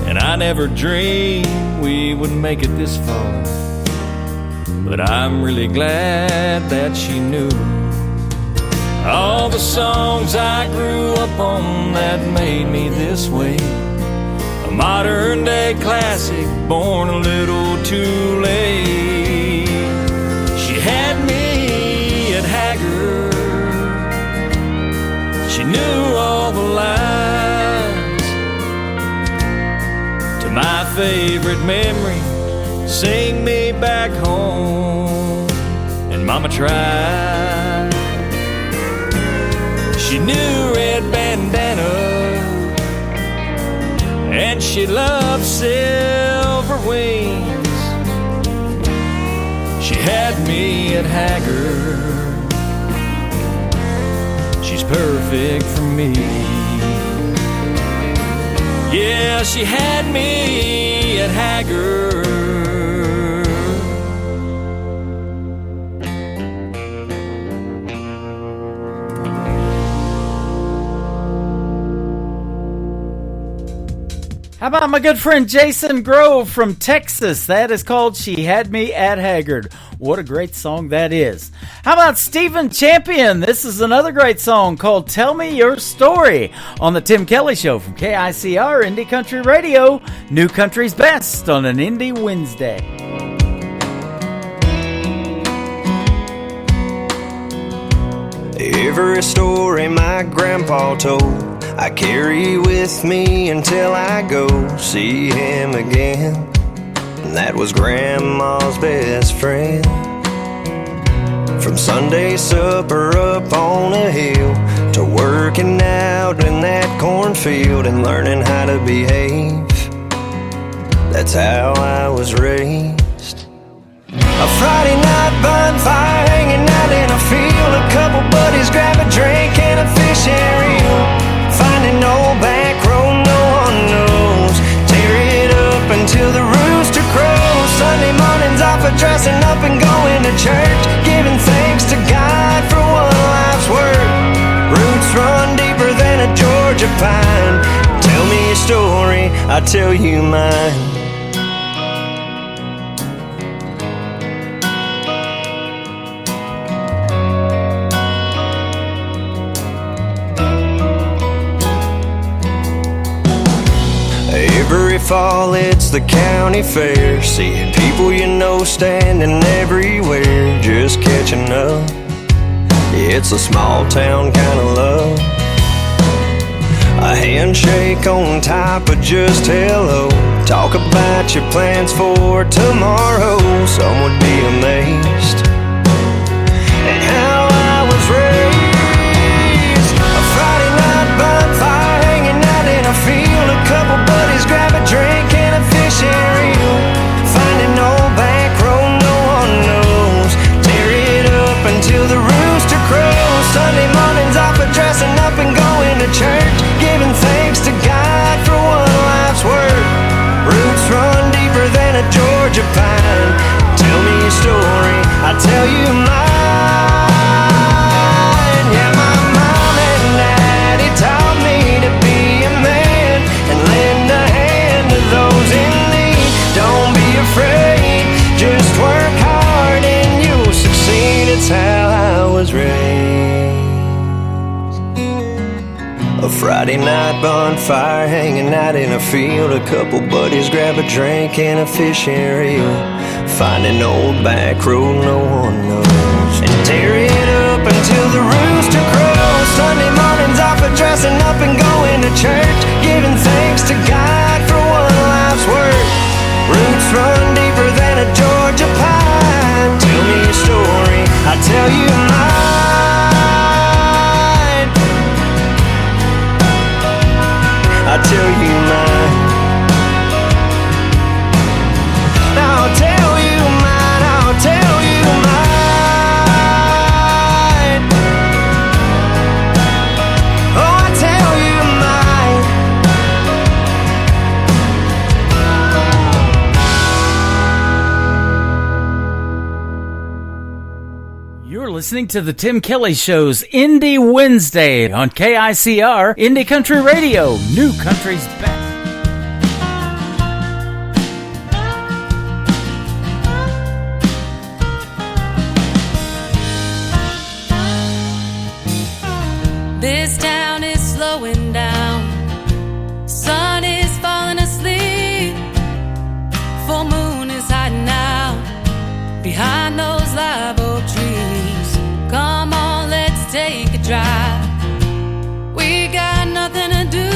And I never dreamed we would make it this far, but I'm really glad that she knew all the songs I grew up on that made me this way. A modern day classic, born a little too late. She had me at haggard, she knew all the lines my favorite memory. Sing me back home. And Mama tried. She knew red bandana, and she loved silver wings. She had me at Haggard. She's perfect for me. Yeah, she had me at Haggard. How about my good friend Jason Grove from Texas? That is called She Had Me at Haggard. What a great song that is. How about Stephen Champion? This is another great song called Tell Me Your Story on the Tim Kelly Show from KICR Indie Country Radio. New Country's Best on an Indie Wednesday. Every story my grandpa told, I carry with me until I go see him again. And that was Grandma's best friend. From Sunday supper up on a hill to working out in that cornfield and learning how to behave. That's how I was raised. A Friday night bonfire hanging out in a field. A couple buddies grab a drink and a fishing reel. Finding old back road no one knows. Tear it up until the rooster crows. Sunday mornings off of dressing up and going to church, giving thanks to God for one life's work. Roots run deeper than a Georgia pine. Tell me your story, I'll tell you mine. Every fall it's the county fair, seeing people you know standing everywhere, just catching up. It's a small town kind of love. A handshake on top of just hello. Talk about your plans for tomorrow. Some would be amazed at how I was raised. A Friday night bonfire hanging out in a field. A couple buddies grab a drink and a fishing reel. Finding old back road no one knows. Tear it up until the rooster crows. Sunday mornings off of dressing up and going to church, giving thanks to God for one life's work. Roots run deeper than a Georgia pine. Tell me your story, I'll tell you mine. Yeah, my mom and daddy taught me to be a man and lend a hand to those in need. Don't be afraid, just work hard and you'll succeed. It's how I was raised. A Friday night bonfire hanging out in a field. A couple buddies grab a drink and a fishing reel. Find an old back road no one knows, and tear it up until the rooster crows. Sunday mornings off of dressing up and going to church, giving thanks to God for one life's work. Roots run deeper than a Georgia pine. Tell me your story, I'll tell you mine. I'll tell you mine. I'll tell you mine. I'll tell you mine. Oh, I'll tell you mine. You're listening to the Tim Kelly Show's Indie Wednesday on KICR Indie Country Radio, New Country's Best. This town is slowing down. Sun is falling asleep. Full moon is hiding out behind those live oak trees. Come on, let's take a drive. We got nothing to do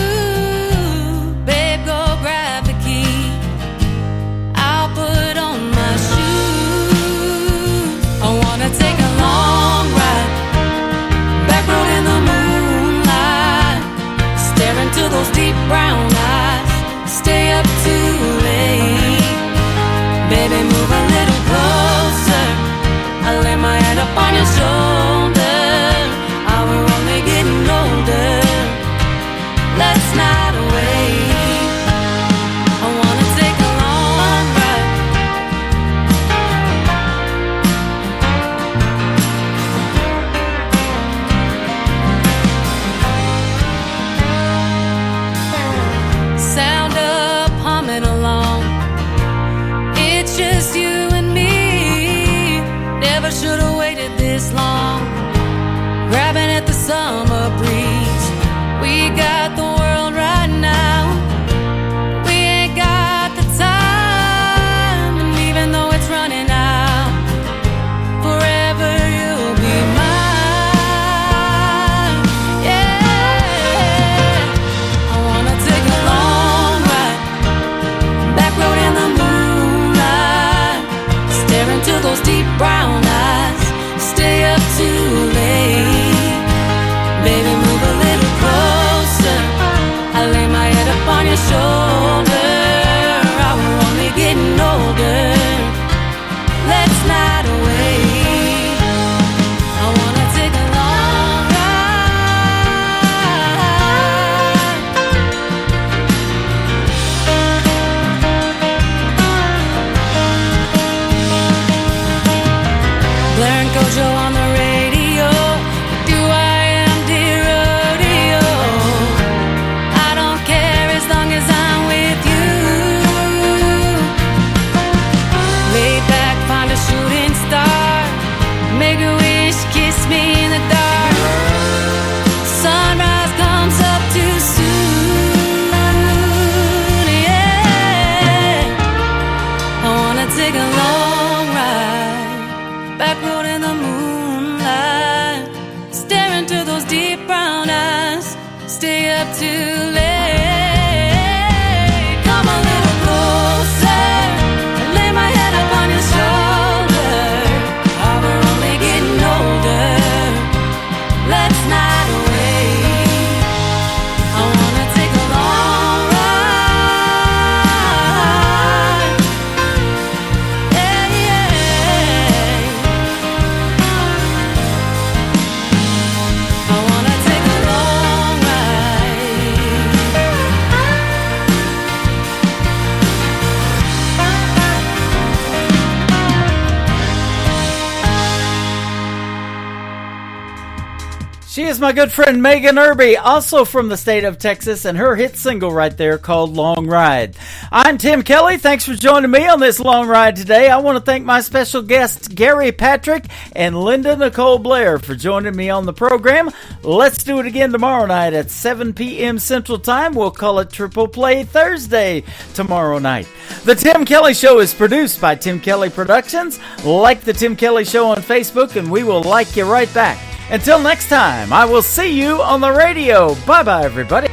She is my good friend Megan Irby, also from the state of Texas, and her hit single right there called Long Ride. I'm Tim Kelly. Thanks for joining me on this long ride today. I want to thank my special guests Gary Patrick and Linda Nicole Blair for joining me on the program. Let's do it again tomorrow night at 7 p.m. Central Time. We'll call it Triple Play Thursday tomorrow night. The Tim Kelly Show is produced by Tim Kelly Productions. Like the Tim Kelly Show on Facebook, and we will like you right back. Until next time, I will see you on the radio. Bye-bye, everybody.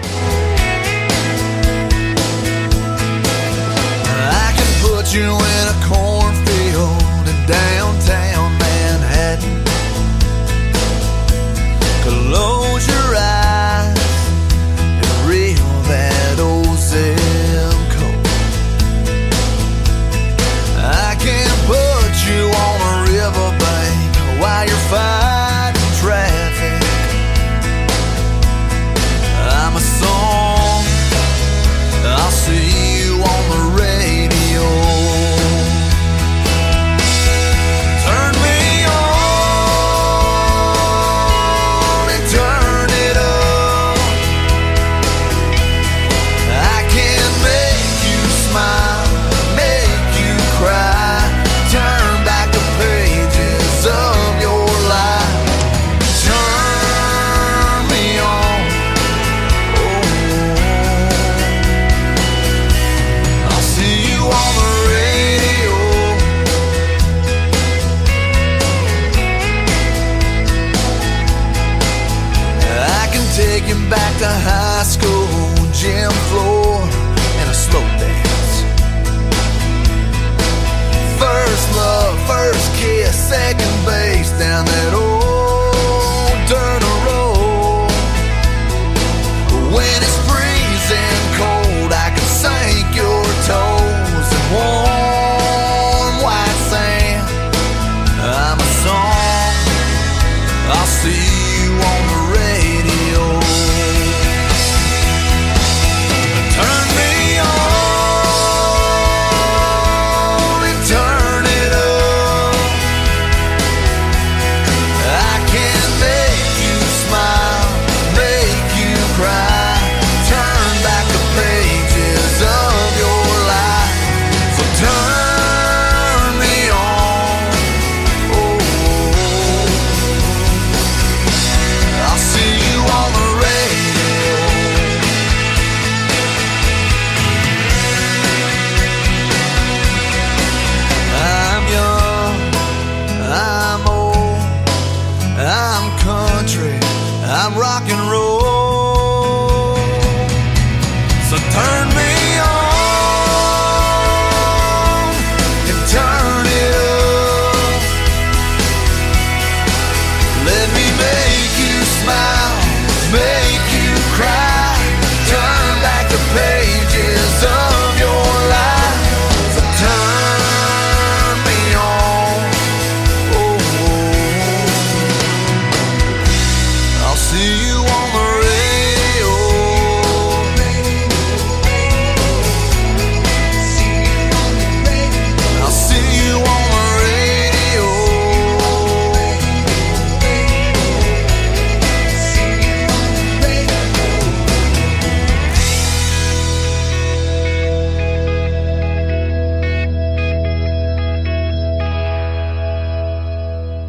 I can put you in